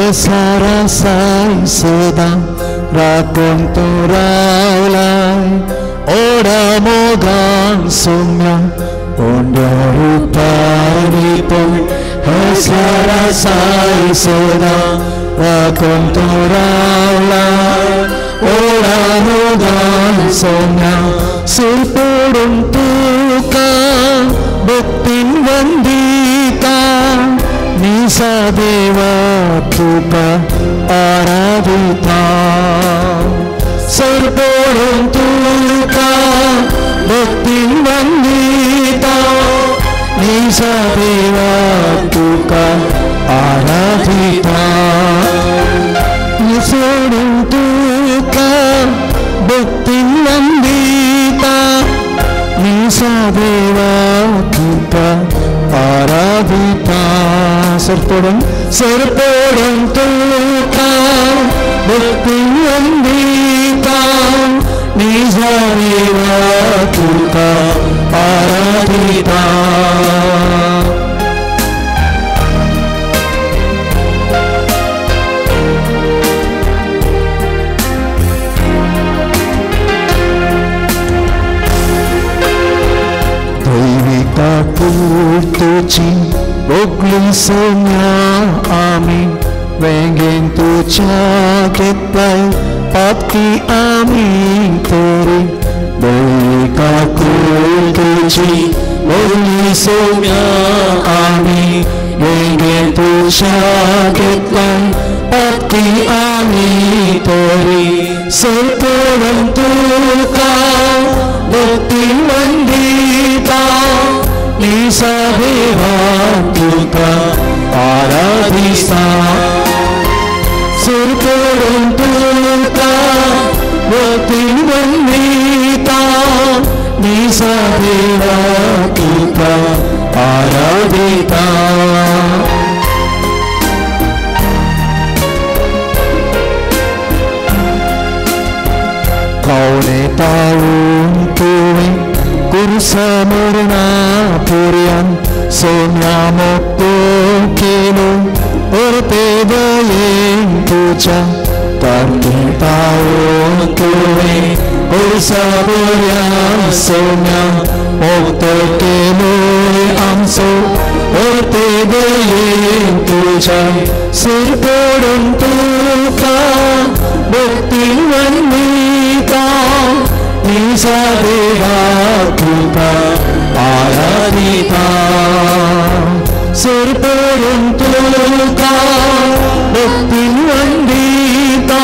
Sarasai sedang rakon turalai ora mogang sumya ondo rupanipun Sarasai sedang rakon turalai ora mogang sumya surpurun tukang buktin wandita Nisa Deva Tupa Aradita Sarpurun Tuka Bhaktin Vandita Nisa Deva Tuka Aradita Sarpurun Tuka Bhaktin Vandita Nisa Deva Tuka Aradita Sarpurun Tuka Bhakti Vandita Nisa Deva Tuka Aradita Devika Purtuci Ogli Sonya Amin Wengeng tu caketlai Pati Amin Teri Devika Purtuci Ogli Sonya Amin Wengeng tu caketlai Pati Amin Teri Sarpurun Tuka Bhakti Vandita Nisa Deva Tuka Aradita Sarpurun Tuka Bhakti Vandita Nisa Deva Tuka Aradita Kaune taun tuwing kursa murna purian sonya mokto kino orte bayeng puja Tarti taun tuwing kursa purian sonya mokto kino amso orte bayeng puja Sarpurun Tuka Bhakti Vandita Nisa Deva Tuka Aradita Sarpurun Tuka Bhakti Vandita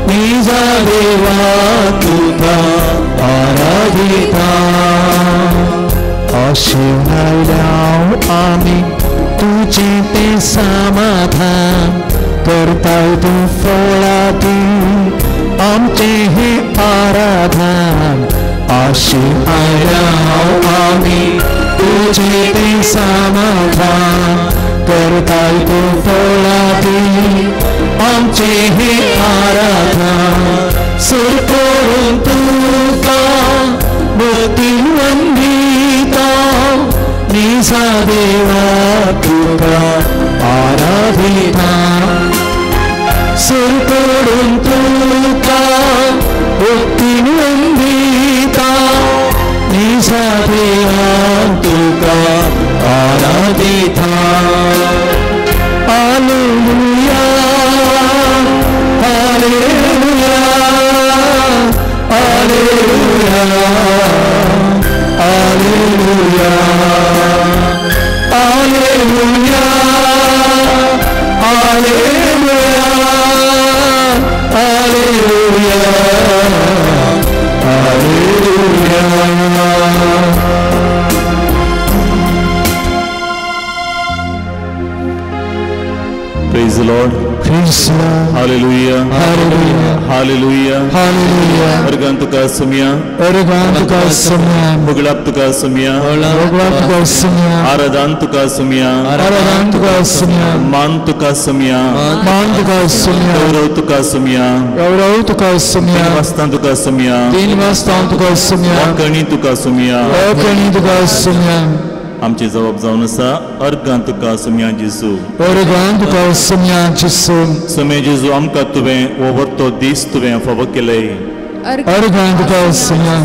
Nisa Deva Tuka Aradita Ashinai Dao Amin Tuji Te Samadhan Kartau Tu Folati Amche Aradhan Ashinai Dao Amin Tuji Te Samadhan Kartau Tu Folati Amche Aradhan Sarpurun Tuka Bhakti Vandita Nisa Deva Tuka Aradita Sarpurun Tuka Bhakti Vandita Nisa Deva Tuka Aradita Alleluia Alleluia Alleluia Alleluia Alleluia Alleluia Alleluia Praise the Lord. Praise the Lord. Hallelujah. Hallelujah. Hallelujah. Hallelujah. Argantu ka samya. Argantu ka samya. Bugulaptu ka samya. Bugulaptu ka samya. Aradantu ka samya. Aradantu ka samya. Mantu ka samya. Mantu ka samya. Gaurautu ka samya. Gaurautu ka samya. Dinvastantu ka samya. Dinvastantu ka samya. Wakanitu ka samya. Wakanitu ka samya. आमची जबाब जावन आसा अर्गां तुका सुम्या जेजू अर्गां तुका सुम्या जेजू सुमे जेजू आमकां तुवें हो वर्तो दीस तुवें फावो केले अर्गां तुका सुम्या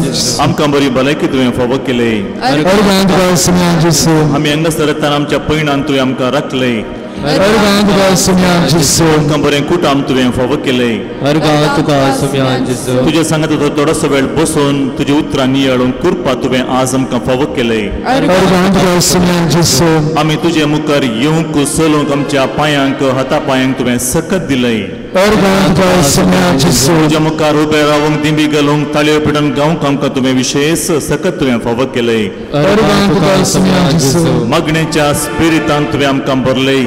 आमकां बरी भलायकी तुवें फावो केले अर्गां तुका सुम्या जेजू आमी हांगासर येतना आमच्या पैणान तुवें आमकां राखले अर्गां तुका सुम्या जेजू आमकां बरें कुटाम तुवें फावो केले अर्गां तुका सुम्या जेजू तुजे सांगात थोडोसो वेळ बसून तुजी उतरां नियाळून कुरपा तुवें आज आमकां फावो केले अर्गां तुका सुम्या जेजू आमी तुजे मुखार येवंक चलूंक आमच्या पांयांक हाता पांयांक तुवें सकत दिलय अर्गां तुका सुम्या जेजू तुज्या मुखार उबे रावंक दिंबी घालूंक ताळयो पिटून गावंक आमकां तुवें विशेष सकत तुवें फावो केले अर्गां तुका सुम्या जेजू मागणेच्या स्पिरितान तुवें आमकां भरले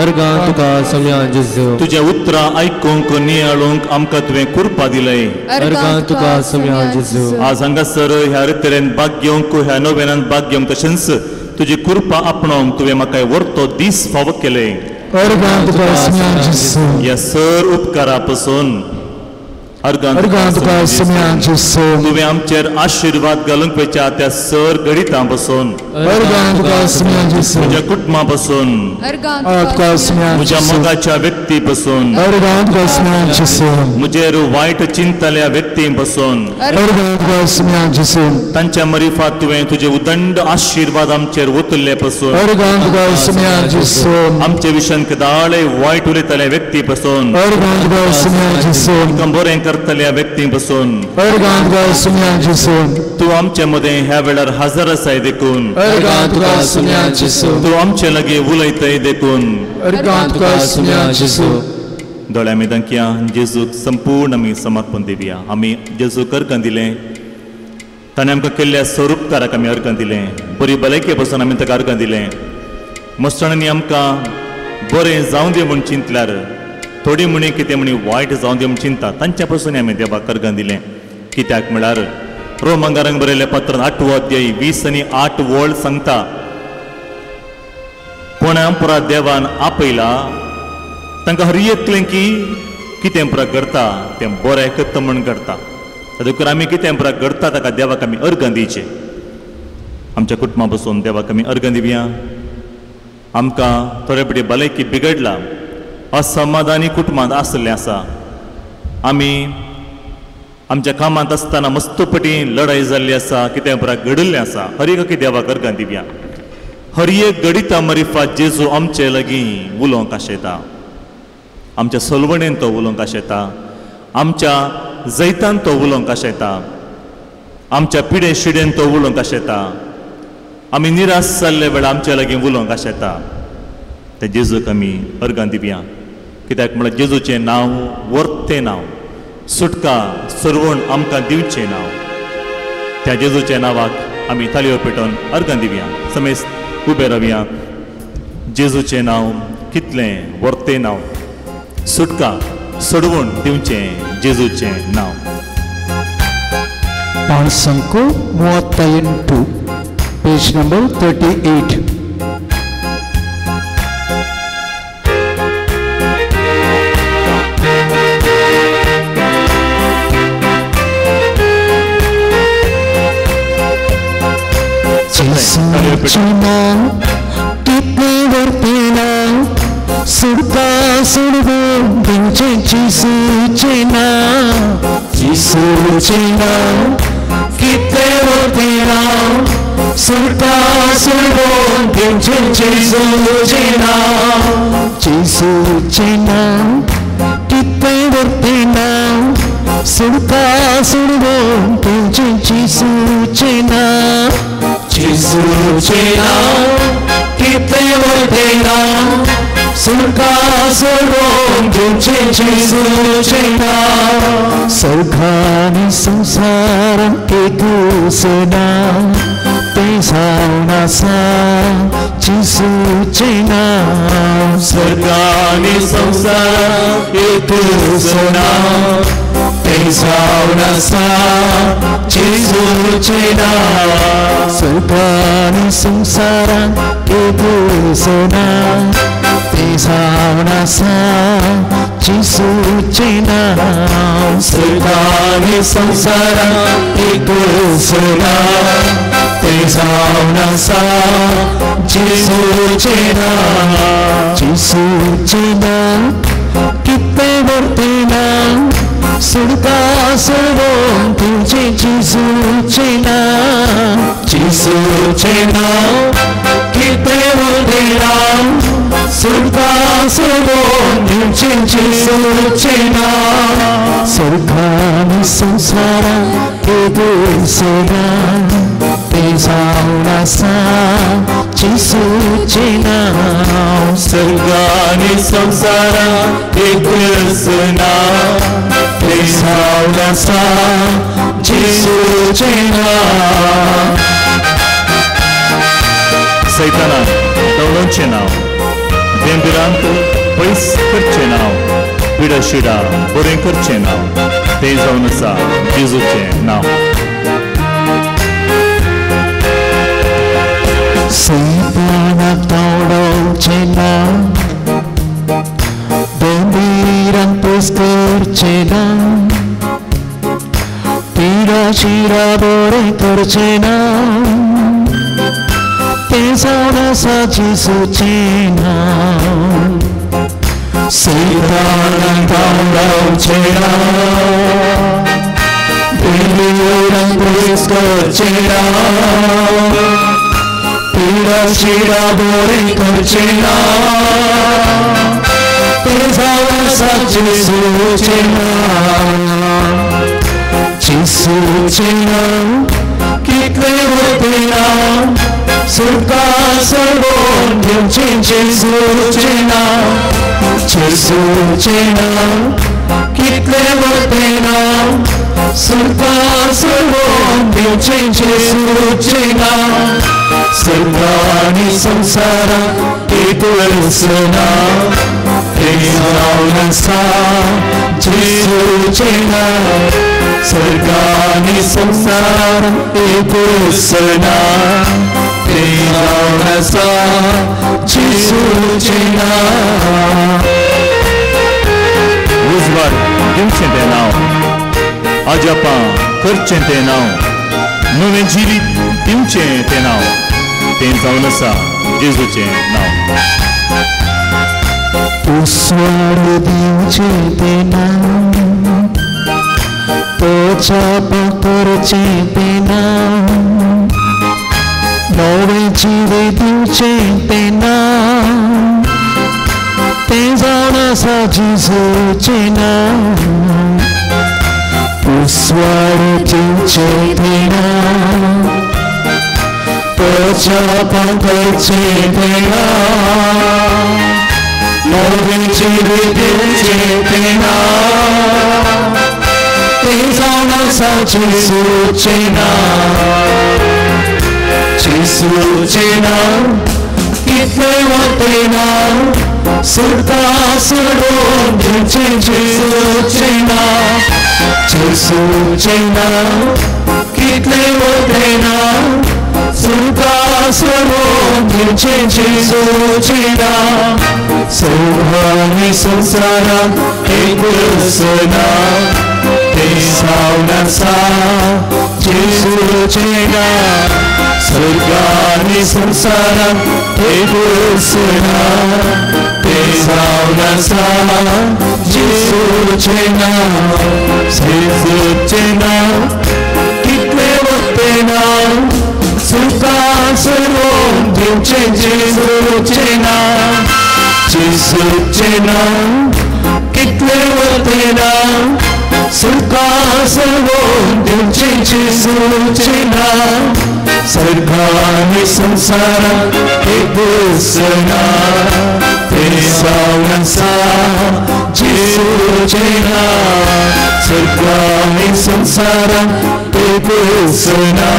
अर्गां तुका सुम्या जेजू तुजे उतरां आयकूंक नियाळूंक आमकां तुवें कुरपा दिलय अर्गां तुका सुम्या जेजू आज हांगासर ह्या तरेन भाग घेवंक ह्या नोवेनांत भाग घेवंक तशेंच तुजी कुरपा आपणावंक तुवें म्हाका वर्तो दीस फावो केले अर्गां तुका सुम्या जेजू ह्या सर उपकारा पासून अर्गां तुका सुम्या जेजू तुवें आमचेर आशिर्वाद घालूंक वेच्या त्या सर गणितां पासून अर्गां तुका सुम्या जेजू म्हज्या कुटुंबा पासून तुका सुम्या म्हज्या मोगाच्या व्यक्ती पासून अर्गां तुका सुम्या जेजू म्हजेर वायट चिंतल्या व्यक्ती पासून अर्गां तुका सुम्या जेजू तांच्या मरिफात तुवें तुजे उदंड आशिर्वाद आमचेर ओतल्ले पासून अर्गां तुका सुम्या जेजू आमचे विशयान कदाळे वायट उलयतल्या व्यक्ती पासून अर्गां तुका सुम्या जेजू आमकां बरें करतल्या व्यक्ती पासून अर्गां तुका सुम्या जेजू तूं आमचे मदें ह्या वेळार हजर आसाय देखून अर्गां तुका सुम्या जेजू तूं आमचे लागीं उलयतय देखून अर्गां तुका सुम्या जेजू दोळ्या मेदांकिया जेजूक संपूर्ण आमी समर्पण दिवया आमी जेजूक अर्गां दिलें ताणें आमकां केल्ल्या स्वरूपकाराक आमी अर्गां दिलें बरी भलायके पासून आमी ताका अर्गां दिलें मस्तांनी आमकां बरें जावं दी म्हूण चिंतल्यार थोडी म्हणी कितें म्हणी वायट जावं दी म्हूण चिंता तांच्या पासून आमी देवाक अर्गां दिलें कित्याक म्हळ्यार रोमांकारांक बरयल्लें पत्र 8 अध्याय 20 आनी 8 वळ सांगता कोणा पुरा देवान आपयला तांकां हर एकलें की कितें पुरा करता तें बरें करता म्हूण करता तातूंत आमी कितें पुरा करता ताका देवाक आमी अर्गां दिवचें आमच्या कुटुंबा पासून देवाक आमी अर्गां दिवया आमकां थोडे पटी भलायकी बिगडला असमाधानी कुटुंबांत आसलें आसा आमी आमच्या कामांत आसतना मस्तपटी लढाई जाल्ली आसा कितें पुरा घडिल्लें आसा हर एक देवाक अर्गां दिवया हर एक गडिता मरिफात जेजू आमचे लागीं उलोवंक आशेता आमच्या सोलवणेन तो उलोवंक आशेता आमच्या जैतान तो उलोवंक आशेता आमच्या पिडे शिडेन तो उलोवंक आशेता आमी निराश जाल्ले वेळा आमच्या लागीं उलोवंक आशेता ते जेजूक आमी अर्गां दिवया कित्याक म्हळ्यार जेजूचें नांव वर्तें नांव सुटका सरवण आमकां दिवचें नांव त्या जेजूच्या नांवाक आमी ताळयो पेटोवन अर्गां दिवया समेस्त उबे रावया जेजूचें नांव कितलें वर्तें नांव सुटका सोडवून दिवचें जेजूचें नांव पान संको 38 पेज नंबर 38 कितने वर्तेना सुरता सुरवो दिंचे चीसूचेना कितने वर्तेना सुरता सुरवो दिंचे चीसूचेना कितने वर्तेना सुरता सुरवो दिंचे चीसूचेना कितने वर्तेना सुरका सुरवो दिंचे चीसूचेना सर्गानी संसारं एकूसना ते जावनासा चीसूचेना सर्गानी संसारं एकूसना ते जावनासा चीसूचेना सर्गानी संसारं एकूसना ते जावनासा चीसूचेना सर्गानी संसारं एकूसना ते 대사오나사 지수제나 지수제나 기대 볼때나 surga sarvam tujhe jisu chena kite vodera surga sarvam tujhe jisu chena surga ni samsara kedu sera tesauna sa jisu chena surga ni samsara kedu sera Tesaunasa Jisu Chena Saitana Taulon Chenao Venduranto Pois Kerchenao Vida Shira Boren Kerchenao Tesaunasa Jisu Chenao Saitana Taulon Chenao Bendiran Kercena Tira Shira Bore Kercena Tesaunasa Jisu Chena Saitana Taulon Chena Bendiran Kercena Tira Shira Bore Kercena Tesaunasa Jisu Chena Jisu Chena Kitle vodera surga sarvam tujhe Jisu Chena Jisu Chena Kitle vodera surga sarvam tujhe Jisu Chena surga ni samsara ketulsana Tesaunasa Jisu Chena surga ni samsara ketulsana Tesaunasa Jisu Chena Uzvar Dimchentenao Ajapa Kerchentenao Nuvenjiri Dimchentenao Tesaunasa Jisu Chenao Uswara Dimchetena Tochapa Kerchetena Nuvenjiri Dimchetena Tesaunasa Jisu Chena Uswara Dimchetena Tochapa Kerchetena Nuvenjiri Dimchetena Tesaunasa Jisu Chena Jisu Chena Kitle vodera surga sarvam tujhe Jisu Chena Jisu Chena Kitle vodera surga sarvam tujhe Jisu Chena surga ni samsara ketulsana Tesaunasa Jisu Chena surga ni samsara ketulsana Tesaunasa Jisu Chena Jisu Chena Kitle vodera surga sarvam tujhe Jisu Chena Jisu Chena Kitle vodera surga sarvam tujhe Jisu Chena surga ni samsara ketulsana Tesaunasa Jisu Chena surga ni samsara ketulsana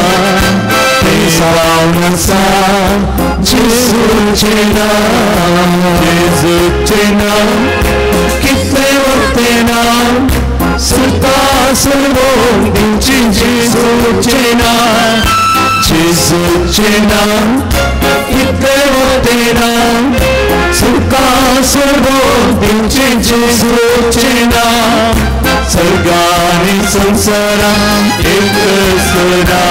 Tesaunasa Jisu Chena Jisu Chena Kitle vodera surga sarvam tujhe Jisu Chena Jisu Chena Kitle vodera surga sarvam tujhe Jisu Chena surga ni samsara ketulsana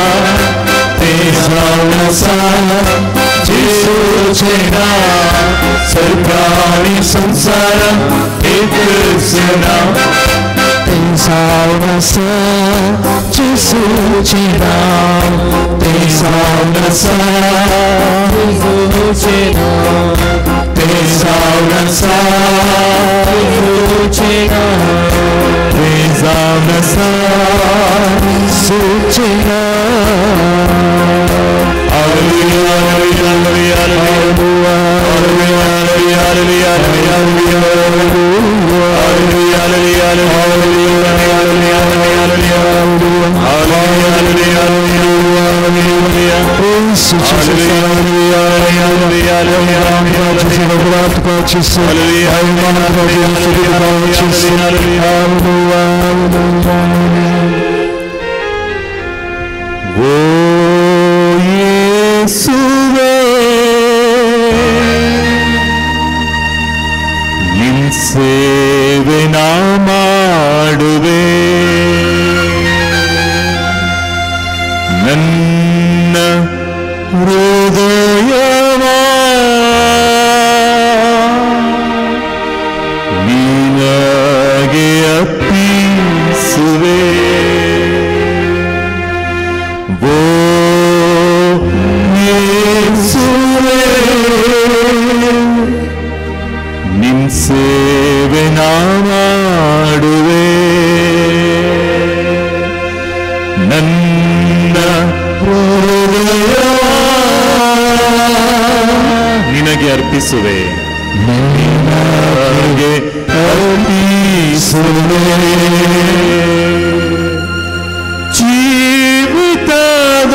Tesaunasa Jesu cena serprani samsara ekasena Tesaunasa Jesu cena Tesaunasa Jesu cena Tesaunasa Jesu cena Tesaunasa Jesu cena ಸೇವೆನಾ ಮಾಡುವೆ ನನ್ನ ಹೃದಯವ ನಿನಗೆ ಅರ್ಪಿಸುವೆ ಓ ಯೇಸುವೇ ನಿನ್ ಸೇವೆ ನಾ ಮಾಡುವೆ ನನ್ನ ಹೃದಯ ನಿನಗೆ ಅರ್ಪಿಸುವೆ ನಿನಗೆ ಅರ್ಪಿಸುವೆ ಜೀವಿತದ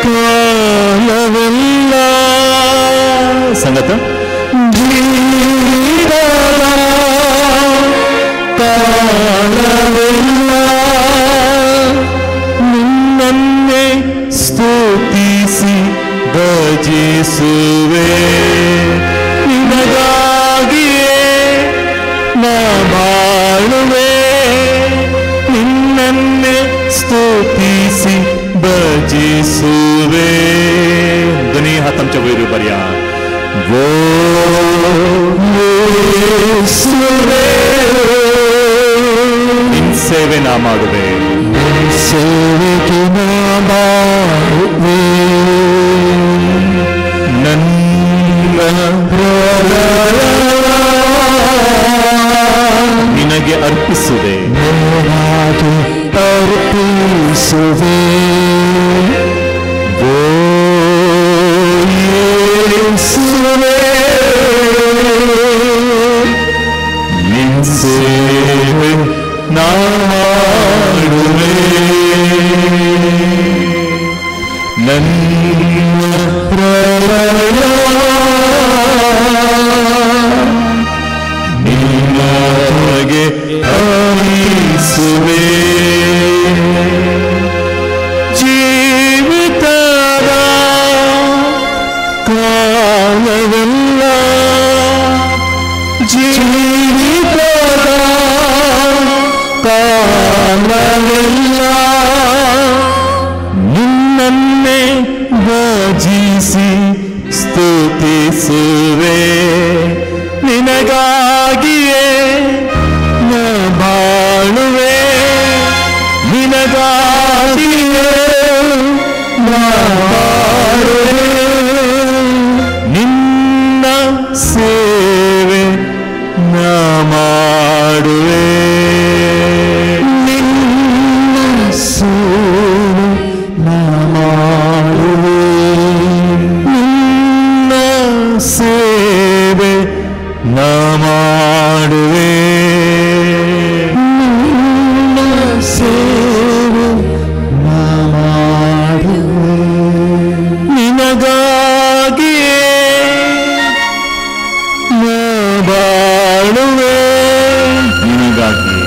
ಕಾಲವೆಲ್ಲ ಸಂಗತ ನಿನ್ನನ್ನೇ ಸ್ತುತಿಸಿ ಭಜಿಸುವೆ ನಿನಗಾಗಿಯೇ ನಾ ಬಾಳುವೆ ನಿನ್ನನ್ನೇ ಸ್ತುತಿಸಿ ಭಜಿಸುವೆ ಧ್ವನಿ ಹಾತಂಚ ವೈರು ಬರ್ಯ ಓ ಯೇಸುವೇ ನಿನ್ ಸೇವೆ ನಾ ಮಾಡುವೆ ನಿನ್ ಸೇವೆಗೆ ನಾ ಮಾಡುವೆ ನನ್ನ ನಿನಗೆ ಅರ್ಪಿಸುವೆ ನಿನಗೆ ಅರ್ಪಿಸುವೆ ಓ ಯೇಸುವೇ ನಿನ್ ಸೇವೆ ನಾ ಮಾಡುವೆ ನನ್ನ ಹೃದಯ ನಿನಗೆ ಅರ್ಪಿಸುವೆ ಜೀವಿತದ ಕಾಲವೆಲ್ಲ ಜೀವಿತದ ಕಾಲವೆಲ್ಲ ನಿನ್ನನ್ನೇ ಭಜಿಸಿ ಸ್ತುತಿಸುವೆ ನಿನಗಾಗಿಯೇ ನಾ ಬಾಳುವೆ ನಿನಗಾಗಿಯೇ ನಾ ಬಾಳುವೆ ನಿನ್ನ ಸೇವೆ ನಾ ಮಾಡುವೆ ನಿನ್ನ ಸೇವೆ ನಾ ಮಾಡುವೆ ನಿನ್ನ ಸೇವೆ ನಾ ಮಾಡುವೆ ನಿನ್ನ ಸೇವೆ ನಾ ಮಾಡುವೆ ನಿನಗಾಗಿಯೇ ನಾ ಬಾಳುವೆ ನಿನಗಾಗಿ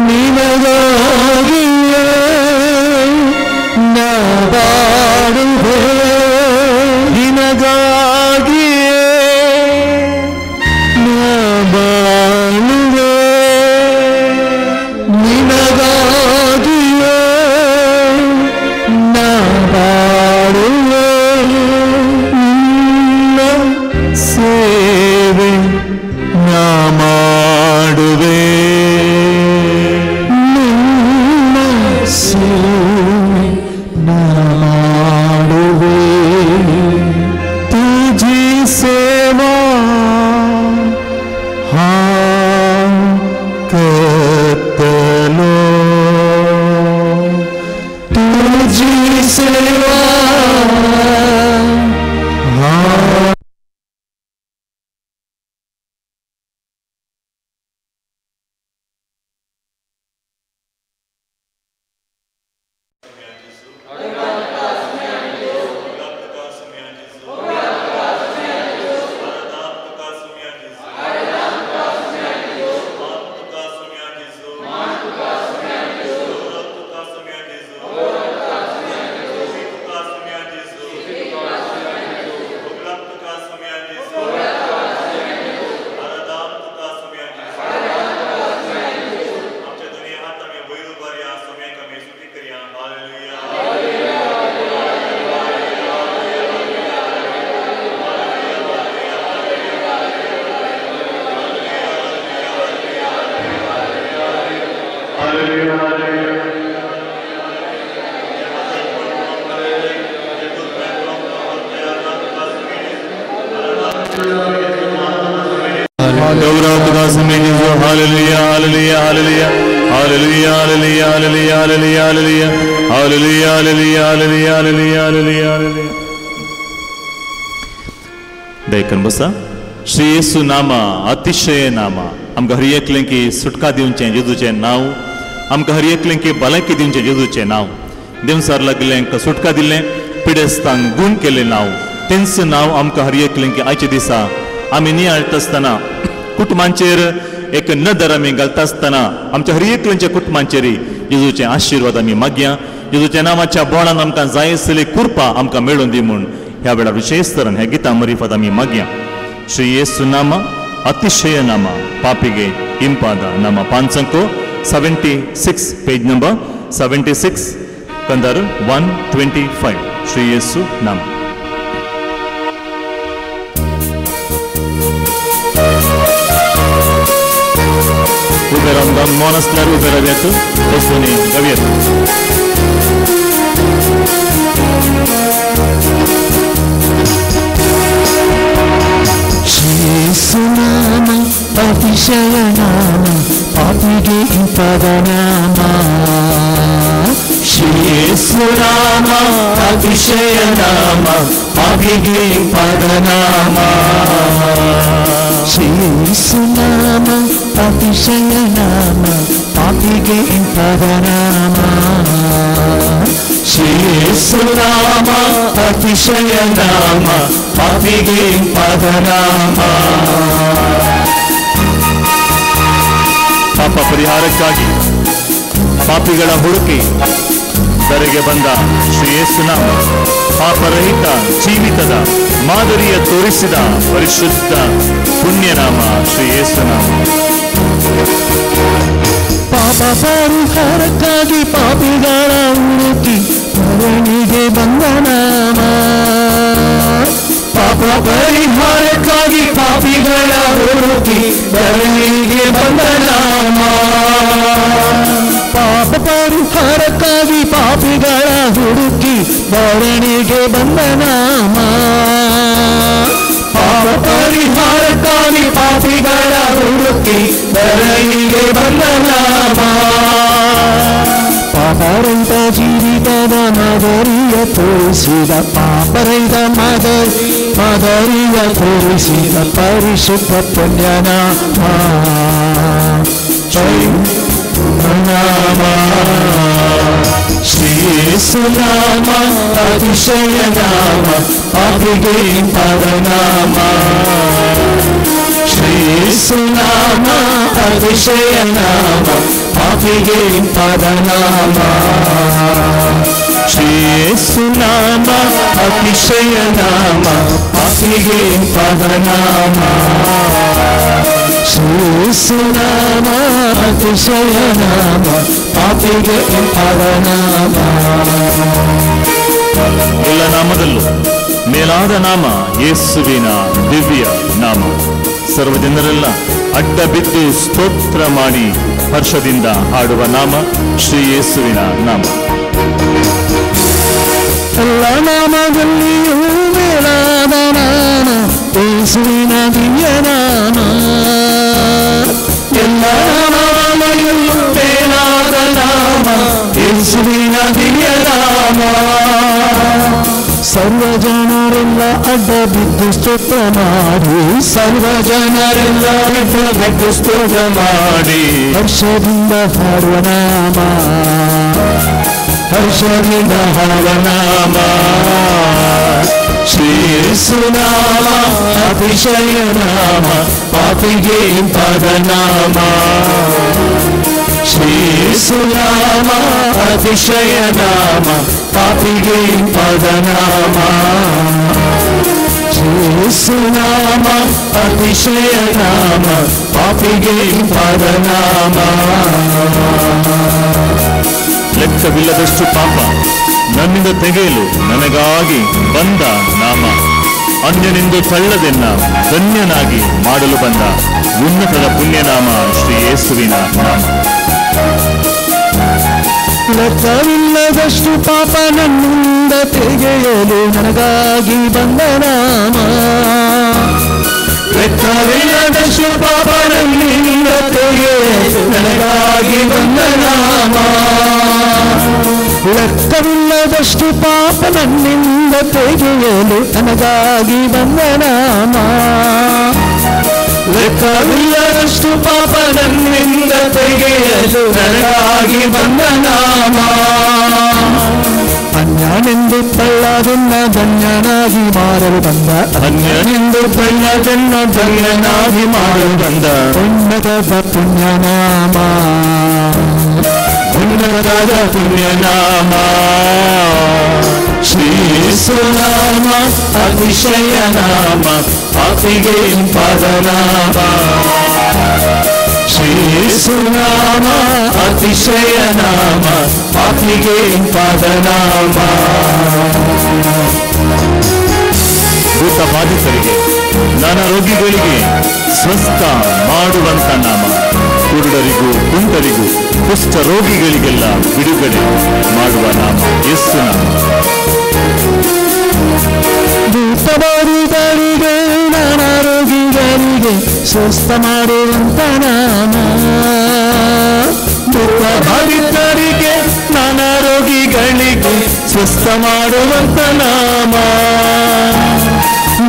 ನಿನಗಾಗಿಯೇ ನಾ ಬಾಳುವೆ ನಿನಗಾಗಿಯೇ ನಾ ಬಾಳುವೆ ನಿನಗಾಗಿಯೇ ನಾ ಬಾಳುವೆ ಸೇವಾ श्री येसु नाम अतिशय नाम आमकां हर एकल्यांकी सुटका दिवचें जेजूचें नांव आमकां हर एकल्यांकी भलायकी दिवचें जेजूचें नांव देवसार लागल्यांक सुटका दिल्लें पिडेस्तांक गूण केलें नांव तेंच नांव आमकां हर एकल्यांकी आयचे दिसा आमी नियाळटा आसतना कुटुंबांचेर एक नदर आमी घालता आसतना आमच्या हर एकल्यांच्या कुटुंबांचेर जेजूचें आशिर्वाद आमी मागया जेजूच्या नांवाच्या बोळान आमकां जाय आसली कृपा आमकां मेळून दी म्हूण ह्या वेळार विशेष तरेन हे गितां मरिफत आमी मागया श्री येसु नाम अतिशय नाम पापिगे इंपाद नाम 576 पेज नंबर 76 कंदर 125 श्री येसु नाम उबे रावन मौन आसल्यार उबे रावयात बसून गावयात येसु नाम अतिशय नाम पापिगे इंपाद नाम श्री येसु नाम अतिशय नाम पापिगे इंपाद नाम श्री येसु नाम अतिशय नाम पापिगे इंपाद नाम श्री येसु नाम अतिशय नाम पापिगे इंपाद नाम ಪಾಪ ಪರಿಹಾರಕ್ಕಾಗಿ ಪಾಪಿಗಳ ಹುಡುಕಿ ಧರೆಗೆ ಬಂದ ಶ್ರೀ ಯೇಸು ನಾಮ ಪಾಪರಹಿತ ಜೀವಿತದ ಮಾದರಿಯ ತೋರಿಸಿದ ಪರಿಶುದ್ಧ ಪುಣ್ಯನಾಮ ಶ್ರೀ ಯೇಸು ನಾಮ ಪಾಪ ಪರಿಹಾರಕ್ಕಾಗಿ ಪಾಪಿಗಳ ಹುಡುಕಿ ಧರಣಿಗೆ ಬಂದ ನಾಮ ಪಾಪ ಪರಿಹಾರಕ್ಕಾಗಿ ಪಾಪಿಗಳ ಹುಡುಕಿ ಧರಣಿಗೆ ಬಂದ ನಾಮ ಪಾಪ ಪರಿಹಾರಕ್ಕಾಗಿ ಪಾಪಿಗಳ ಹುಡುಕಿ ಧರಣಿಗೆ ಬಂದ ನಾಮ ಪಾಪ ಪರಿಹಾರಕ್ಕಾಗಿ ಪಾಪಿಗಳ ಹುಡುಕಿ ಧರಣಿಗೆ ಬಂದ ನಾಮ ಪಾಪರಹಿತ ಜೀವಿತದ ಮಾದರಿಯ ತೋರಿಸಿದ ಪಾಪರಹಿತ ಮಾದರಿಯ ತೋರಿಸಿದ ಪರಿಶುದ್ಧ ಪುಣ್ಯನಾಮ ನಾಮ ಶ್ರೀ ಯೇಸು ನಾಮ ಅತಿಶಯ ನಾಮ ಪಾಪಿಗೆ ಇಂಪಾದ ನಾಮ ಶ್ರೀ ಯೇಸು ನಾಮ ಅತಿಶಯ ನಾಮ ಪಾಪಿಗೆ ಇಂಪಾದ ನಾಮ ಶ್ರೀ ಯೇಸು ನಾಮ ಅತಿಶಯ ನಾಮ ಪಾಪಿಗೆ ಇಂಪಾದ ನಾಮ ಶ್ರೀ ಯೇಸು ನಾಮ ಅತಿಶಯ ನಾಮ ಪಾಪಿಗೆ ಇಂಪಾದ ನಾಮ ಎಲ್ಲ ನಾಮದಲ್ಲೂ ಮೇಲಾದ ನಾಮ ಯೇಸುವಿನ ದಿವ್ಯ ನಾಮ ಸರ್ವ ಜನರೆಲ್ಲ ಅಡ್ಡ ಬಿದ್ದು ಸ್ತೋತ್ರ ಮಾಡಿ ಹರ್ಷದಿಂದ ಹಾಡುವ ನಾಮ ಶ್ರೀ ಯೇಸುವಿನ ನಾಮ ಎಲ್ಲ ನಾಮದಲ್ಲಿಯೂ ಮೇಲಾದ ನಾಮ ಯೇಸುವಿನ ದಿವ್ಯ ನಾಮ ಎಲ್ಲ ನಾಮದಲ್ಲಿಯೂ ಮೇಲಾದ ನಾಮ ಯೇಸುವಿನ ದಿವ್ಯ ನಾಮ ಸರ್ವ ಜನರೆಲ್ಲ ಅಡ್ಡ ಬಿದ್ದು ಸ್ತೋತ್ರ ಮಾಡಿ, ಸರ್ವ ಜನರೆಲ್ಲ ಅಡ್ಡ ಬಿದ್ದು ಸ್ತೋತ್ರ ಮಾಡಿ, ಹರ್ಷದಿಂದ ಹಾಡುವ ನಾಮ, ಹರ್ಷದಿಂದ ಹಾಡುವ ನಾಮ, ಶ್ರೀ ಯೇಸು ನಾಮ ಅತಿಶಯ ನಾಮ, ಪಾಪಿಗೆ ಇಂಪಾದ ನಾಮ, ಶ್ರೀ ಯೇಸು ನಾಮ ಅತಿಶಯ ನಾಮ, ಪಾಪಿಗೆ ಇಂಪಾದ ನಾಮ, ಶ್ರೀ ಯೇಸು ನಾಮ ಅತಿಶಯ ನಾಮ, ಪಾಪಿಗೆ ಇಂಪಾದ ನಾಮ. ಲೆಕ್ಕವಿಲ್ಲದಷ್ಟು ಪಾಪ ನನ್ನಿಂದ ತೆಗೆಯಲು ನನಗಾಗಿ ಬಂದ ನಾಮ, ಅನ್ಯನೆಂದು ತಳ್ಳದೆನ್ನ ಧನ್ಯನಾಗಿ ಮಾಡಲು ಬಂದ ಉನ್ನತದ ಪುಣ್ಯನಾಮ ಶ್ರೀ ಯೇಸುವಿನ ನಾಮ. ಲೆಕ್ಕವಿಲ್ಲದಷ್ಟು ಪಾಪ ನನ್ನಿಂದ ತೆಗೆಯಲು ನನಗಾಗಿ ಬಂದ ನಾಮ, ಲೆಕ್ಕವಿಲ್ಲದಷ್ಟು ಪಾಪ ನನ್ನಿಂದ ತೆಗೆಯಲು ನನಗಾಗಿ ಬಂದ ನಾಮ, ಲೆಕ್ಕವಿಲ್ಲದಷ್ಟು ಪಾಪ ನನ್ನಿಂದ ತೆಗೆಯಲು ನನಗಾಗಿ ಬಂದ ನಾಮ, ಲೆಕ್ಕವಿಲ್ಲದಷ್ಟು ಪಾಪ ನನ್ನಿಂದ ತೆಗೆಯಲು ನನಗಾಗಿ ಬಂದ ನಾಮ, ಅನ್ಯನೆಂದು ತಳ್ಳದೆನ್ನ ಧನ್ಯನಾಗಿ ಮಾಡಲು ಬಂದ, ಅನ್ಯನೆಂದು ತಳ್ಳದೆನ್ನ ಧನ್ಯನಾಗಿ ಮಾಡಲು ಬಂದ ಉನ್ನತದ ಪುಣ್ಯನಾಮ, ಉನ್ನತದ ಪುಣ್ಯನಾಮ, ಶ್ರೀ ಯೇಸು ನಾಮ ಅತಿಶಯ ನಾಮ, ಪಾಪಿಗೆ ಇಂಪಾದ ನಾಮ, ಶ್ರೀ ಯೇಸು ನಾಮ ಅತಿಶಯ ನಾಮ, ಪಾಪಿಗೆ ಇಂಪಾದ ನಾಮ. ಭೂತ ಬಾಧಿತರಿಗೆ ನಾನಾ ರೋಗಿಗಳಿಗೆ ಸ್ವಸ್ಥ ಮಾಡುವಂತ ನಾಮ, ಕುರುಡರಿಗೂ ಕುಂಟರಿಗೂ ಕುಷ್ಠ ರೋಗಿಗಳಿಗೆಲ್ಲ ಬಿಡುಗಡೆ ಮಾಡುವ ನಾಮ ಯೇಸು ನಾಮ. ಭೂತ ಬಾಧಿತರಿಗೆ ನಾನಾ ರೋಗಿಗಳಿಗೆ ಸ್ವಸ್ಥ ಮಾಡುವಂತ ನಾಮ, ಭೂತ ಬಾಧಿತರಿಗೆ ನಾನಾ ರೋಗಿಗಳಿಗೆ ಸ್ವಸ್ಥ ಮಾಡುವಂತ ನಾಮ,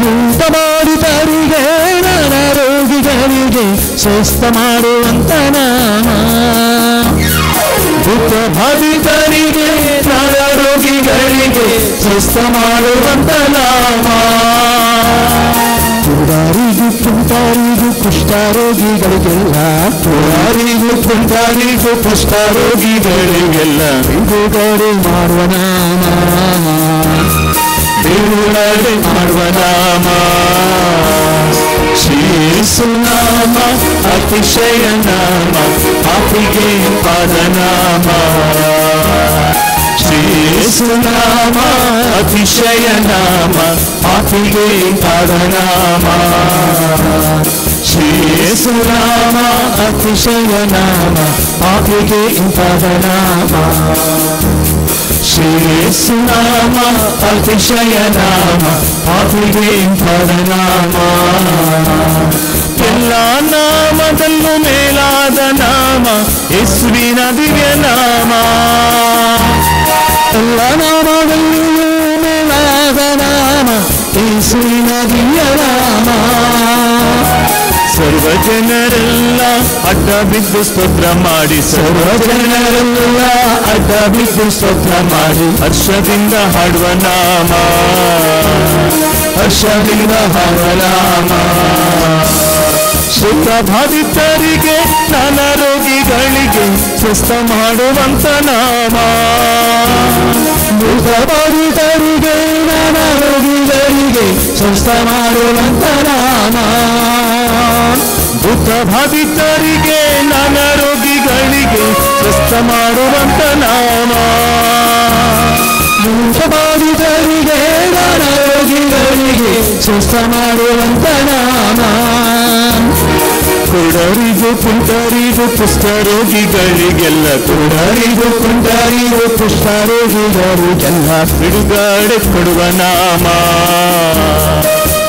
ಭೂತ ಬಾಧಿತರಿಗೆ ನಾನಾ ರೋಗಿಗಳಿಗೆ ಸ್ವಸ್ಥ ಮಾಡುವಂತ ನಾಮ, ಭೂತ ಬಾಧಿತರಿಗೆ ನಾನಾ ರೋಗಿಗಳಿಗೆ ಸ್ವಸ್ಥ ಮಾಡುವಂತ ನಾಮ, ಕುರುಡರಿಗೂ ಕುಂಟರಿಗೂ ಕುಷ್ಠರೋಗಿಗಳಿಗೆಲ್ಲ, ಕುರುಡರಿಗೂ ಕುಂಟರಿಗೂ ಕುಷ್ಠರೋಗಿಗಳಿಗೆಲ್ಲ ಬಿಡುಗಡೆ ಮಾಡುವ ನಾಮ, ಬಿಡುಗಡೆ ಮಾಡುವ ನಾಮ, ಶ್ರೀ ಯೇಸು ನಾಮ ಅತಿಶಯ ನಾಮ, ಪಾಪಿಗೆ ಇಂಪಾದ ನಾಮ, ಶ್ರೀ ಯೇಸು ನಾಮ ಅತಿಶಯ ನಾಮ, ಪಾಪಿಗೆ ಇಂಪಾದ ನಾಮ, ಶ್ರೀ ಯೇಸು ನಾಮ ಅತಿಶಯ ನಾಮ, ಪಾಪಿಗೆ ಇಂಪಾದ ನಾಮ, ಶ್ರೀ ಯೇಸು ನಾಮ ಅತಿಶಯ ನಾಮ, ಪಾಪಿಗೆ ಇಂಪಾದ ನಾಮ. ಎಲ್ಲ ನಾಮದಲ್ಲೂ ಮೇಲಾದ ನಾಮ ಯೇಸುವಿನ ದಿವ್ಯ ನಾಮ, ಎಲ್ಲ ನಾಮದಲ್ಲೂ ಮೇಲಾದ ನಾಮ ಯೇಸುವಿನ ದಿವ್ಯ ನಾಮ, ಸರ್ವ ಜನರೆಲ್ಲ ಅಡ್ಡ ಬಿದ್ದು ಸ್ತೋತ್ರ ಮಾಡಿ, ಸರ್ವ ಜನರೆಲ್ಲ ಅಡ್ಡ ಬಿದ್ದು ಸ್ತೋತ್ರ ಮಾಡಿ, ಹರ್ಷದಿಂದ ಹಾಡುವ ನಾಮ, ಹರ್ಷದಿಂದ ಹಾಡುವ ನಾಮ, ಸುಖ ಬಾಧಿತರಿಗೆ ನಾನಾ ರೋಗಿಗಳಿಗೆ ಸ್ವಸ್ಥ ಮಾಡುವಂತ ನಾಮ, ಸುಖ ಬಾಧಿತರಿಗೆ ನಾನಾ ರೋಗಿಗಳಿಗೆ ಸ್ವಸ್ಥ ಮಾಡುವಂತ ನಾಮ, ಭೂತ ಬಾಧಿತರಿಗೆ ನಾನಾ ರೋಗಿಗಳಿಗೆ ಸ್ವಸ್ಥ ಮಾಡುವಂತ ನಾಮ, ಭೂತ ಬಾಧಿತರಿಗೆ ನಾನಾ ರೋಗಿಗಳಿಗೆ ಸ್ವಸ್ಥ ಮಾಡುವಂತ ನಾಮ, ಕುರುಡರಿಗೂ ಕುಂಟರಿಗೂ ಕುಷ್ಠ ರೋಗಿಗಳಿಗೆಲ್ಲ, ಕುರುಡರಿಗೂ ಕುಂಟರಿಗೂ ಕುಷ್ಠ ರೋಗಿಗಳಿಗೆಲ್ಲ ಬಿಡುಗಡೆ ಕೊಡುವ ನಾಮ,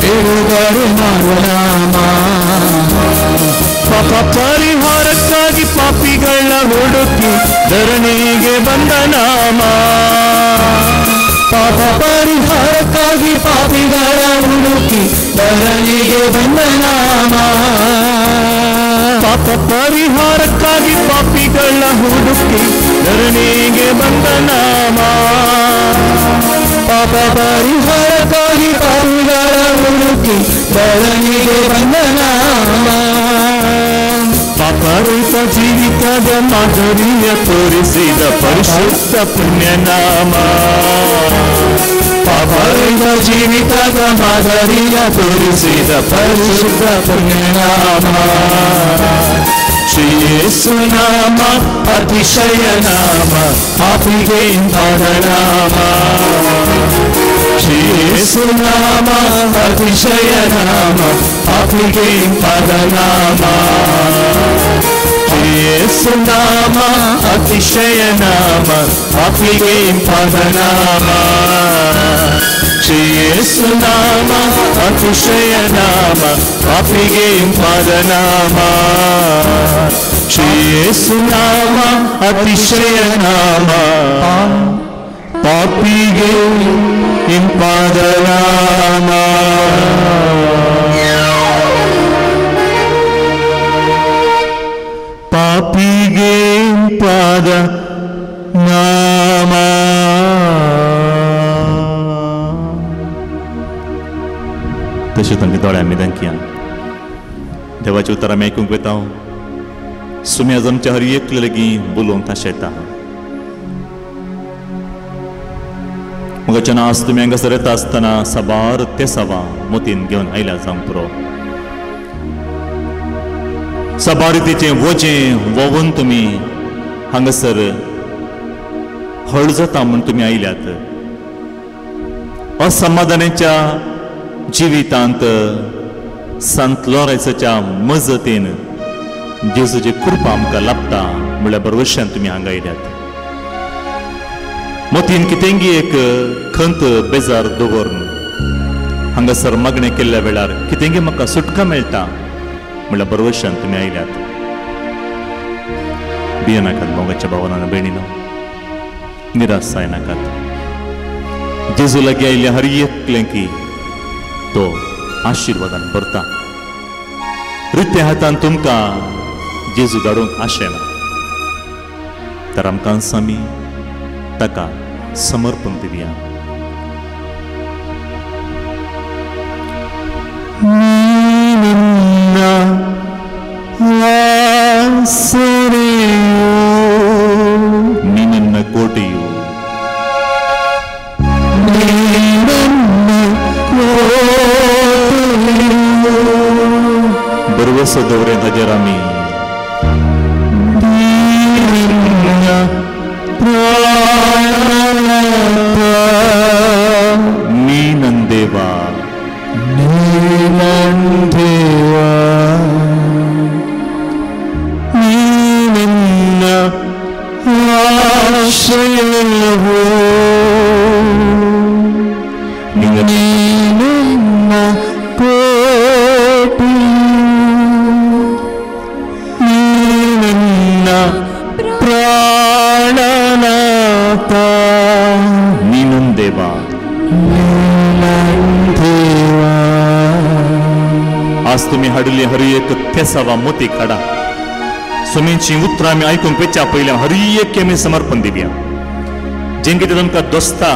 ಬಿಡುಗಡೆ ಮಾಡುವ ನಾಮ, ಪಾಪ ಪರಿಹಾರಕ್ಕಾಗಿ ಪಾಪಿಗಳ ಹುಡುಕಿ ಧರಣಿಗೆ ಬಂದ ನಾಮ, ಪಾಪ ಪರಿಹಾರಕ್ಕಾಗಿ ಪಾಪಿಗಳ ಹುಡುಕಿ ಧರಣಿಗೆ ಬಂದ ನಾಮ. ಪಾಪ ಪರಿಹಾರಕ್ಕಾಗಿ ಪಾಪಿಗಳ ಹುಡುಕಿ ಧರಣಿಗೆ ಬಂದ ನಾಮ. ಪಾಪ ಪರಿಹಾರಕ್ಕಾಗಿ ಪಾಪಿಗಳ ಹುಡುಕಿ ಧರಣಿಗೆ ಬಂದ ನಾಮ. ಪಾಪರಹಿತ ಜೀವಿತದ ಮಾಧುರ್ಯ ತೋರಿಸಿದ ಪರಿಶುದ್ಧ ಪುಣ್ಯನಾಮ. ಪಾಪರಹಿತ ಜೀವಿತದ ಮಾಧುರ್ಯ ತೋರಿಸಿದ ಪರಿಶುದ್ಧ ಪುಣ್ಯನಾಮ. ಶ್ರೀ ಯೇಸು ನಾಮ ಅತಿಶಯ ನಾಮ, ಪಾಪಿಗೆ ಇಂಪಾದ ನಾಮ. ಶ್ರೀ ಯೇಸು ನಾಮ ಅತಿಶಯ ನಾಮ, ಪಾಪಿಗೆ ಇಂಪಾದ ನಾಮ. ಶ್ರೀ ಯೇಸು ನಾಮ ಅತಿಶಯ ನಾಮ, ಪಾಪಿಗೆ ಇಂಪಾದ ನಾಮ. ಶ್ರೀ ಯೇಸು ನಾಮ ಅತಿಶಯ ನಾಮ, ಪಾಪಿಗೆ ಇಂಪಾದ ನಾಮ. ಶ್ರೀ ಯೇಸು ನಾಮ ಅತಿಶಯ ನಾಮ, ಪಾಪಿಗೆ ಇಂಪಾದ ನಾಮ. ಪಾಪಿಗೆ ಇಂಪಾದ ನಾಮ. तशी तांकां दोळ्यां मिदंकियां देवाचें उतर आमी आयकूंक वेता. सुमी आज आमच्या हर एकले लेगीं बोलोवंक आशेता. मुगाच्या आज तुमी हांगासर येता आसतना साबार ते सवा मोतीन घेवन आयल्या जावंक पुरो. साबार रितीचें वजें वोवून तुमी हांगासर हळ जाता म्हूण तुमी आयल्यात. असमाधानाच्या जिवितांत सांत लॉरेन्साच्या मजतीन जेजूची कृपा आमकां लाभता म्हळ्यार बरोवशान तुमी हांगा आयल्यात. मोतीन कितेंगी एक खंत बेजार दवरून हांगासर मागणें केल्ल्या वेळार कितेंगी म्हाका सुटका मेळटा म्हळ्यार बरोवशान तुमी आयल्यात. भियेनाकात मोगाच्या भावांनो भयणीनो, निराश जायनाकात. जेजू लागीं आयिल्ल्या हर एकलें की तो आशिर्वादान भरता. रित्या हातान तुमकां जेजू धाडूंक आशेना, तर आमकां आमी ताका समर्पण दिवया. ನೀ ನನ್ನ ಕೋಟೆಯು, ಭರವಸೆದವರೇ ಹಜರಾಮಿ. ನೀ ನನ್ನ ದೇವ, ನೀ ನನ್ನ ದೇವ, ನೀ ನನ್ನ ಆಶ್ರಯವೋ, ನೀ ನನ್ನ ಕೋಟೆ, ನೀ ನನ್ನ ಪ್ರಾಣನಾಥ, ನೀ ನನ್ನ ದೇವ, आज तुम्ही हाडिल्ली हर एक तेसावा मोती काडा. सुमींची उतरां आमी आयकूंक वेच्या पयल्या हर एक आमी समर्पण दिवया. जें कितें तुमकां दोस्ता,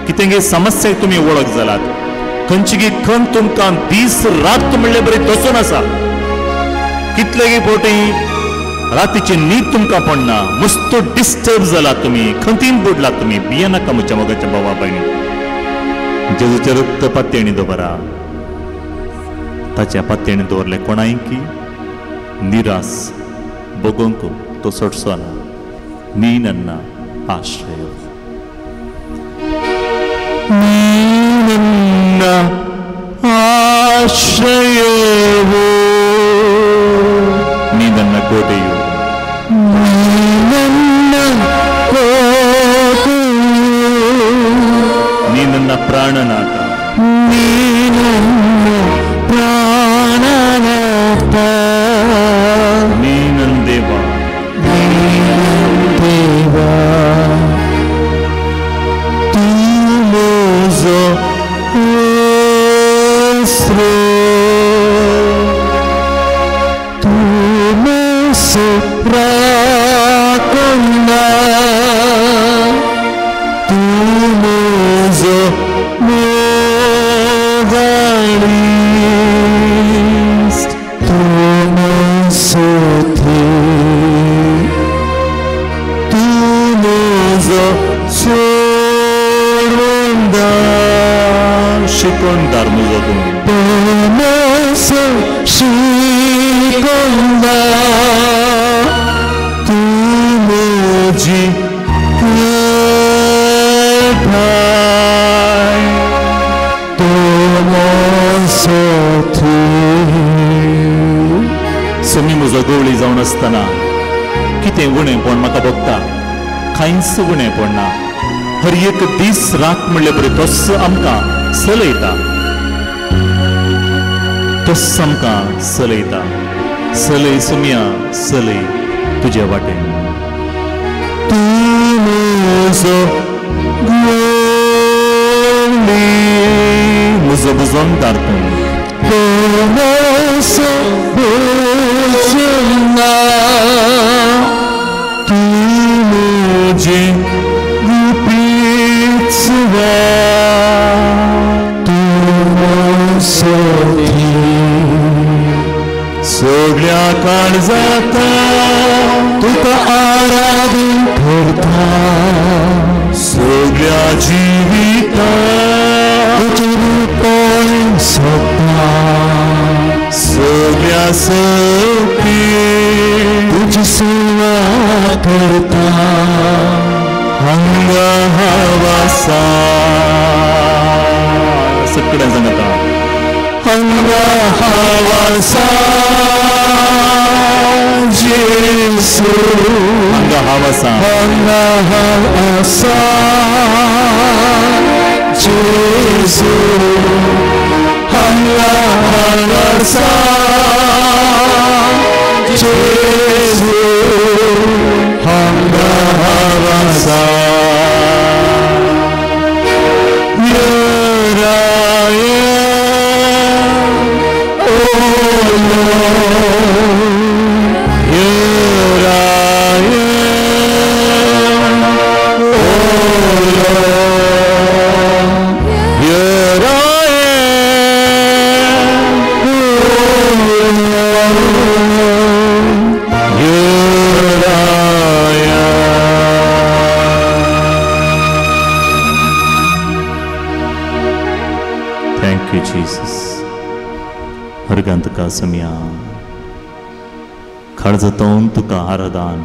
कितेंगे समस्याक तुमी वळख जालात, खंयची खंत तुमकां दीस रात म्हणले बरी दसून आसा, कितलेगी फावटी रातीची न्हीद तुमकां पडना, मस्त डिस्टर्ब जालात तुमी, खंतीन बुडलात तुमी, भियेनाका म्हज्या मोगाच्या भावा भयणी. जेजूचें रक्त पातयेणी दवरा. ताच्या पातयेणी दवरले कोणायकी निराश बगोवंक तो सोडचो ना. नी नन्न आश्रय, नी नन्न आश्रय, नी नन्न कोटेयु, नी नन्न कोटेयु, नी नन्न प्राणनाथ, नी नन्न प्राणनाथ, नी नन्न देवा, नी नन्न देवा, तू शिकोण दार मुजो तूं तोमस शिकोंदा तू जी सोमी म्हजो गवळी जावन आसतना कितें उणें पण म्हाका बगता कांयच उणें पडना हर एक दीस रात म्हणले बरें तोच आमकां चलयता तोच आमकां चलयता चलय सुमिया चलय तुजे वाटेन तू म्हजो म्हजो बुजोन दारतून तोमस बुजना तू जी गुपीचवा तू सोती सगळ्या काळजाता तुका आराधन करता सगळ्या जिविता तुझे रूपान सोपता सगळ्या सोपी तुझी सेवा करता हंगा हवासा सगळ्या सांगता हंगा हवासा जेसू हंगा हवासा हंगा हवासा जेसू हंगा हवासा जेसू हंगा हवासा अर्गांतका समया खळजतोन तुका आराधन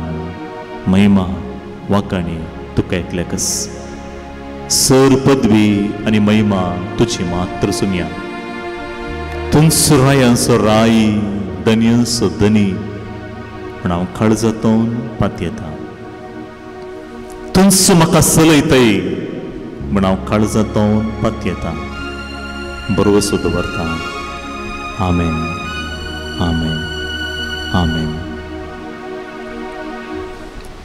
महिमा वाकाणी तुका एकल्याकस सर पदवी आणि महिमा तुझी मात्र सुमिया तुमचो रायांचो राई धन्यांचो धनी पण हांव खळजतोन पातयेता तुमचो म्हाका चलयतय म्हण हांव खळजतोन पातयेता बरोवसो दवरता Amen. Amen. Amen.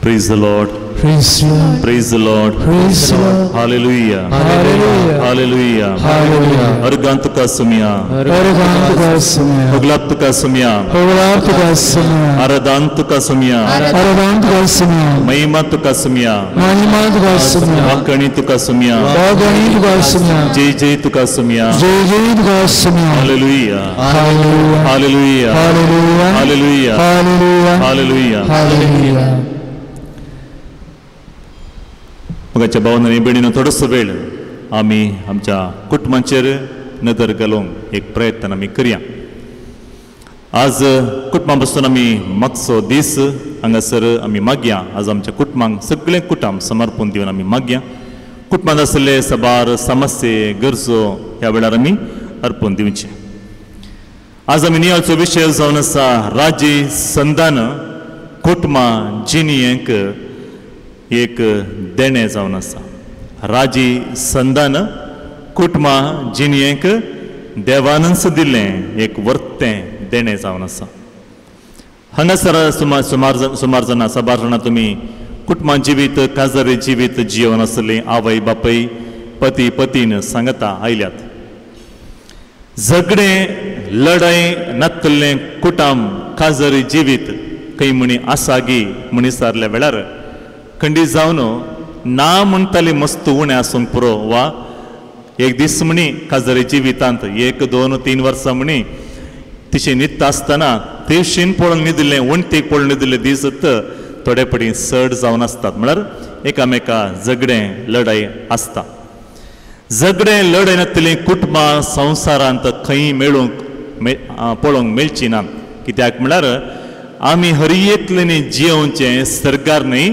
Praise the Lord. Praise the Lord. Praise the Lord. Praise the Lord. Hallelujah. Hallelujah. Hallelujah. Hallelujah. Argantuka sumya. Argantuka sumya. Hoglaptuka sumya. Hoglaptuka sumya. Aradantuka sumya. Aradantuka sumya. Mahimatuka sumya. Mahimatuka sumya. Vakanituka sumya. Vakanituka sumya. Jai Jaituka sumya. Jai Jaituka sumya. Hallelujah. Hallelujah. Hallelujah. Hallelujah. Hallelujah. Hallelujah. Hallelujah. Hallelujah. मगाच्या भावनांनी बेडीनं थोडंसं वेळ आम्ही आमच्या कुटुंबांचेर नदर घालूंक एक प्रयत्न आमी करया आज कुटुंबां बसून आमी मागचो दीस हांगासर आमी मागया आज आमच्या कुटुंबांक सगळें कुटुंब समर्पण दिवन आमी मागया कुटुंबांत आसले साबार समस्ये गरजो ह्या वेळार आमी अर्पण दिवचे आज आमी नियाळचो विशय जावन आसा राज्य संधान कुटुंबां जिणेक एक देणे जावन आसा राजी संधान कुटुंबां जिणेक देवानंस दिल्लें एक वर्तें देणे जावन आसा हांगासर सुमार जाणां साबार जाणां तुमी कुटुंबां जिवीत काजरी जिवीत जिवन आसलीं आवय बापय पती पतीन सांगता आयल्यात झगडें लढाई नातल्लें कुटुंब काजरी जिवीत खंय म्हणी आसागी म्हणी सारल्या वेळार खंडीत जावन ना म्हणटाली मस्त उणें आसूंक पुरो वा एक दीस म्हणी काजरी जिवितांत 1, 2, 3 वर्सां म्हणी तिशें न्हिदता आसतना तेवशीन पळोवन न्हिदिल्लें उणतीक पळोवन न्हिदिल्ले दीस थोडे पटी चड जावन आसतात म्हळ्यार एकामेका झगडें लढाई आसता झगडे लढायनातली कुटुंबां संवसारांत खंय पळोवंक मेळची ना कित्याक म्हळ्यार आमी हर एकलेनी जियोवचें सरकार न्ही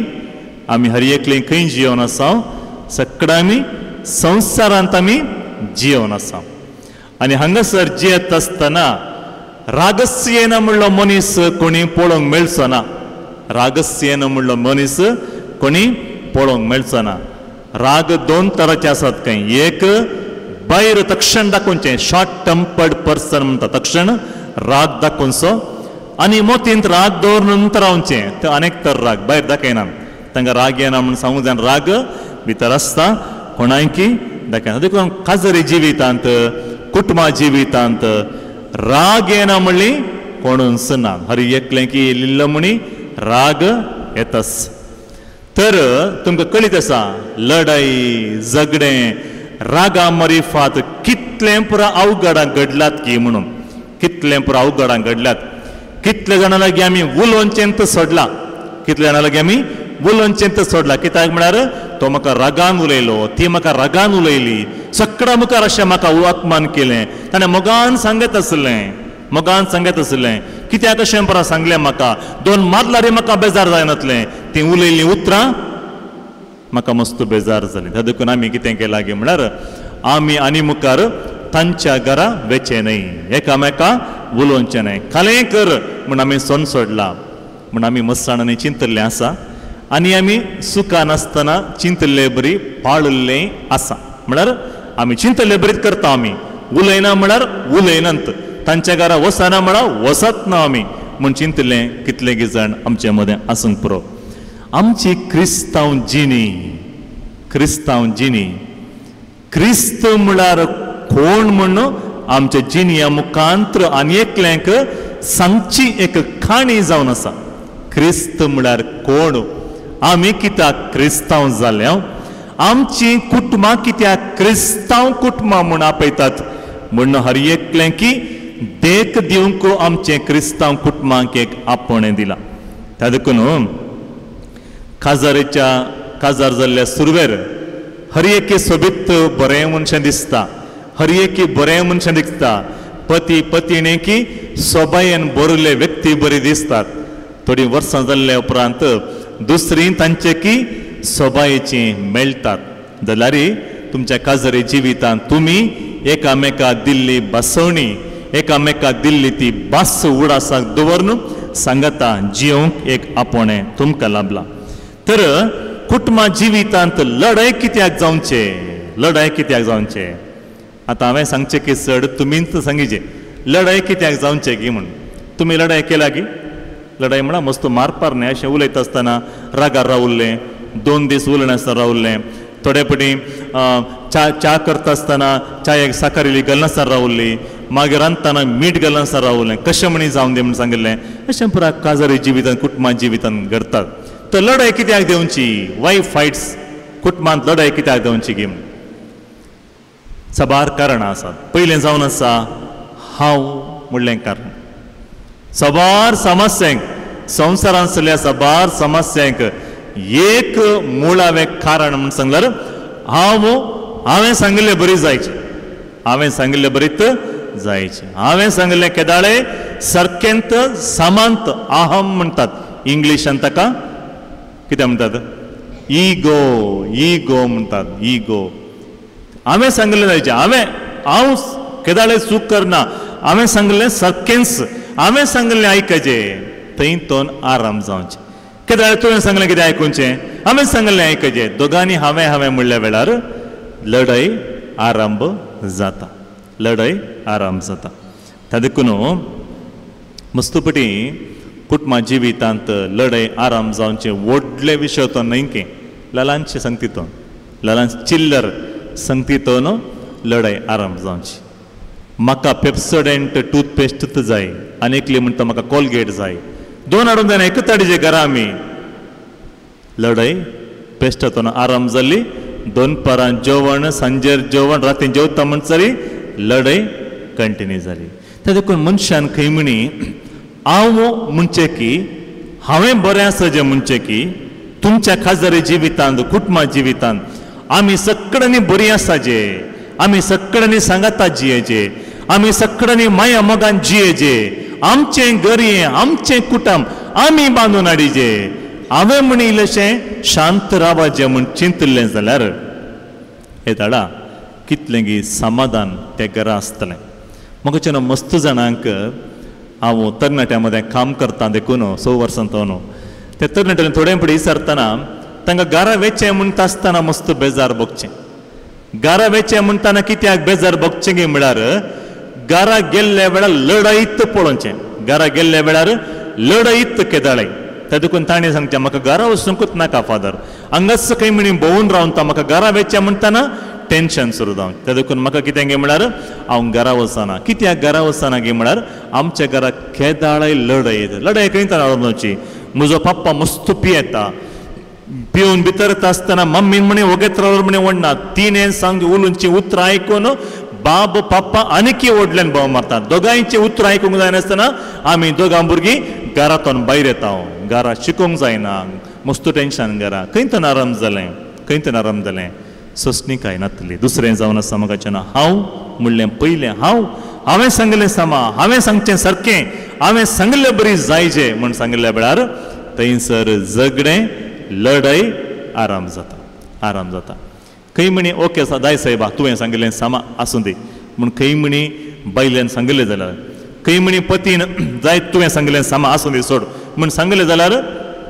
आमी हर एकले खंय जियोवन आसा सगळ्या आमी संवसारांत आमी जियोवन आसा आनी हांगासर जियेत आसतना रागस्येन म्हणलो मनीस कोणी पळोवंक मेळचो ना रागस्येन म्हणलो मनीस कोणी पळोवंक मेळचो ना राग दोन तरांचे आसात खंय एक भायर तक्षण दाखोवचें शॉर्ट टेम्पर्ड पर्सन म्हणटा तक्षण राग दाखोवचो आनी मोतींत राग दवरून नंतर रावचें तें अनेक तर राग भायर दाखयना तांकां राग येना म्हणून सांगूं जाय राग भितर आसता कोणायकी दाखयना देखून काजरी जिवितांत कुटुंबा जिवितांत राग येना म्हणली कोणूच ना हर एकलें की लिल्लो म्हणी राग येताच तर तुमकां कळीत आसा लढाई झगडे रागा मरिफात कितलें पुरा अवघडां घडलात की म्हणून कितलें पुरा अवघडां घडल्यात कितले जाणां लागीं आमी उलोवचेंत सोडला कितले जाणां लागीं आमी उलोवचेंत सोडला कित्याक म्हळ्यार तो म्हाका रागान उलयलो ती म्हाका रागान उलयली सगळ्या मुखार अशें म्हाका अपमान केलें ताणें मोगान सांगत आसलें कित्याक अशें पुरा सांगलें म्हाका दोन मारल्यार म्हाका बेजार जायनातलें ती उलयल्लीं उतरां म्हाका मस्त बेजार जाली त्या देखून आमी कितें केलां गे म्हळ्यार आमी आनी मुखार तांच्या घरा वेचे न्हय एकामेका उलोवचें न्हय खालें कर म्हूण आमी सोन सोडला म्हूण आमी मस्ताणांनी चिंतल्लें आसा आनी आमी सुखान आसतना चिंतल्लें बरी पाळिल्लें आसा म्हळ्यार आमी चिंतल्लें बरीत करता आमी उलयना म्हळ्यार उलयनात तांच्या घरा वसना म्हळ्यार वसत ना आमी म्हूण चिंतलें कितले गे जाण आमचे मदें आसूंक पुरो आमची क्रिस्तांव जिणी क्रिस्त म्हळ्यार कोण म्हण आमच्या जिणया मुखांत्र आनी एकल्यांक सांगची एक खाणी जावन आसा क्रिस्त म्हळ्यार कोण आमी कित्याक क्रिस्तांव जाल्या आमची कुटुंबां कित्याक क्रिस्तांव कुटुंबां म्हूण आपयतात म्हण हर एकलें की देख दिवंक आमचे क्रिस्तांव कुटुंबांक एक आपणें दिला त्या देखून काजार जाल्ल्या सुरवेर हर एके सोबीत बरें मनशां दिसता हर एकी बरें मनशां दिसता पती पत्नी की सोबायेन बरले व्यक्ती बरी दिसतात थोडी वर्सां जाल्ल्या उपरांत दुसरी तांचे की सोबायेची मेळटात जाल्यार तुमच्या काजरी जिवितांत तुमी एकामेका दिल्ली बसवणी एकामेका दिल्ली ती बास उडासाक दवरून सांगता जियोंक एक आपणें तुमकां लाभला तर कुटुंबा जिवितांत लढाई कित्याक जावचे आतां हांवें सांगचें की चड तुमीच सांगिचे लढाई कित्याक जावचे की म्हूण तुमी लढाई केला की लढाई म्हळ्यार मस्त मारपार न्ही अशें उलयता आसतना रागार रावल्लें 2 दीस उलयनासतना रावल्लें थोडे पटी च्या करता आसतना च्यायेक साखर इल्ली घालनासतना रावल्ली मागीर रांदतना मीठ घालनासतना रावल्लें कशें म्हणी जावन दी म्हूण सांगिल्लें अशें पुरा काजारी जिवितांत कुटुंबा जिवितांत घडतात तर लढाई कित्याक दिवची वाय फायट्स कुटुंबांत लढाई कित्याक दिवची की सबार कारणां आसात पयलें जावन आसा हांव म्हणलें कारण सबार समस्यांक संवसारांत चल्ल्या सबार समस्यांक एक मुळावें कारण म्हूण सांगल्यार हांवें सांगिल्लें बरी जायचें हांवें सांगिल्लें बरीत जायचें हांवें सांगिल्लें केदाळे सारकेंत समांत अहम म्हणटात इंग्लिशांत ताका कितें म्हणटात इगो म्हणटात इगो हांवें सांगिल्लें जायचें हांव केदाळे चूक करना हांवें सांगिल्लें सारकेंच हांवें सांगिल्लें आयकचें थंय तो आराम जावचें केदाळे तुवें सांगलें कितें आयकुचें हांवें सांगिल्लें आयकचें दोगांनी हांवें म्हणल्या वेळार लढाई आरंभ जाता त्या देखून मस्तपटी कुटुंबा जिवितांत लढाई आराम जावचे व्हडले विशय तो न्हय ल्हानशे संगतीतून ल्हान चिल्लर संगतीतून लढाई आराम जावची म्हाका पेप्सोडेंट टूथपेस्ट जाय आनी एकली म्हणटा म्हाका कोलगेट जाय 2 हाडून जायना एकच हाडीचे घरा आमी लढाई पेस्टातून आराम जाली 2 परां जेवण सांजेर जेवण राती जेवता म्हणसरी लढाई कंटिन्यू जाली त्या देखून मनशान खंय म्हणी हांव म्हणचे की हांवें बरें आसा जें म्हणचे की तुमच्या खाजरी जिवितांत कुटुंबा जिवितांत आमी सक्कडांनी बरी आसाचे, आमी सक्कडांनी सांगाता जियेचे, आमी सक्कडांनी माया मोगान जियेचे, आमचें घरी आमचें कुटुंब आमी बांदून हाडिचे. हांवें म्हण इल्लेशें शांत रावचें म्हूण चिंतलें जाल्यार हे धाडा कितलें गी समाधान त्या घरा आसतलें. म्हाका मस्त जाणांक हांव तरणाट्यां काम करता देखून 6 वर्सां तो न्हू त्या तरणाट्यान थोडे फुडें विचारतना तांकां घरा वेचें म्हणटा आसतना मस्त बेजार भोगचें. घरा वेचें म्हणटाना कित्याक बेजार भोगचें गे म्हळ्यार घरा गेल्ल्या वेळार लढाईत पळोवचें. घरा गेल्ल्या वेळार लढाईत केदाळय. त्या देखून ताणें सांगचें म्हाका घरा वचूंकूच नाका फादर, हांगाच खंय म्हणी भोंवून रावता, म्हाका घरा वेचें म्हणटाना टेन्शन सुरू जावन. त्या देखून म्हाका कितें गे म्हळ्यार हांव घरा वचना. कित्याक घरा वचना गे म्हळ्यार आमच्या घरा केदाळय लढाय. लढाय खंय रावची. म्हजो पप्पा मस्त पियेता, पिवन भितर येता आसतना मम्मीन म्हणे वगेत रावर म्हणे वडना. तिणें सांग उलोवची उतरां आयकून बाब पप्पा आनीक व्हडल्यान भाव मारतात. दोगांयची उतरां आयकूंक जायनासतना आमी दोगां भुरगीं घरांतून भायर येता. घरा शिकूंक जायना, मस्त टेन्शन घरा. खंय तर आराम जालें, खंय तर आराम जालें. सोंसणी काय नातली. दुसरें जावन आसा म्हाका हांव म्हणलें पयलें हांवें सांगलें सामा, हांवें सांगचें सारकें, हांवें सांगलें बरी जायचें म्हूण सांगल्या वेळार थंयसर झगडें लढाई आराम जाता. आराम जाता. खंय म्हणी ओके दाय साहेबा तुवें सांगलें सामा आसूं दी म्हूण खंय म्हणी बायल्यान सांगलें जाल्यार, खंय म्हणी पतीन जाय तुवें सांगलें सामा आसूं दी सोड म्हूण सांगलें जाल्यार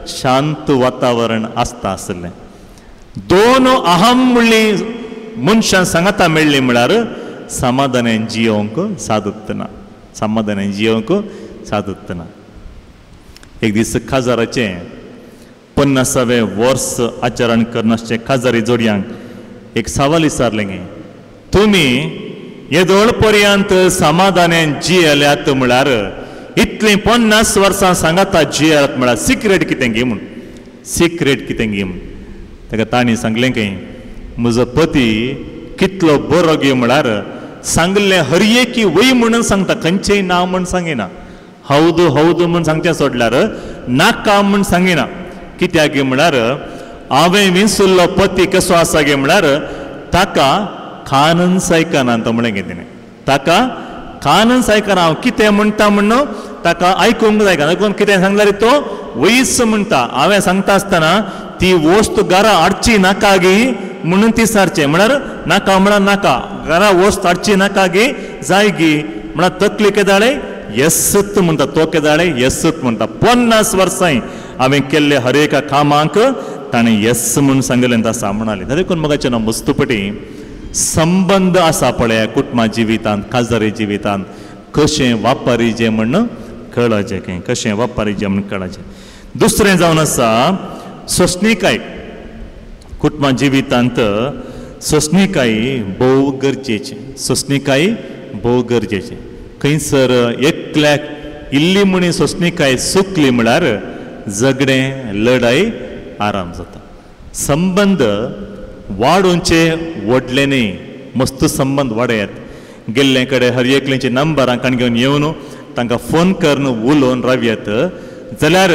शांत वातावरण आसता आसलें. दोन अहम म्हणली मनशां सांगाता मेळ्ळी म्हळ्यार समाधानान जियोंक सादत ना. समाधानान जियोंक सादत ना. एक दीस खाजाराचें 50वें वर्स आचरण करनासचे खाजारी जोडयांक एक सवाल विचारलें गे, तुमी येदोळ पर्यंत समाधानान जियेल्यात म्हळ्यार इतलीं 50 वर्सां सांगाता जियेल्यात म्हळ्यार सिक्रेट कितें गे म्हूण. सिक्रेट कितें गे म्हूण. ताका ताणी सांगलें की म्हजो पती कितलो बरो गे म्हळ्यार सांगलें हरये की वय म्हणून सांगता, खंयचेंय नांव म्हूण सांगिना. हौद हौद म्हूण सांगचें सोडल्यार नाका म्हूण सांगिना. कित्याक गे म्हळ्यार हांवें विसरलो पती कसो आसा गे म्हळ्यार ताका कानन सायकना तो म्हळें गे तिणें. ताका कानन सायकना. हांव कितें म्हणटा म्हण ताका आयकूंक जाय. देखून कितें सांगल्यार तो वयस म्हणटा. हांवें सांगता आसतना ती वस्त घरा हाडची नाका गे म्हणून ती सारचें म्हळ्यार नाका म्हळ्यार नाका. घरा वस्त हाडची नाका गे जाय गे म्हळ्यार तकली केदाळे येसत म्हणटा. तो केदाळे येसत म्हणटा. 50 वर्सां हांवें केल्ले हर एका कामाक ताणें येस म्हूण सांगलें आसा म्हणाली. देखून म्हाका मस्तपटी संबंद आसा पळय कुटुंबा जिवितांत, काजारी जिवितांत कशें वापरीचें म्हण कळचें. खंय कशें वापरीचें म्हण कळचें. दुसरें जावन आसा सोंसणीकाय. कुटुंबा जिवितांत सोंसणीकाय भोव गरजेचें. सोंसणीकाय भोव गरजेचें. खंयसर एकल्याक इल्ली म्हणी सोंसणीकाय सुकली म्हळ्यार झगडें लढाई आराम जाता. संबंद वाडोवचे व्हडले न्ही, मस्त संबंद वाडयात. गेल्ले कडेन हर एकल्याचे नंबरां काण घेवन येवन तांकां फोन करून उलोवन रावयात जाल्यार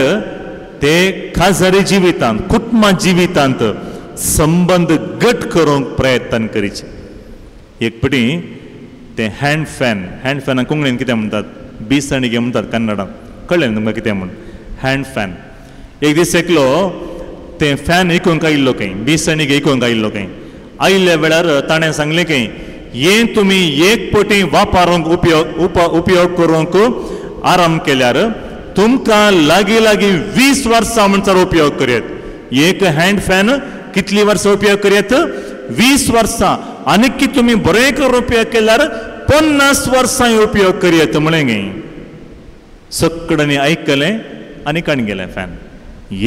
ते खाजारी जिवितांत, कुटुंबा जिवितांत संबंद घट करूंक प्रयत्न करीचे. एक पटी ते हँड फॅनाक कोंकणीन कितें म्हणटात, बिसणी गे म्हणटात कन्नडांत. कळ्ळें तुमकां कितें म्हूण. Hand fan. एक दीस एकलो ते फॅन विकूंक आयिल्लो खंय, बिसणीक विकूंक आयिल्लो खंय. आयिल्ल्या वेळार ताणें सांगलें खंय हें तुमी एक पटी वापरूंक उपयोग करूंक आराम केल्यार तुमकां लागीं लागीं 20 वर्सां म्हणसर उपयोग करयात. एक हँड फॅन कितली वर्सां उपयोग करयात? 20 वर्सां. आनी की तुमी बरें करून उपयोग केल्यार 50 वर्सां उपयोग करयात म्हळें गे. सक्कडांनी आयकलें आनी काण गेलें फॅन.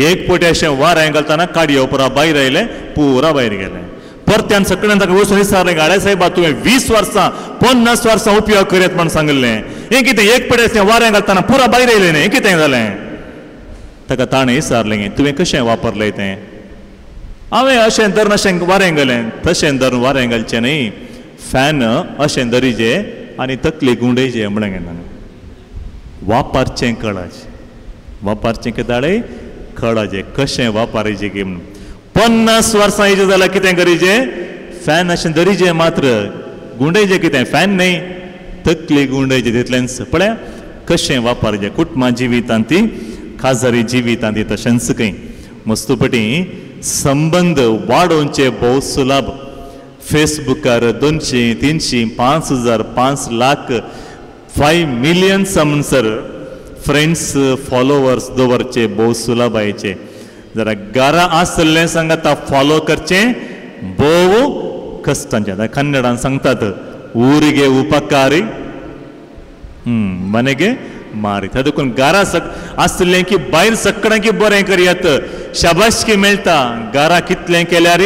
एक पटी अशें वारें घालतना काडयो पुरा भायर आयलें, पुरा भायर गेलें. परत्यान सक्कडान ताका वचून विचारलें गाडे साहेबा तुवें 20 वर्सां 50 वर्सां उपयोग करयात म्हण सांगलें. हें कितें एक पटी अशें वारें घालतना पुरा भायर आयलें न्ही, हें कितें जालें? ताका ताणें विचारलें तुवें कशें वापरलें तें? हांवें अशें धरून अशें वारें घालें. तशें धरून वारें घालचें न्ही, फॅन अशें धरीचें आनी तकली गुंडयचें म्हळें गेलें. वापरचें कळचें. वापरचें केदाळे कळचें कशें वापरायचें गे म्हणून. 50 वर्सां हेजें जाल्यार कितें करीचें? फॅन अशें दरीचे मात्र गुंडयचे कितें फॅन न्ही तकली गुंडयचे तितल्यान पळया कशें वापरचें कुटुंबा जिवितांत ती खाजरी जिवितांत ती तशेंच खंय मस्तुपटी संबंद वाडोवचे भोव सुलभ फेसबुकार 200, 300, 5,000, 5 लाख 5 मिलियन समसर फ्रेंड्स फॉलोवर्स दवरचे भोव सुलभ आयचे जरा घरा आसले सांगाता फॉलो करचे भोव कष्टांचे कन्नडान सांगतात ಊರಿಗೆ ಉಪಕಾರಿ ಮನೆಗೆ ಮಾರಿ ಅದಕ್ಕೂ गारा आसले की भायर सकडे बरें करयात शाबासकी मेळटा गारा कितलें केल्यार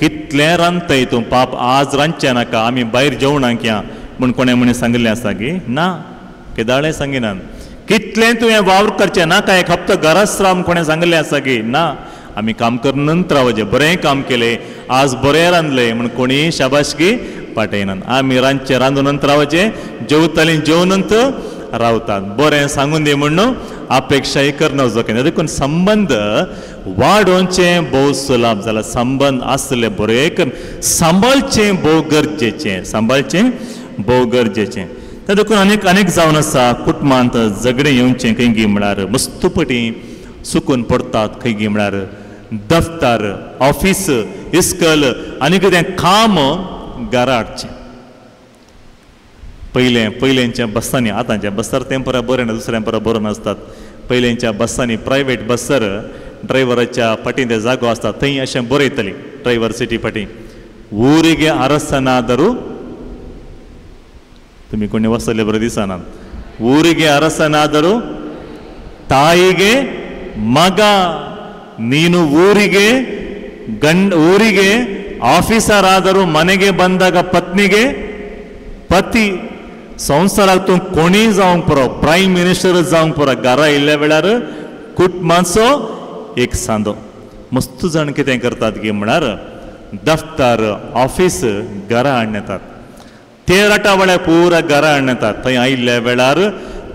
कितलें रांदताय तूं पाप आज रांदचें नाका आमी भायर जेवणाक या म्हूण कोणें म्हणे सांगलें आसा गी ना केदाळे सांगिनात कितलें तुवें वावर करचें नाका एक हप्तो घराच राव कोणें सांगलें आसा गी ना आमी काम करून नंतर रावचें बरें काम केलें आज बरें रांदलें म्हूण कोणी शाबासकी पाटयनात आमी रांदचें रांदून नंतर रावचें जेवतालीं जेवनंत रावतात बरें सांगून दी म्हणून अपेक्षाय करना वचों देखून संबंद वाडोवचें भोव सुलभ जाल्यार संबंद आसले बरें कर सांबाळचें भोव गरजेचें भोव गरजेचें त्या देखून अनेक जावन आसा कुटुंबांत झगडें येवचें खंय गी म्हळ्यार मस्तुपटी सुकून पडटात खंय गी म्हळ्यार दफ्तर ऑफिस इस्कल आनी कितें काम घरा हाडचें पयलेंच्या बसांनी आतांच्या बसार तें परा बरें ना दुसऱ्या परा बरो नासतात पयलेंच्या बसांनी प्रायवेट बसार ड्रायव्हराच्या फाटीं ते जागो आसता थंय अशें बरयतली ड्रायव्हर सिटी फाटीं ಊರಿಗೆ ಅರಸನಾದರೂ तुम्ही कोणी वसले बरें दिसना ಊರಿಗೆ ಅರಸನಾದರೂ ತಾಯಿಗೆ ಮಗ ನೀನು ಊರಿಗೆ ಆಫೀಸರ್ ಆದರೂ ಮನೆಗೆ ಬಂದಾಗ ಪತ್ನಿಗೆ पती संवसाराक तूं कोणी जावंक पुरो प्रायम मिनिस्टर जावंक पुरो घरा येयल्ल्या वेळार कुटुंबाचो एक सांदो मस्त जाण कितें करतात गे म्हळ्यार दफ्तर ऑफिस घरा हाडून येतात ते राटा वेळार पुरा घरा हाडून येतात थंय आयिल्ल्या वेळार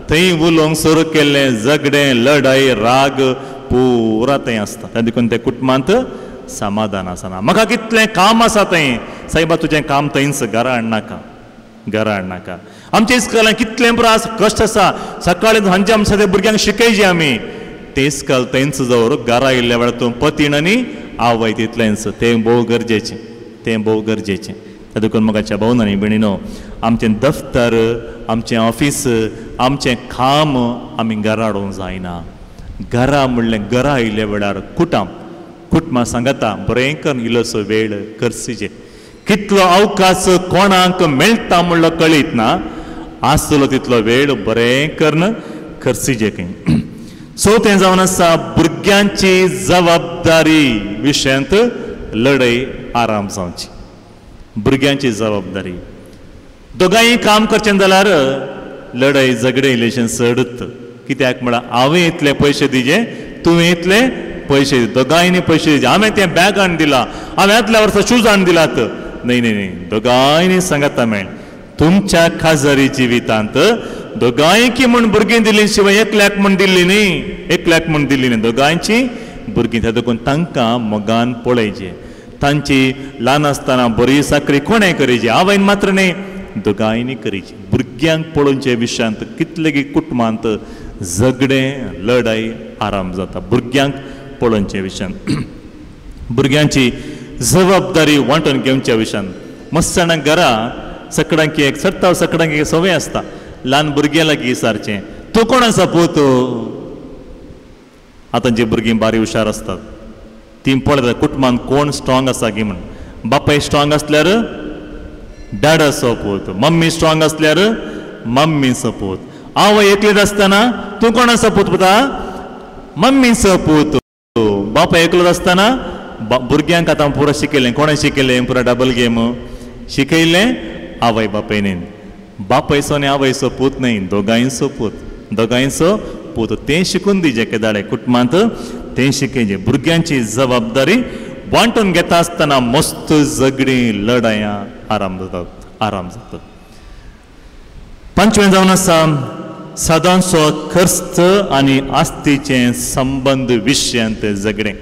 थंय उलोवंक सुरू केल्लें झगडें लढाई राग पुरा थंय आसता त्या देखून ते कुटुंबांत समाधान आसना म्हाका कितलें काम आसा थंय सायबा तुजें काम थंयच घरा हाडनाका आमच्या इस्कॉलान कितलें प्रास कश्ट आसा सकाळी सांजे आमच्या भुरग्यांक शिकयचे आमी ते इस्कॉल थंयच दवर घरा येयल्ल्या वेळार तूं पतीन आनी आवय तितलेंच तें भोव गरजेचें त्या देखून म्हाका भोवनांनी भयणीनो आमचें दफ्तर आमचें ऑफिस आमचें काम आमी घरा हाडूंक जायना घरा म्हणलें घरा आयिल्ल्या वेळार कुटुंबा सांगता बरें करून इल्लोसो वेळ करसीचे कितलो अवकाश कोणाक मेळटा म्हणलो कळीत ना आसलो तितलो वेळ बरें करून करसीचे खंय सो तें जावन आसा भुरग्यांची जबाबदारी विशयांत लढाई आराम जावची भुरग्यांची जबाबदारी दोगांय काम करचें जाल्यार लढाई झगडे इलेशन चडत कित्याक म्हळ्यार हांवें इतले पयशे दिजे तुवें इतले पयशे दोगांयनी पयशे दिजे हांवें तें बॅग हाडून दिलां हांवें आदल्या वर्सा शूज हाडून दिलात नाही दोगांयनी सांगता मेळ तुमच्या खाजरी जिवितांत दोगांयकी म्हूण भुरगीं दिल्ली शिवाय एकल्याक म्हूण दिल्ली न्ही दोगांयची भुरगीं त्या देखून तांकां मोगान पळयचें तांची ल्हान आसतना बरी साकरी कोणें करीची आवयन मात्र न्ही दोगांयनी करीची भुरग्यांक पळोवचे विशयांत कितले की कुटुंबांत झगडें लढाई आराम जाता भुरग्यांक पळोवचे विशयांत भुरग्यांची जबाबदारी वांटून घेवच्या विशयांत मस्त जाणांक घरा सकाळांक एक सट्टा सकाळांक एक सवय आसता ल्हान भुरग्यां लागीं विचारचें तूं कोण आसा पोत आतांची भुरगीं बारी हुशार आसतात ती पळयता कुटुंबांत कोण स्ट्रॉंग आसा गी म्हण बापाय स्ट्रॉंग आसल्यार डॅडा सपोत मम्मी स्ट्रॉंग आसल्यार मम्मी सपोत आवय एकलीच आसतना तूं कोण आसा पोत पुता मम्मी सपोत बापाय एकलोच आसतना भुरग्यांक आतां पुरो शिकयलें कोणें शिकयलें पुरो डबल गेम शिकयलें आवय बापायनीन बापायचो आनी आवयचो पूत न्ही दोगांयचो पूत तें शिकून दिजें केदाळे कुटुंबांत तें शिकयचें भुरग्यांची जबाबदारी वांटून घेता आसतना मस्त झगडीं लढायां आराम जातात पंचवें जावन आसा सदांचो खर्च आनी आस्तीचें संबंद विशयांत झगडें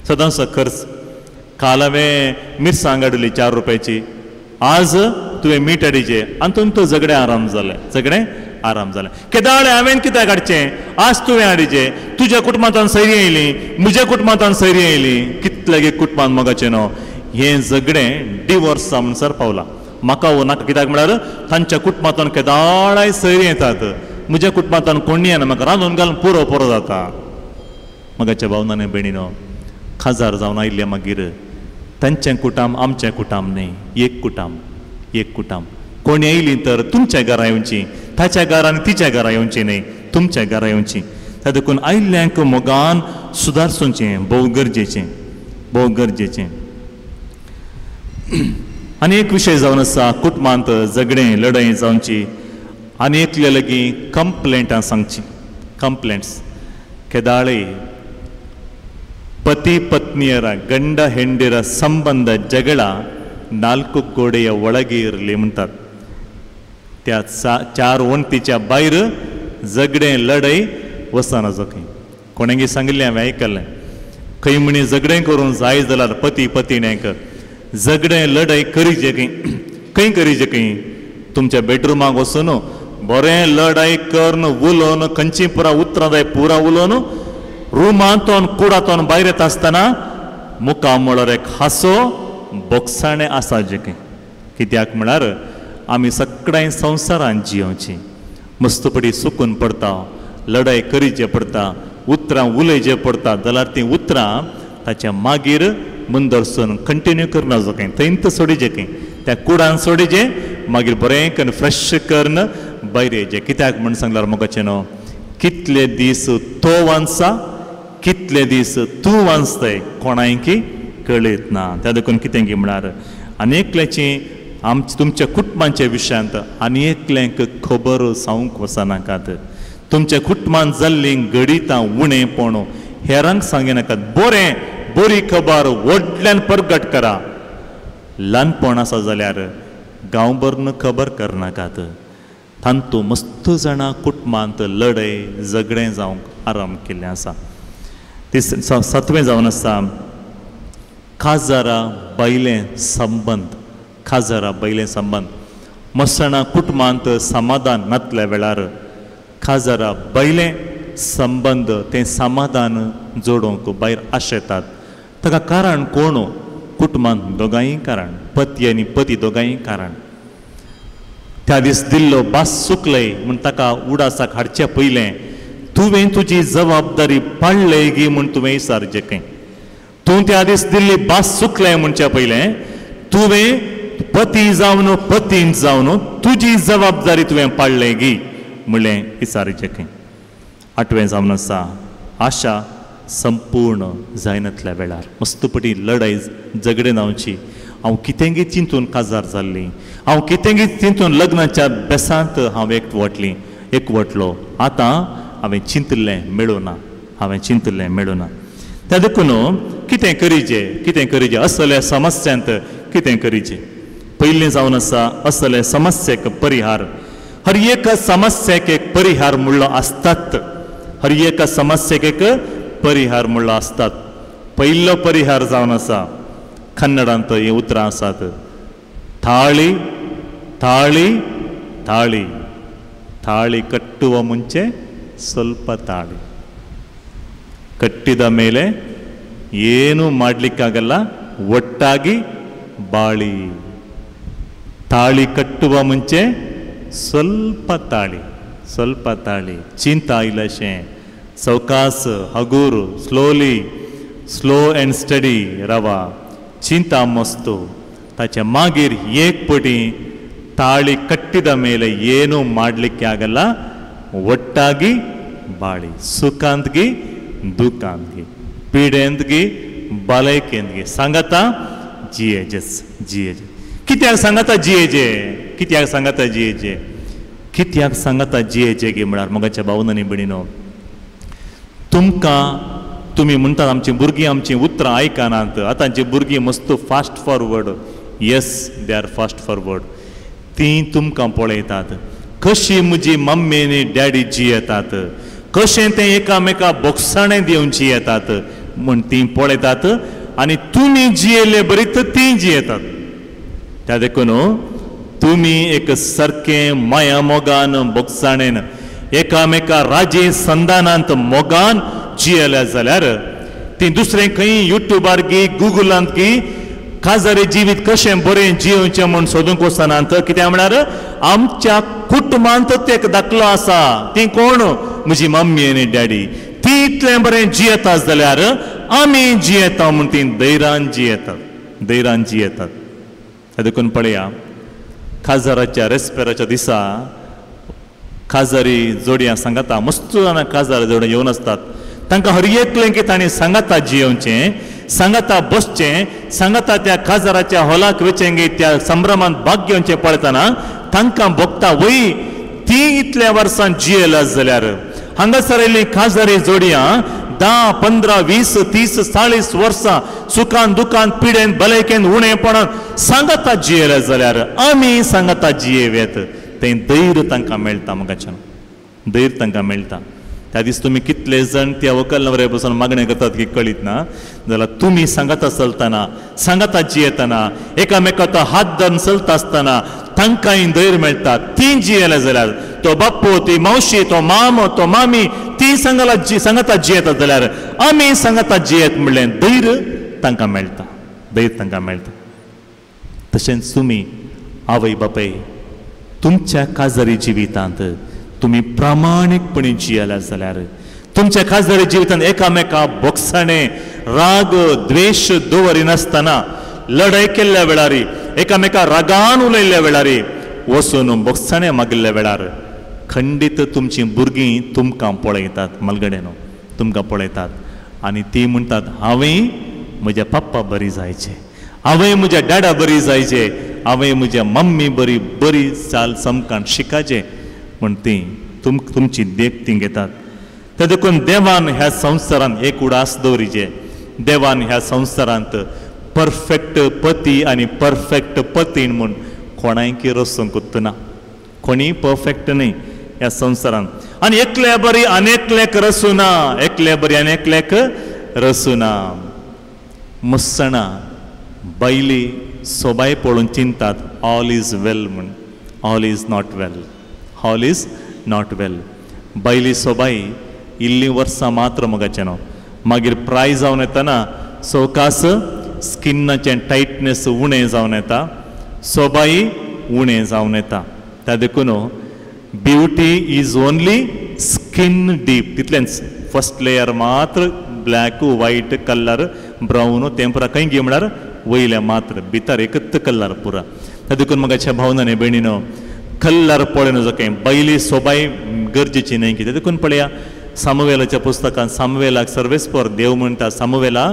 सदांचो काल हांवें मिरसांग हाडली 4 रुपयाची, आज तुवें मीठ हाडिचे, आनी तो झगडे आराम जालें. केदाळे हांवें कित्याक हाडचें, आज तुवें हाडिचें. तुज्या कुटुंबांतल्यान सैरी येयली, म्हज्या कुटुंबांतल्यान सैरी येयली, कितले कुटुंबांत मोगाचें न्हू. हें झगडें डिवोर्स जावन सर पावलां. म्हाका वो नाका, कित्याक म्हळ्यार तांच्या कुटुंबांतल्यान केदाळाय सैरी येतात, म्हज्या कुटुंबांतल्यान कोणी येना, म्हाका रांदून घालून पुरो जाता. मोगाच्या भावनांनी भयणीनो, खाजार जावन आयिल्ले मागीर तांचें कुटाम आमचें कुटाम न्ही, एक कुटाम. कोणी येयली तर तुमच्या घरा येवची, ताच्या घरान तिच्या घरा येवची न्ही, तुमच्या घरा येवची. त्या देखून आयिल्ल्यांक मोगान सुदारसूचें भोव गरजेचें. आनी एक विशय जावन आसा कुटुंबांत झगडें लढाई जावची. आनी एकले लेगी कंप्लेंटां सांगची. कंप्लेंट्स केदाळे ಪತಿ ಪತ್ನಿಯರ ಗಂಡ ಹೆಂಡಿರ ಸಂಬಂಧ ಜಗಳ 4 ಗೋಡೆಯ ಒಳಗೆ ಇರಲಿ म्हणतात. त्या 4 वणतीच्या भायर झगडें लढाई वचना खंय. कोणागे सांगिल्लें हांवें आयकल्लें, खंय म्हणी झगडें करूंक जाय जाल्यार पती पत्नीक झगडें लढाई करीचें खंय करीचें खंय, तुमच्या बेडरुमाक वचून बरें लढाई करून उलोवन खंयची पुरा उतरां जाय पुरा उलोवन रुमांतून कुडांतून भायर येता आसतना मुखार म्हळ्यार एक हांसो बोगसाणें आसाचें खंय. कित्याक म्हळ्यार आमी सगळ्यां संवसारांत जियोवची. मस्तपडी सुकून पडटा, लढाई करीचें पडटा, उतरां उलयचें पडटा जाल्यार तीं उतरां ताच्या मागीर मुंदरसून कंटिन्यू करनाचो खंय, थंयच सोडिचें खंय. त्या कुडान सोडिचें, मागीर बरें करून फ्रेश करून भायर येचें. कित्याक म्हण सांगल्यार मोगाचें न्हू, कितले दीस तो वांचसा, कितले दीस तूं वांचताय कोणायकी कळीत ना. त्या देखून कितें की म्हळ्यार आनेकल्याची तुमच्या कुटुंबाच्या विशयांत आनी एकल्यांक खबर जावंक वचनाकात. तुमच्या कुटुंबांत जाल्लीं गडितां उणेंपण हेरांक सांगिनाकात. बरी खबर व्हडल्यान प्रगट करा. ल्हानपण आसा जाल्यार गांवभर खबर करनाकात. तांतू मस्त जाणां कुटुंबांत लढाई झगडें जावंक आराम केल्लें आसा. 7वें जावन आसा काजारा बैलें संबंध. मसणां कुटुंबांत समाधान नातल्या वेळार काजारा बैलें संबंध तें समाधान जोडूंक भायर आशेतात. ताका कारण कोण? कुटुंबांत दोगांय कारण, पती आनी पती दोगांय कारण. त्या दीस दिल्लो बास चुकले म्हण ताका उडासाक हाडचे पयलें तुवें तुजी जबाबदारी पाळ्ळें गी म्हण तुवें विचारचें खंय. तूं त्या दीस दिल्ली बास चुकलें म्हणचे पयलें तुवें पती जावन तुजी जबाबदारी तुवें पाळ्ळें गी म्हणलें विचारचें खंय. 8वें जावन आसा आशा संपूर्ण जायनातल्या वेळार. मस्तपटी लढाई झगडें जावची. हांव कितेंगी चिंतून काजार जाल्ली, हांव कितेंगी चिंतून लग्नाच्या बेसांत हांव एकवटलो. आतां हांवें चिंतलें मेळूना. त्या देखून कितें करीचें असले समस्यांत कितें करीचें. पयलीं जावन आसा असले समस्येक परिहार. हर एक समस्येक एक परिहार म्हणलो आसतात. हर एक समस्येक एक परिहार म्हणलो आसतात. पयलो परिहार जावन आसा कन्नडांत ही उतरां आसात. थाळी थाळी थाळी थाळी कಟ್ಟುವ ಮುಂಚೆ ಸ್ವಲ್ಪ ತಾಳಿ. ಕಟ್ಟಿದ ಮೇಲೆ ಏನು ಮಾಡಲಿಕ್ಕಾಗಲ್ಲ, ಒಟ್ಟಾಗಿ ಬಾಳಿ. ತಾಳಿ ಕಟ್ಟುವ ಮುಂಚೆ ಸ್ವಲ್ಪ ತಾಳಿ. ಚಿಂತಾ ಇಲ್ಲಶೆ ಸೌಕಾಸ್ ಹಗೂರು ಸ್ಲೋ ಆ್ಯಂಡ್ ಸ್ಟಡಿ रवा. चिंता मस्तो ताच्या मागीर एक पटी ताळी कट्टिद मेले ಏನೂ ಮಾಡಲಿಕ್ಕೆ ಆಗಲ್ಲ, ಒಟ್ಟಾಗಿ ಬಾಳಿ. ಸುಖಾಂತ್ಗಿ ದುಃಖಾಂತ್ಗಿ, पिडेंतगी बालायकेंतगी सांगाता जियेजेस. कित्याक सांगाता जियेजे गे म्हळ्यार मोगाच्या भावनांनी भयणीनो, तुमी म्हणटात आमची भुरगीं आमची उतरां आयकनात. आतांची भुरगीं मस्त fast forward. Yes, they are fast forward. तीं तुमकां पळयतात कशी म्हजी मम्मी आनी डॅडी जियेतात, कशें तें एकामेका बोगसाणें दिवन जियेतात म्हूण तीं पळयतात. आणि तुम्ही जियेले बरी तर ती जियेतात. त्या देखून तुम्ही एक सारखे माया मोगान बोगसाणेन एकामेका राजे संधानांत मोगान जियेल्या जाल्यार ती दुसरें खंय युट्यूबार गी गुगलांत गी काजारी जिवीत कशें बरें जियोवचें म्हूण सोदूंक वचनात कित्याक म्हळ्यार आमच्या कुटुंबांत एक दाखलो आसा. ती कोण? म्हजी मम्मी आनी डॅडी. ती इतलें बरें जियेता जाल्यार आमी जियेता म्हूण ती धैर्यान जियेतात, धैर्यान जियेतात. देखून पळया, काजाराच्या रेस्पेराच्या दिसा काजारी जोडयां सांगाता, मस्त जाणां काजार जोड्यां येवन आसतात. तांकां हर एकलें की तांणी सांगाता जियोवचें, सांगाता बसचें, सांगाता त्या काजाराच्या हॉलाक वचें गे त्या संभ्रमांत भाग घेवचें पळयतना तांकां भोगता वय ती इतल्या वर्सां जियेला जाल्यार हांगासर आयिल्लीं काजारी जोडयां 10, 15, 20, 30, 40 वर्सां सुखान दुखान पिडेन भलायकेन उणेपणान सांगाता जियेला जाल्यार आमी सांगाता जियेवेत. तें धैर्य तांकां मेळटा. म्हाकाच्यान धैर्य तांकां मेळटा. त्या दीस तुम्ही कितले जण त्या वकलनवरे बसून मागणें करतात की कळीत ना जाल्यार तुम्ही सांगाता चलतना, सांगाता जियेतना, एकामेकाचो हात धरून चलता आसतना तांकांय धैर्य मेळटा. ती जियेले जाल्यार तो बाप्पो, ती मावशी, तो मामो, तो मामी ती सांगाता जियेतात जाल्यार आमी सांगाता जियेत म्हणलें धैर्य तांकां मेळटा, धैर्य तांकां मेळटा. तशेंच तुमी आवय बापाय तुमच्या काजारी जिवितांत तुम्ही प्रामाणीकपणे जियेला जाल्यार तुमच्या काजारी जिवितांत एकामेका बोगसाणे, राग, द्वेष दवरिनासतना लढाई केल्ल्या वेळारी, एकामेका रागान उलयल्ल्या वेळारी वचून बोगसाणे मागिल्ल्या वेळार खंडीत तुमची भुरगीं तुमकां पळयतात, मलगडेनो तुमकां पळयतात आनी ती म्हणटात हांवें म्हज्या पप्पा बरी जायचे, हांवें म्हज्या डॅडा बरी जायचे, हांवें म्हज्या मम्मी बरी बरी चाल समकान शिकायचे म्हण ती तुमची देख ती घेतात. ते देखून देवान ह्या संवसारांत एक उडास दवरिचे. देवान ह्या संवसारांत परफेक्ट पती आनी परफेक्ट पतीन म्हूण कोणायकी रसूंक उत्तना. कोणी परफेक्ट न्ही ह्या संवसारांत. आनी एकले बरी आनेकलेक रसूना, एकले बरी आनेकलेक रसूना. मुसणा बैली सोबाय पळोवन चिंतात ऑल इज वेल म्हूण. All is not well, all is not well. बैली सोबाई इल्ली वर्सां मात्र मोगाचें न्हू. मागीर प्राय जावन येतना सवकास स्किनाचें टायटनेस उणें जावन येता, सोबाई उणें जावन येता. त्या देखून beauty is only skin deep. तितलेंच फर्स्ट लेयर मात्र ब्लॅक, व्हायट कलर, ब्रावन तें पुरा खंय गे म्हळ्यार वयल्या मात्र, भितर एकच कलर पुरा. त्या देखून मोगाच्या भावनांनी भयणीनो कल्लर पळोवन जो खंय बैली सोबाय गरजेची न्हय. कितें देखून पळया सामुवेलाच्या पुस्तकांत सामुवेलाक सर्वेस्पर देव म्हणटा सामुवेला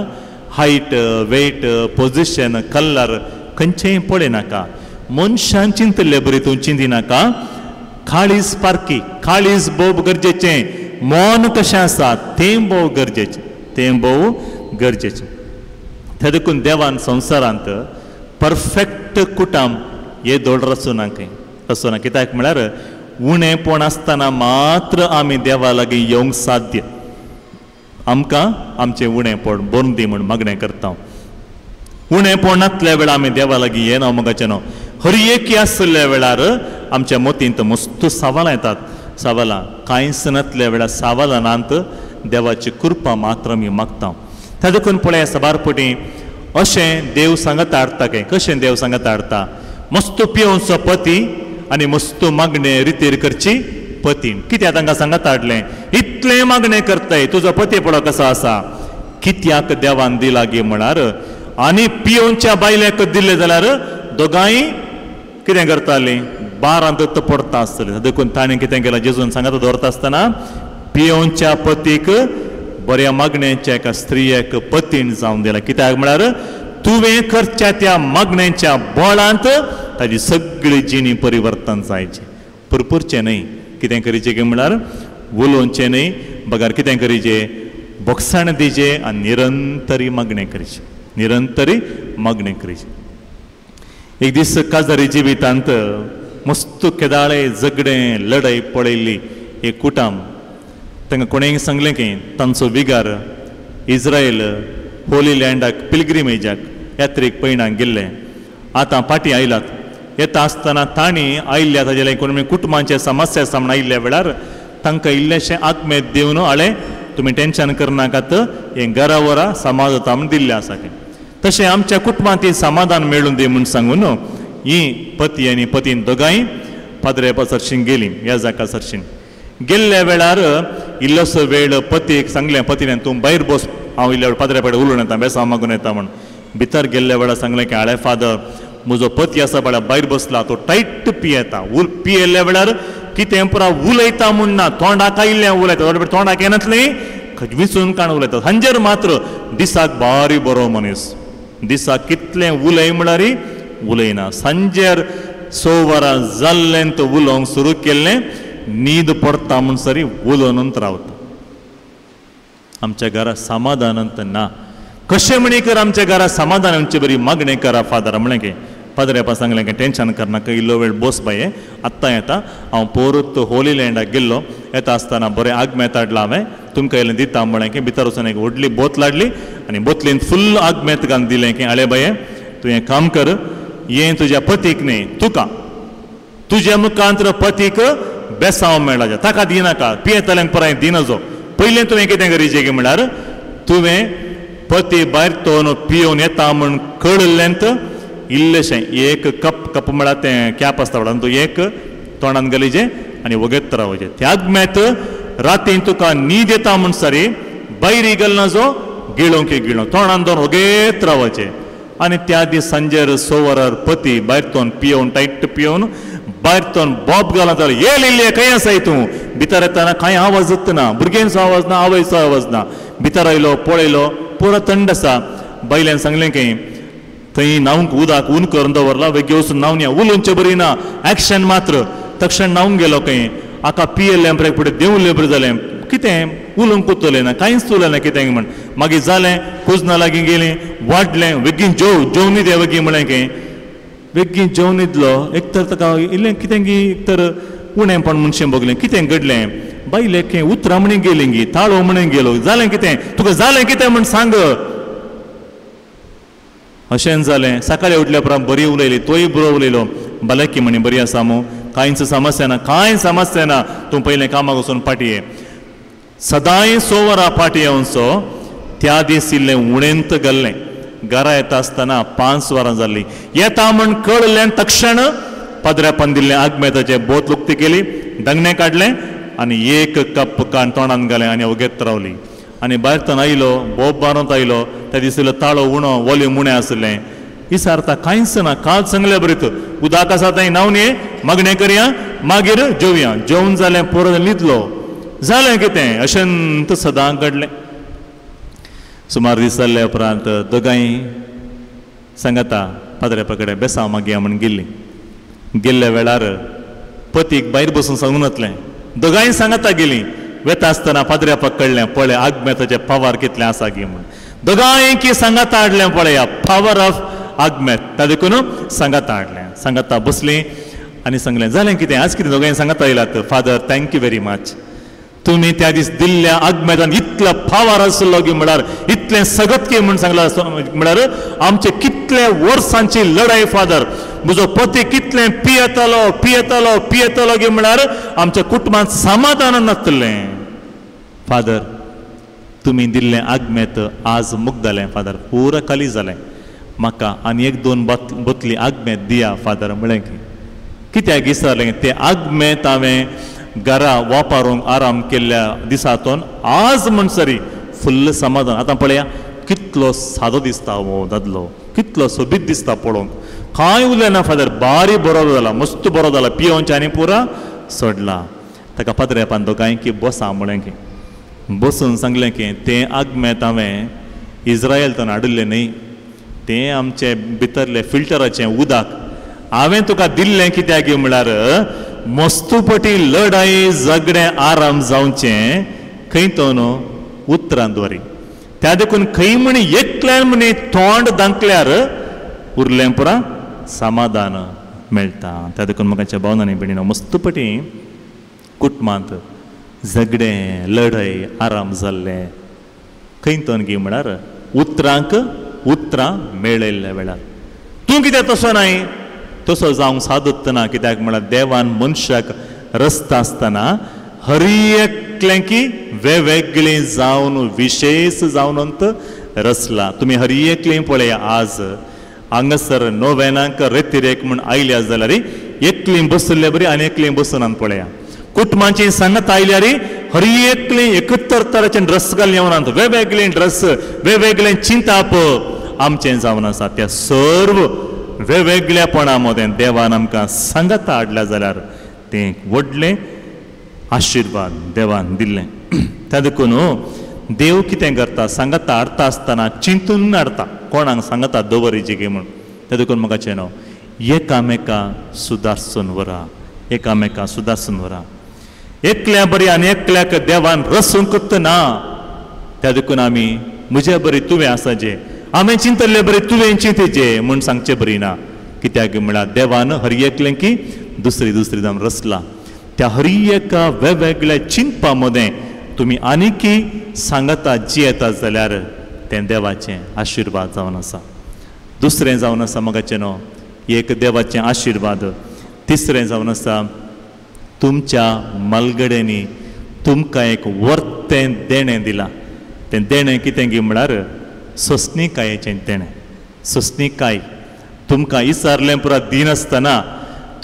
हायट, वेट, पोजिशन, कलर खंयचेंय पळयनाका. मनशान चिंतले बरी तूं चिंतिनाका. काळीज पारकी, काळीज भोव गरजेचें. मन कशें आसा तें भोव गरजेचें, तें भोव गरजेचें. त्या देखून देवान संवसारांत परफेक्ट कुटुंब हे दोड रचूना खंय रचूना. कित्याक म्हळ्यार उणेपण आसतना मात्र आमी देवा लागीं येवंक साध्य. आमकां आमचें उणेपण भरून दी म्हूण मागणें करता. उणेपण नासल्या वेळार आमी देवा लागीं येना मोगाचें न्हू. हरएकी आसल्या वेळार आमच्या मतींत मस्त सवालां येतात. सवालां कांयच नासल्या वेळार सवालांत देवाची कृपा मात्र आमी मागता. त्या देखून पळय सबारपटी अशें देव सांगत हाडटा काय. कशें देव सांगत हाडटा. मस्त पिवचो पती आनी मस्त मागणें रितीर करची पतीन. कित्याक तांकां सांगत हाडलें इतलें मागणें करताय तुजो पती पळो कसो आसा. कित्याक देवान दिला गे म्हळ्यार आनी पियोवच्या बायलेक दिलें जाल्यार दोगांय कितें करतालीं बारांत पडता आसतलीं. देखून ताणें कितें केलां जेजून सांगत दवरता आसतना पियोवच्या पतीक बऱ्या मागणेच्या एका स्त्रियेक पतीन जावन दिला. कित्याक म्हळ्यार तुवें करच्या त्या मागणेच्या बळांत ताजी सगळी जिणी परिवर्तन जायचें. पुरपुरचें न्हय. कितें करीचें गे म्हळ्यार उलोवचें न्हय. बगार कितें करीचें बोगसाण दिचें आनी निरंतरी मागणें करीचें, निरंतरी मागणें करीचें. एक दीस काजारी जिवितांत मस्त केदाळे झगडें लढाई पळयल्ली एक कुटुंब. तांकां कोणेंय सांगलें की तांचो विगार इज्रायल होली लँडाक पिलग्रिमेजाक यात्रेक पैणाक गेल्ले आतां पाटी आयलात. येता आसतना तांणी आयिल्ल्या ताजे कोण कुटुंबांचे समस्या सामने आयिल्ल्या वेळार तांकां इल्लेशें आत्मेत दिवन आळे तुमी टेन्शन करनाकात, हें घरा वरा समाधान आमी दिल्लें आसा. तशें आमच्या कुटुंबांत समाधान मेळून दी म्हूण सांगून ही पती आनी पतीन दोगांय पाद्रेपा सरशीन गेलीं. ह्या जाका सरशीन गेल्ल्या वेळार इल्लोसो वेळ पतीक सांगलें, पतीन तूं भायर बस, हांव इल्ल्या पाद्रे कडेन उलोवन येता, बेसांव मागून येता म्हूण. भितर गेल्ल्या वेळार सांगलें की आळे फादर म्हजो पती आसा पळय भायर बसला, तो टायट पियेता. पियेल्ल्या वेळार कितें पुरा उलयता म्हूण ना, तोंडाक आयिल्लें उलयता, तोंडाक येनातलें विचून काण उलयता. हांजेर मात्र दिसाक बारी बरो मनीस, दिसाक कितलें उलय म्हळ्यार उलयना. सांजेर 6 वरां जाल्लें तो उलोवंक सुरू केल्लें, न्हीद पडटा म्हूण सरी उलोवनूच रावता. आमच्या घरा समाधानंत ना. कशें म्हणी कर आमच्या घरा समाधान आमची बरी मागणी करा फादर म्हणलें की. पाद्रेपा सांगलें की टेन्शन करनाका, इल्लो वेळ बस बाये, आत्तां येता. हांव परत होली लँडाक गेल्लो, येता आसतना बरें आग मेताडलां हांवें, तुमकां इल्लें दिता म्हळें की. भितर वचून एक व्हडली बोतल हाडली आनी बोतलेन फुल्ल आग मेत घालून दिलें की आळे बाये तूं हें काम कर, हें तुज्या पतीक न्ही तुका, तुज्या मुखांत्र पतीक बेसांव मेळ्ळा, ताका दिनाका, पियेतल्यांक पुराय दिनजो. पयलें तुवें कितें करीचें की म्हळ्यार तुवें पती भायर तो पियोवन येता म्हूण कळिल्लेंत इल्लेशें एक कप म्हळ्यार तें कॅप आसता म्हणून तूं एक तोंडान घालीचें आनी वगत रावचें. त्याग मेत रातीन तुका न्हीद येता म्हूण सारी भायर घालना जो गिळोवंक गिळो तोंडान दोन वगत रावचें. आनी त्या दीस सांजेर 6 वरार पती भायर तोन पियोवन टायट पियोवन भायर तोन बॉब घालून जाल्यार येल इल्लें खंय आसाय तूं. भितर येताना कांय आवाज ना, भुरग्यांचो आवाज ना, आवयचो आवाज ना. भितर आयलो पळयलो पुरो थंड आसा. बायल्यान सांगलें की थंय न्हावंक उदक ऊन करून दवरला, वेगळी वचून न्हावन या. उलोवचें बरी ना, एक्शन मात्र. तक्षण न्हावंक गेलो खंय, आका पियेल्लें बरें पुढे देंवलें बरें जालें. कितें उलोवंक उतलें ना, कांयच उलयलें ना कितें म्हण. मागीर जालें कुजना लागीं गेलीं, वाडलें, वेगळी जेव न्ही दे वेगळी म्हळें की. वेगळी जेव न्हिदलो. एक तर ताका इल्लें कितें गी एक तर उणेंपण म्हणशें बगलें. कितें घडलें, बायलें खंय उतरां म्हणून गेली गी, ताळो म्हणून गेलो. जालें कितें, तुका जालें कितें म्हण सांग. अशें जालें. सकाळीं उठल्या उपरांत बरी उलयली, तोय बरो उलयलो. भलायकी म्हणी बरी आसा मू, कांयच समस्या ना, कांय समस्या ना, तूं पयलें कामाक वचून पाटी ये. सदांय 6 वरां पाटी येवचो. त्या दीस इल्लें उणेंत गेल्लें. घरा येता आसतना 5 वरां जाल्लीं. येता म्हण कळलें तक्षण पाद्रेपान दिल्लें आगमेताचें बोत लुकती केली, दंगणें काडलें आनी एक कप काण तोंडान घालें आनी वगत रावली. आनी भायर तन आयलो, बोब मारूंत आयलो. त्या दीस इल्लो ताळो उणो वॉल्यूम उणें आसलें. विचारता कांयच ना, काल सांगलें बरीत उदक आसा थंय न्हावन ये, मागणें करया, मागीर जेवया. जेवून जालें परत न्हिदलो. जालें कितें, अशेंत सदां घडलें. सुमार दीस जाल्ले उपरांत दोगांय सांगता पाद्रेपा कडेन बेसांव मागया म्हूण गेल्लीं. गेल्ल्या वेळार पतीक भायर बसून सांगून वतलें. दोगांय सांगता गेलीं. वेता आसतना पाद्रेपाक कळलें, पळय आगमेताचें पावर कितलें आसा गी म्हूण. दोगांय की सांगता हाडलें पळया, पावर ऑफ आगमेत. त्या देखून सांगता हाडलें. सांगता बसलीं आनी सांगलें जालें कितें, आज कितें दोगांय सांगता येयलात. फादर थँक्यू व्हेरी मच, तुमी त्या दीस दिल्ल्या आगमेतान इतलो पावर आसलो गी म्हळ्यार, इतलें सगत की म्हूण सांगलां म्हळ्यार आमचे कितले वर्सांची लढाई फादर. म्हजो पती कितलें पियेतलो गी म्हळ्यार आमच्या कुटुंबांत समाधान नासतलें. फादर तुमी दिल्लें आगमेत आज मुक्त जालें फादर, पुरो खाली जालें. म्हाका आनी 1-2 बोतली आगमेत दिया फादर म्हळें की. कित्याक विचारलें तें आगमेत हांवें घरा वापरूंक आराम केल्ल्या दिसातून आज म्हणसरी फुल्ल समाधान. आतां पळया कितलो सादो दिसता हो दादलो, कितलो सोबीत दिसता पळोवंक. कांय उलयना फादर, बारी बरो जाला, मस्त बरो जाला. पियोवचे आनी पुरा सोडला. ताका पाद्रेपान दोगांय की बसा म्हळें की. बसून सांगलें की तें आगमेत हांवें इज्रायलतून हाडिल्लें न्ही, तें आमचें भितरलें फिल्टराचें उदक हांवें तुका दिल्लें. कित्याक गे म्हळ्यार मस्तुपटी लढाई झगडें आराम जावचें खंय तो न्हू उतरां द्वारी. त्या देखून खंय म्हणी एकल्यान म्हणी तोंड दांकल्यार उरलें पुरा समाधान मेळटा. त्या देखून म्हाका भावनांनी भयणीनो मस्तुपटी कुटुंबांत झगडें लढाई आराम जाल्लें खंय तो गे म्हळ्यार उतरांक उतरां मेळयल्ल्या वेळार तूं कित्याक तसो नाय तसो जावंक सादत ना कित्याक म्हळ्यार देवान मनशाक रचता आसतना हर एकलें की वेगवेगळें जावन विशेष जावन रचला तुमी हर एकलें पळया आज हांगासर नोवेनाक रेतीरेक म्हूण आयल्या जाल्यार एकलीं बसले बरी आनी एकलीं बसनात पळया कुटुंबाची सांगत आयल्यार हर एकलें एकत्र तरेचें ड्रेस घालून येवनात वेगवेगळें ड्रेस वेगवेगळें चिंताप आमचें जावन आसा त्या सर्व वेगवेगळ्यापणा मदें देवान आमकां सांगत हाडल्या जाल्यार तें व्हडलें आशिर्वाद देवान दिल्लें त्या देखून देव कितें करता सांगता हाडटा आसतना चिंतून हाडटा कोणाक सांगता दवरीची गे म्हूण त्या देखून म्हाका न्हू एकामेका सुदारसून व्हरा एकामेका सुदारसून व्हरा एकल्या बरी आनी एकल्याक देवान रसूंक ना त्या देखून आमी म्हजे बरी तुवें आसा जे हांवें चिंतल्ले बरी तुवें चिंतेचे म्हूण सांगचें बरी ना कित्याक म्हळ्यार देवान हर एकलें की दुसरी दुसरी जावन रचला त्या हर एका वेगवेगळ्या चिंतपा मदें तुमी आनीकी सांगता जियेता जाल्यार तें देवाचें आशिर्वाद जावन आसा दुसरें जावन आसा म्हाका न्हू एक देवाचें आशिर्वाद तिसरें जावन आसा तुमच्या मलगड्यांनी तुमकां एक वर्तें देणें दिलां तें देणें कितें गी म्हळ्यार सोंसणीकायेचें देणें सोंसणीकाय तुमकां इसारलें पुरा दिनासतना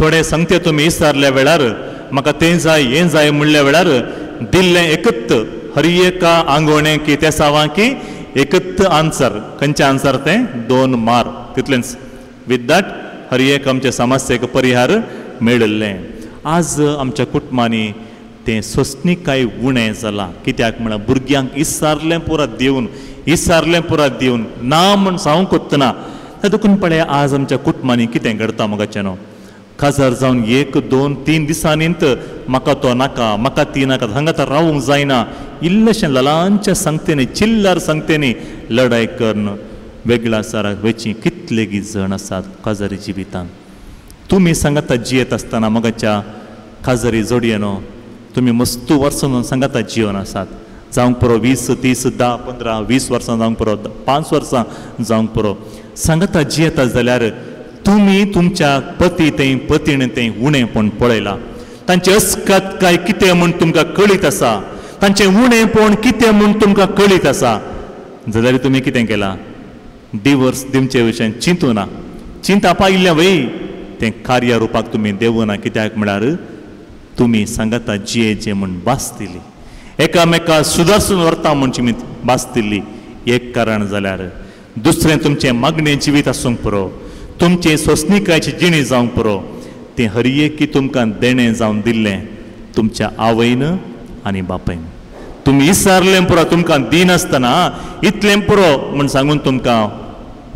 थोडे सांगते तुमी इसारल्या वेळार म्हाका तें जाय हें जाय म्हणल्या वेळार दिल्लें एकच हर एका आंगवणें की त्या सावां की एकच आन्सर खंयचें आन्सर तें 2 मार तितलेंच विथ दॅट हर एक आमच्या समस्येक परिहार मेळिल्लें आज आमच्या कुटुंबांनी तें सोंसणीकाय उणें जालां कित्याक म्हळ्यार भुरग्यांक इसारलें पुरा दिवन ना म्हूण सांगूंक ना त्या देखून पळया आज आमच्या कुटुंबांनी कितें घडटा म्हाका न्हू काजार जावन 1, 2, 3 दिसांनीच म्हाका तो नाका म्हाका ती नाका हांगा तर रावूंक जायना इल्लेशें ल्हानच्या सांगतेनी चिल्लर सांगतेनी लढाई करून वेगळ्या साराक वयची कितलेगी जण आसात काजारी जिवितांत तुमी सांगता जियेत आसतना मगाच्या काजारी जोडये न्हू तुमी मस्तू वर्सां सांगता जिवन आसात जावंक पुरो 20, 30, 10, 15, 20 वर्सां जावंक पुरो 5 वर्सां जावंक पुरो सांगता जियेता जाल्यार तुमी तुमच्या पती तें पतीण तें उणेंपण पळयलां तांचे अस्कत काय कितें म्हूण तुमकां कळीत आसा तांचें उणेंपण कितें म्हूण तुमकां कळीत आसा जाल्यार तुमी कितें केलां डिवोर्स दिवचे विशयी चिंतू ना चिंताप आयिल्लें वय तें कार्य रुपाक तुमी देवूं ना कित्याक म्हळ्यार तुमी सांगता जियेचें म्हूण भास दिली एकामेका सुदारसून व्हरता म्हणची भास दिल्ली एक कारण जाल्यार दुसरें तुमचें मागणें जिवीत आसूंक पुरो तुमचे सोंसणीकायची जिणी जावंक पुरो तें हर एकी तुमकां देणें जावन दिल्लें तुमच्या आवयन आनी बापायन तुमी इसारलें पुरो तुमकां दिनासतना इतलें पुरो म्हूण सांगून तुमकां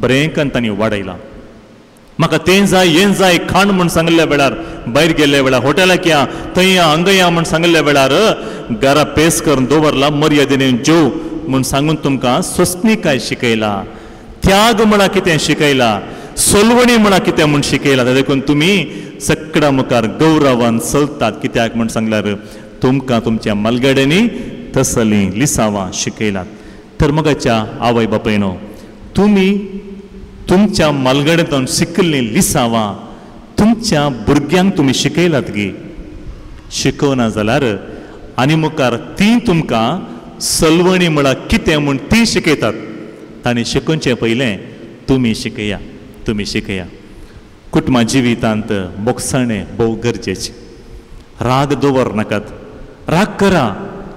बरें करून तांणी वाडयलां म्हाका तें जाय हें जाय खाण म्हूण सांगल्या वेळार भायर गेल्ल्या वेळार हॉटेलाक या थंय या हांगा या म्हूण सांगल्या वेळार घरा पेस करून दवरला मर्यादेन जेव म्हूण सांगून तुमकां सोंसणीकाय शिकयला त्याग म्हळ्यार कितें शिकयला सोलवणी म्हळ्यार कितें म्हूण शिकयला देखून तुमी सकडा मुखार गौरवान चलतात कित्याक म्हूण सांगल्यार तुमकां तुमच्या मलगड्यांनी तसलीं लिसांवां शिकयलात तर मगाच्या आवय बापायनो तुमी तुमच्या मलगड्यांतून शिकिल्लीं लिसांवां तुमच्या भुरग्यांक तुमी शिकयलात गे शिकोवना जाल्यार आनी मुखार ती तुमकां सलवणी म्हळ्यार कितें म्हूण ती शिकयतात तांणी शिकोवचें पयलें तुमी शिकया कुटुंबा जिवितांत बोगसाणें भोव गरजेचें राग दवर नाकात राग करा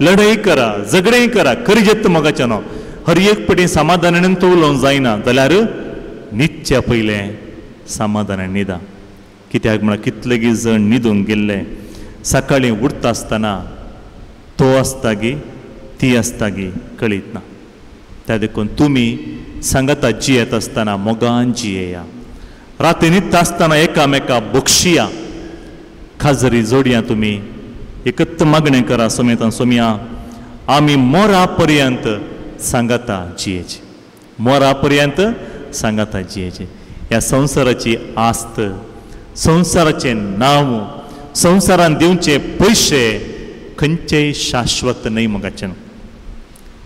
लढाई करा झगडेय करा खरी जेत मोगाचें न्हू हर एक पटी समाधानान तो उलोवंक जायना जाल्यार न्हिदच्या पयलें समाधानान न्हिदा कित्याक म्हळ्यार कितलेगी जण न्हिदून गेल्ले सकाळीं उठता आसतना तो आसता गी ती आसता गी कळीत ना त्या देखून तुमी सांगता जियेत आसतना मोगान जियेया राती न्हिदता आसतना एकामेका बक्षिया खाजरी जोडया तुमी एकत मागणें करा सोमेतान सोमया आमी मोरा पर्यंत सांगता जियेचे मोरा पर्यंत सांगता जियेचे ह्या संवसाराची आस्त संवसाराचें नांव संवसारान दिवचे पयशे खंयचेय शाश्वत न्हय मोगाचें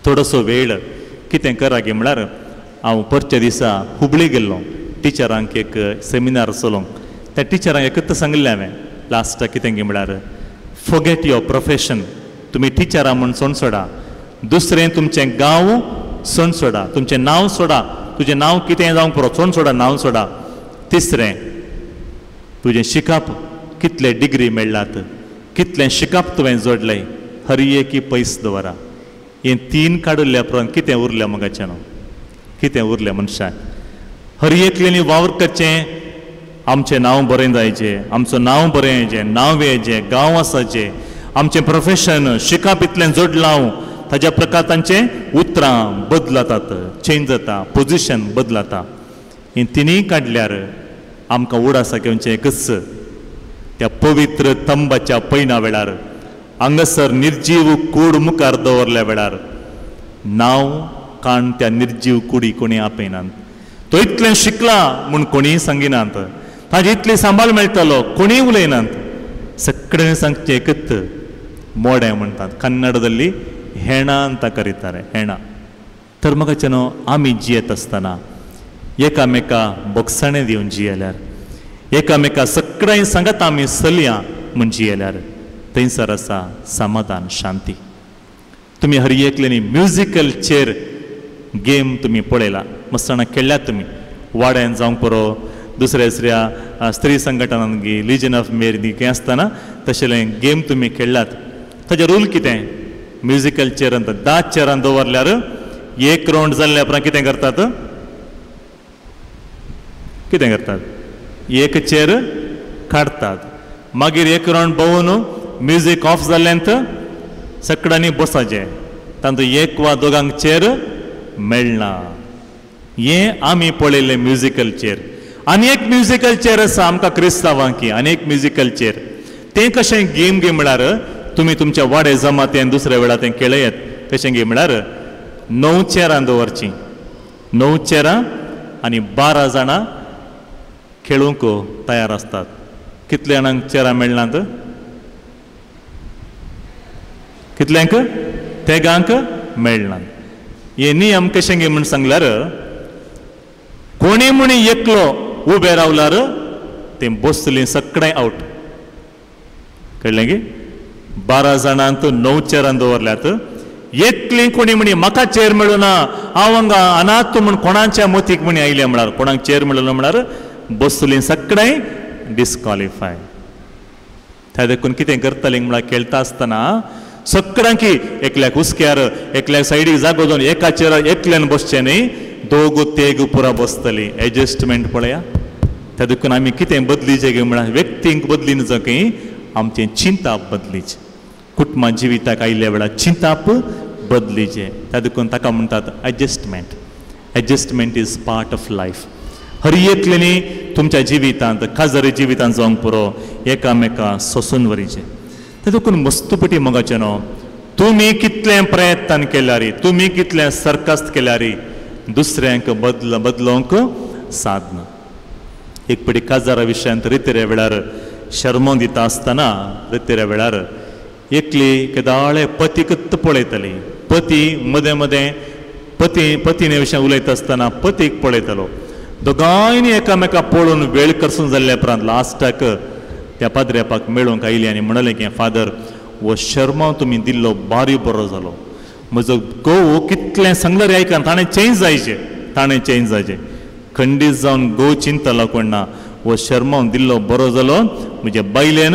थोडोसो वेळ कितें करा गे म्हळ्यार हांव परच्या दिसा हुबळी गेल्लो टिचरांक एक सेमिनार चलोवंक. त्या टिचरांक एकच सांगलें हांवें लास्टाक कितें गे म्हळ्यार फॉरगेट युअर प्रोफेशन. तुमी टिचरां म्हूण सोड सोडा. दुसरें तुमचें गांव सोड सोडा. तुमचें नांव सोडा. तुजें नांव कितें जावंक पुरो सोड सोडा, नांव सोडा. तिसरें तुजें शिकप कितले डिग्री मेळ्ळ्यात, कितलें शिकप तुवें जोडलें, हर एकी पयस दवरा. हें 3 काडिल्ल्या उपरांत कितें उरलें मोगाचें न्हू? कितें उरलें मनशाक? हर एकलेनी वावर करचें. आमचें नांव बरें जायचें, आमचो नांव बरें येचें, नांव येचें, गांव आसाचें, आमचें प्रोफेशन शिकप इतलें जोडलां हांव. ताज्या प्रकार तांचें उतरां बदलतात, चेंज जाता, पोजिशन बदलता. हें 3 काडल्यार आमकां उडासा घेवचें एकच त्या पवित्र तंबाच्या पैना वेळार हांगासर निर्जीव कूड मुखार दवरल्या वेळार नांव काण त्या निर्जीव कुडी कोणी आपयनात. तो इतलें शिकला म्हूण कोणीय सांगिनात. ताजी इतली सांबाळ मेळटलो कोणीय उलयनात. सगळें सांगचें एकच मोडें म्हणटात. कन्नडದಲ್ಲಿ हेणा ಅಂತ ಕರೀತಾರೆ, हेणा. तर मगाचें न्हू आमी जियेत आसतना एकामेका बोगसाणें दिवन जियेल्यार, एकामेका सगळें सांगत आमी चलया म्हूण जियेल्यार थंयसर आसा समाधान, शांती. तुमी हर एकलेनी म्युजिकल चेर गेम तुमी पळयला, मस्ताना खेळ्ळ्यात तुमी. वाड्यान जावंक पुरो, दुसऱ्या स्त्री संघटनांत लिजन ऑफ मेरी कितें आसतना तशें गेम तुमी खेळ्ळ्यात. ताजे रूल कितें? म्युजिकल चेरान 10 चेरान दवरल्यार 1 राउंड जाल्ल्या उपरांत कितें करतात? कितें करतात? 1 चेर काडटात. मागीर 1 राउंड भोंवून म्युजीक ऑफ जाल्यांत सगळ्यांनी बसाचें. तातूंत 1 वा 2 चेर मेळना. हें आमी पळयलें म्युजिकल चेर. आनी एक म्युजिकल चेर आसा आमकां क्रिस्तांवांक, आनी एक म्युजिकल चेर. तें कशें गेम गे म्हळ्यार तुमी तुमच्या वाडे जमातेन दुसऱ्या वेळार तें खेळयत. कशें गे म्हळ्यार 9 चेरां दवरचीं. 9 चेरां आनी 12 जाणां खेळूंक तयार आसतात. कितले जाणांक चेरां मेळनात? कितल्यांक? तेगांक मेळनात. हे नियम कशें गे म्हूण सांगल्यार कोणी म्हूण एकलो उबे रावल्यार तें बसतलीं सगळें आउट. कळ्ळें गे? 12 जाणांत 9 चेरां दवरल्यात. एकलीं कोणी म्हणी म्हाका चेर मेळुना, हांव हांगा अनाथ म्हूण कोणाच्या मतीक म्हणी आयलें म्हळ्यार, कोणाक चेर मेळुना म्हळ्यार बसतलीं सगळें डिस्क्वॉलिफाय. त्या देखून कितें करतलीं म्हळ्यार खेळटा आसतना सगळ्यांक एकल्याक हुस्क्यार, एकल्याक सायडीक जागो दोन, एका चेरार एकल्यान बसचें न्ही, 2 तेग पुरा बसतलीं. एडजस्टमेंट पळया. त्या देखून आमी कितें बदलीचें गे म्हळ्यार व्यक्तींक बदली नजो की आमचें चिंताप बदलीचें. कुटुंबा जिविताक आयिल्ल्या वेळार चिंताप बदलीचें. त्या देखून ताका म्हणटात adjustment. Adjustment is part of life. हर एकलेनी तुमच्या जिवितांत, खाजरी जिवितांत जावंक पुरो एकामेका सोसून वरीचें. त्या देखून मस्तपटी मोगाचें न्हू, तुमी कितलें प्रयत्न केल्यार, तुमी कितलें सरकस्त केल्यार दुसऱ्यांक बदलोवंक साधना. एक पटी काजारा विशयांत रितीरे वेळार शर्मो दिता आसतना रितीरे वेळार एकली केदाळे पतीक पळयतली. पती मदें मदें पतीने विशयां उलयता आसतना पतीक पळयतलो. दोगांयनी एकामेका पळोवन वेळ करसून जाल्ल्या उपरांत लास्टाक त्या पाद्र्यापाक मेळूंक आयली आनी म्हणलें की फादर वो शर्मा तुमी दिल्लो बारी बरो जालो. म्हजो घोव कितलें सांगल्यार आयकना, ताणें चेंज जायचें, ताणें चेंज जायचें. खंडीत जावन घोव चिंतलो कोण ना, वो शर्मा दिल्लो बरो जालो, म्हज्या बायलेन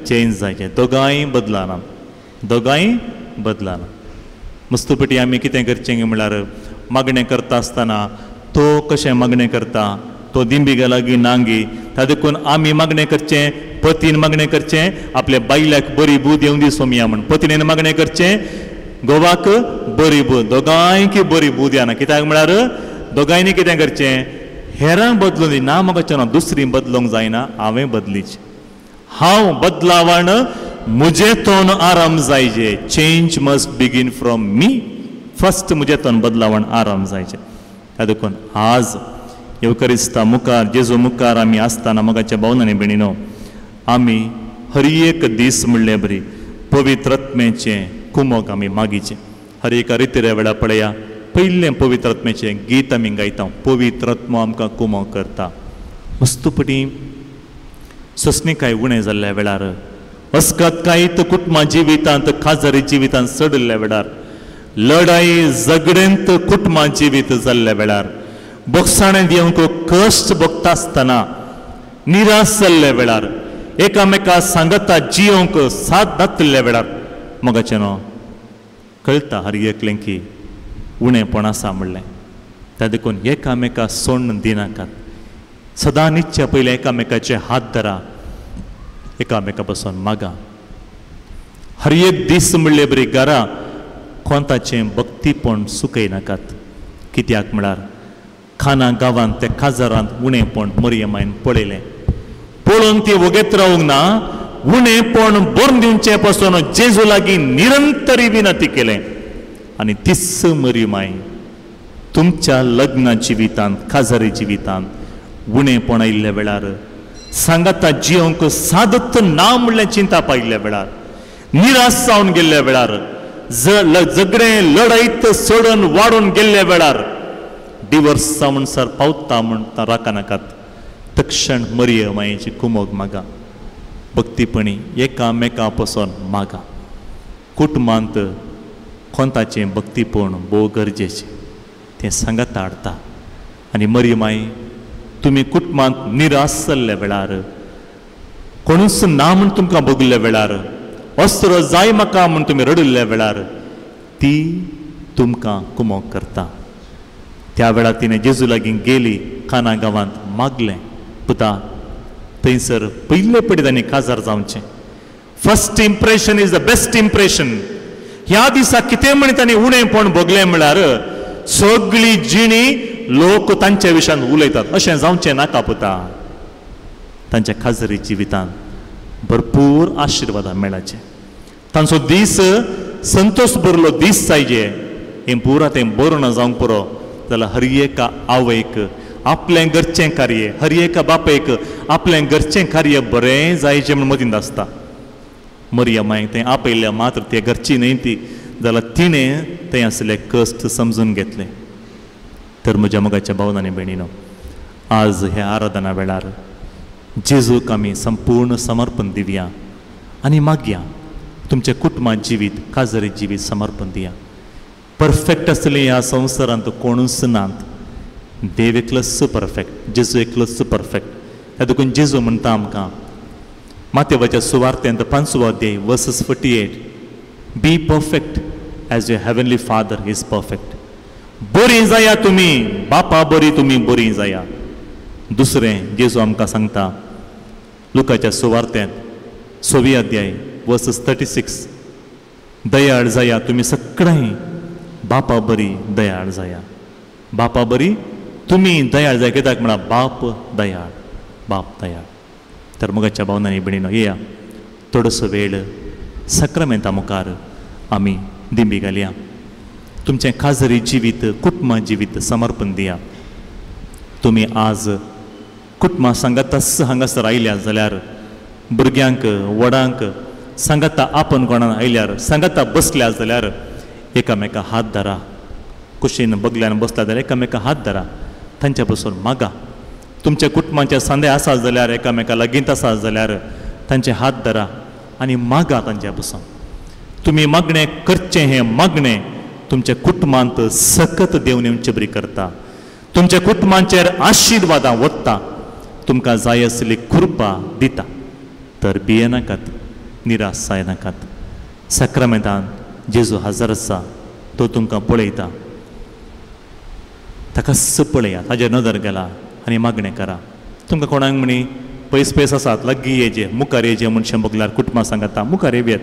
चेंज जायचें. दोगांय बदलाना, दोगांय बदलाना. मस्तपटी आमी कितें करचें म्हळ्यार मागणें करता आसतना तो कशें मागणें करता, तो दिंबिगे लागीं नांगी. त्या देखून आमी मागणें करचें, पतीन मागणें करचें आपल्या बायल्याक बरी बूद येवं दी सोमया म्हण. पत्नीन मागणें करचें घोवाक बरी बूद, दोगांयकी बरी बूद येना. कित्याक म्हळ्यार दोगांयनी कितें करचें, हेरांक बदलून दी. ना म्हाका दुसरी बदलूंक जायना, हांवें बदलीचें. हांव बदलावण मुजेतून आराम जायचें. चेंज मस्ट बिगीन फ्रॉम मी. फर्स्ट मुजेतून बदलावण आराम जायचें. त्या देखून आज येवकरिस्ता मुखार, जेजू मुखार आमी आसतना मोगाच्या भावनांनी भयणीनो, आमी हर एक दीस म्हणलें बरी पवित्र आत्मेचें कुमोग आमी मागीचें. हर एका रितीरे वेळा पळया पयलें पवित्रात्म्याचें गीत आमी गायता. पवित्र आत्मो आमकां कुमो करता. वस्तुपटी सोंसणीकाय उणें जाल्ल्या वेळार, अस्कातकायीत कुटुंबा जिवितांत, खाजरी जिवितांत चडल्या वेळार, लढाई झगडेंत कुटुंबा जिवीत जाल्ल्या वेळार, बोगसाणें दिवंक कश्ट भोगता आसतना, निराश जाल्ल्या वेळार, एकामेका सांगता जियोंक साथ नासल्या वेळार मोगाचें न्हू कळटा हर एकलें की उणेंपण आसा म्हणलें. त्या देखून एकामेका सोडून दिनाकात. सदां न्हिदच्या पयलीं एकामेकाचे हात धरा, एकामेका बसून मागा. हर एक दीस म्हणले बरी घरा कोंताचें भक्तीपण सुकयनाकात. कित्याक म्हळ्यार खाना गांवांत त्या काजारांत उणेंपण मरियमायन पळयलें. पळोवन ती वगेत रावूंक ना, उणेंपण भरून दिवचे पासून जेजू लागीं निरंतरी विनंती केलें. आनी तीच मरियमाय तुमच्या लग्ना जिवितांत, काजारी जिवितांत उणेंपण आयिल्ल्या वेळार, सांगाता जियोंक सादत ना म्हणलें चिंता पायिल्ल्या वेळार, निराश जावन गेल्ल्या वेळार, झगडें लढाईत सोडून वाडून गेल्ल्या वेळार डिवोर्स जावन सर पावता म्हणटा राखनाकात. तक्षण मरियमायेची कुमोग मागा. भक्तीपणी एकामेका पासून मागा. कुटुंबांत कोंताचें भक्तीपण भोव गरजेचें तें सांगाता हाडटा. आनी मरियमाय तुमी कुटुंबांत निराश जाल्ल्या वेळार, कोणूच ना म्हूण तुमकां भोगल्या वेळार, अस्त्र जाय म्हाका म्हूण तुमी रडिल्ल्या वेळार ती तुमकां कुमोग करता. त्या वेळार तिणें जेजू लागीं गेली, काना गांवांत मागलें. पुता थंयसर पयले पडी तांणी काजार जावचें. First impression is the best impression. ह्या दिसा कितें म्हण तांणी उणेंपण भोगलें म्हळ्यार सगळी जिणी लोक तांच्या विशयान उलयतात. अशें जावचें नाका पुता. तांच्या खाजरी जिवितांत भरपूर आशिर्वाद मेळाचे. तांचो दीस संतोश भरलो दीस जायचे. हें पुरा तें बरोवन जावंक पुरो जाल्यार हर एका आवयक आपलें घरचें कार्य, हर एका बापेक आपलें घरचें कार्य बरें जायचें म्हूण मतींत आसता. मरियमाय तें आपयलें मात्र तें घरची न्हय ती जाल्यार तिणें तें असलें कश्ट समजून घेतलें. तर म्हज्या मोगाच्या भावन आनी भयणीनो, आज ह्या आराधना वेळार जेजूक आमी संपूर्ण समर्पण दिवया आनी मागया तुमचें कुटुंबांत जिवीत, काजरी जिवीत समर्पण दिया. परफेक्ट आसलें ह्या संवसारांत कोणूच नात. देव एकलोच परफेक्ट, जेजू एकलोच परफेक्ट. त्या देखून जेजू म्हणटा आमकां मातेवाच्या सुवार्तेंत 5 अध्याय verses 48, be perfect as your heavenly father is perfect. बरीं जाया तुमी, बापा बरी तुमी बरीं जाया. दुसरें जेजू आमकां सांगता लुकाच्या सुवार्तेंत 6 अध्याय वर्सेस 36, दयाळ जाया तुमी सगळीं, बापा बरी दयाळ जाया. बापा बरी तुमी दयाळ जाय. कित्याक म्हळ्यार बाप दयाळ, बाप दयाळ. तर मोगाच्या भावनांनी भयणीनो, येया थोडोसो वेळ सक्रामेंता मुखार आमी दिंबी घालया. तुमचें खाजरी जिवीत, कुटुंबा जिवीत समर्पण दिया. तुमी आज कुटुंबा सांगाताच हांगासर आयल्या जाल्यार, भुरग्यांक व्हडांक सांगाता आपण कोणान आयल्यार, सांगाता बसल्या जाल्यार एकामेका हात धरा. कुशीन बगल्यान बसला जाल्यार एकामेका हात धरा, तांच्या बसून मागा. तुमच्या कुटुंबाच्या सांदे आसा जाल्यार, एकामेका लगीत आसा जाल्यार तांचे हात धरा आनी मागा तांच्या बसून. तुमी मागणें करचें, हें मागणें तुमच्या कुटुंबांत सकत देव नेमचे बरी करता. तुमच्या कुटुंबांचेर आशिर्वादां ओडटा, तुमकां जाय आसली कृपा दिता. तर भियेनाकात, निराश जायनाकात. सक्रामेंतांत जेजू हजर आसा, तो तुमकां पळयता. ताकाच पळया, ताजेर नदर घाला आनी मागणें करा. तुमकां कोणाक म्हणी पयस आसात, लागीं येजे, मुखार येजे मनशें बगल्यार कुटुंबा सांगता मुखार येवयात.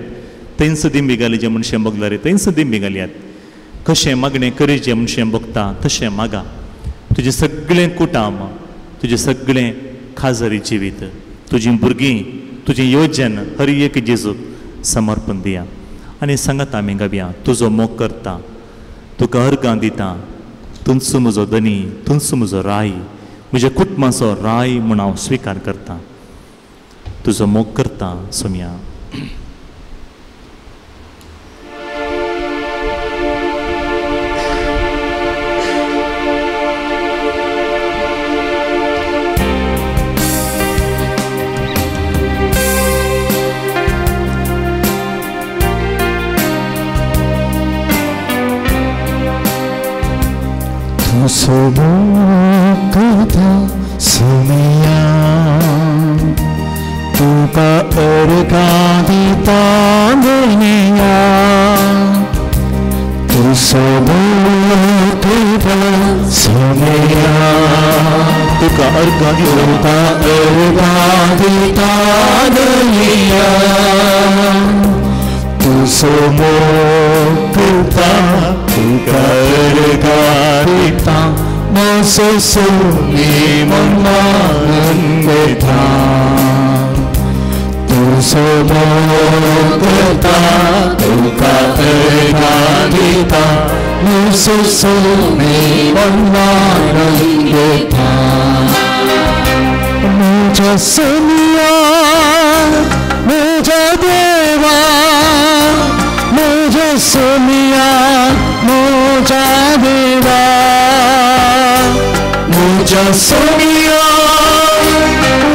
थंयच दिंबी घालीचे मनशें बगल्यार थंयच दिंबी घालयात. कशें मागणें करीचें मनशें बगता तशें मागा. तुजें सगळें कुटुंब, तुजें सगळें खाजरी जिवीत, तुजीं भुरगीं, तुजें येवजन हर एक जेजूक समर्पण दिया. आनी सांगात आमी गावया, तुजो मोग करता, तुका अर्गां दिता. तुमचो म्हजो धनी, तुमचो म्हजो राय, म्हज्या कुटुंबाचो राय म्हूण हांव स्विकार करता. तुजो मोग करता सोम्या. सोबोकता सुमिया तुका अर्गा दिता दुनिया तू सोबोकता सुमिया तुका अर्गा दिता दुनिया तू सोबोकता तुका अर्गा दिता Mosusuми Monmaneta Tu Soboketa Tuka Egadita Mosusumi Monmaneta Muja Samya Muja Deva Muja Samya Muja Deva Muja Samya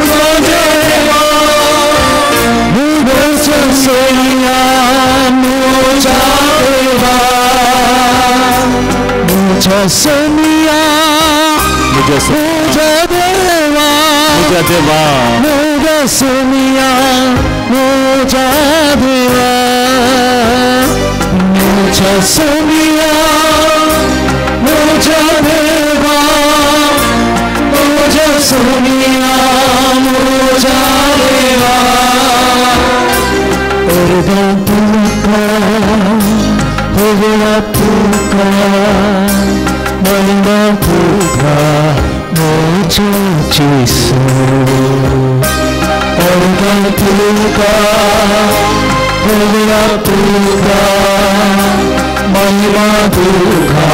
Muja Deva Muja Samya Muja Deva Muja Samya Muja Deva Muja Deva Muja Samya Muja Deva Muja Samya Muja Deva Muja Samya Muja Deva Orga Tuka Orga Tuka Malina Tuka Muja Jesu Orga Tuka Orga Tuka Malina Tuka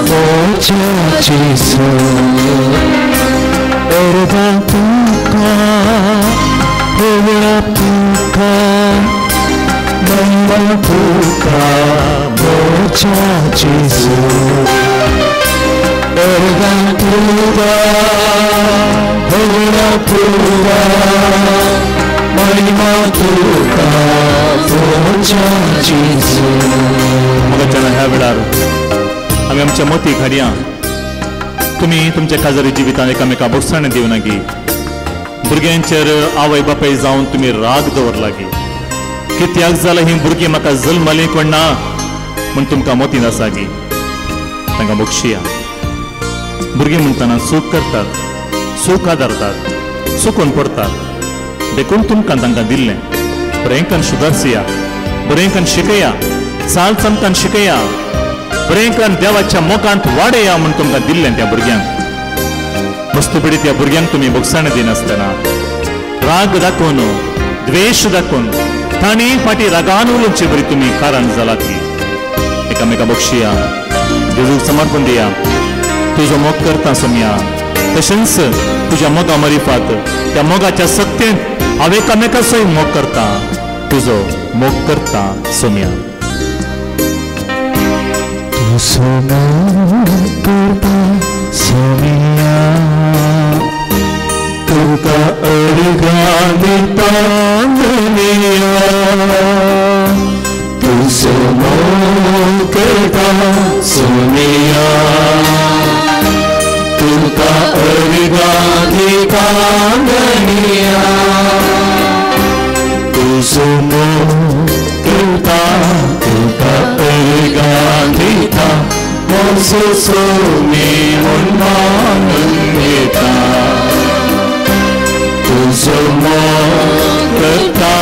Muja Jesu Orga Tuka Orga Tuka Malina Tuka Muja Jesu Orga Tuka Orga Tuka Malina Tuka Muja Jesu मोगाच्यान ह्या वेळार आमी आमच्या मोती खऱ्या तुमी तुमच्या काजारी जिवितान एकामेका बोगसाण दिवनागी भुरग्यांचेर आवय बापाय जावन तुमी राग दवरलागी कित्याक जाल्यार ही भुरगीं म्हाका जल्मली कोण ना म्हूण तुमकां मोती नासागी तांकां मोक्षिया भुरगीं म्हणटना चूक करतात चूक आदारतात चुकून पडतात देखून तुमकां तांकां दिल्लें बरेंकान सुदारसिया बरेंकान शिकया चाल चमकान शिकया बरेंकान देवाच्या मोगांत वाडया म्हूण तुमकां दिल्लें त्या भुरग्यांक वस्तुपिडी त्या भुरग्यांक तुमी बोगसाण दिनासतना राग दाखोवन द्वेश दाखोवन तांणी फाटी रागान उलोवची बरी तुमी कारण जालात की एकामेका बक्षिया जेजूक समर्पण दिया तुजो मोग करता सोम्या तशेंच तुज्या मोगा मरिफात त्या मोगाच्या सत्तेंत हांव एकामेकाचोय मोग करता तुजो मोग करता Saumya Soma Purta Somiya Tuka Argani Pandaniya Tu Soma Purta Somiya Tuka Argani Pandaniya Tu Soma Purta Tuka Argani Mosusumi Monmaneta Tu Somoketa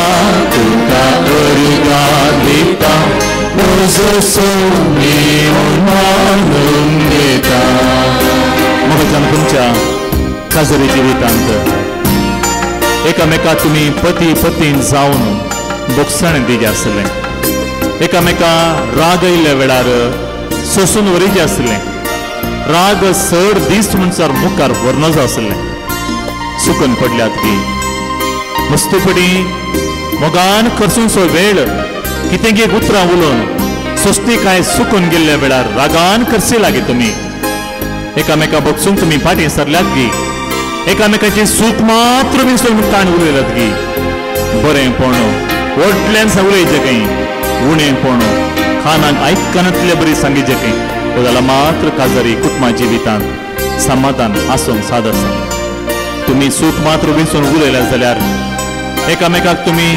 Tuka Argadita Mosusumi Monmaneta मोगाच्यान तुमच्या काजरी जिवितांत एकामेका तुमी पती पत्नीन जावन बोगसाण दिजे आसलें एकामेका राग येयल्या वेळार सोसून वरिचें आसलें राग चड दीस म्हणसर मुखार व्हरनोच आसलें सुकून पडल्यात की मस्तुपडी मोगान करसूनचो वेळ कितें एक उतरां उलोवन सोस्ती काय सुकून गेल्ल्या वेळार रागान करचे लागे तुमी एकामेका बगसून तुमी फाटीं सरल्यात गी एकामेकाची सूख मात्र विसरून कान उलयल्यात गी बरेंपण व्हडल्यान उलयचें खंय उणेपण खानाक आयकनातले बरी सांगिचें खंय जाल्यार मात्र काजारी कुटुंबा जिवितांत समाधान आसूंक साद आसा. तुम्ही सूख मात्र विसरून उलयल्यार जाल्यार एकामेकाक तुम्ही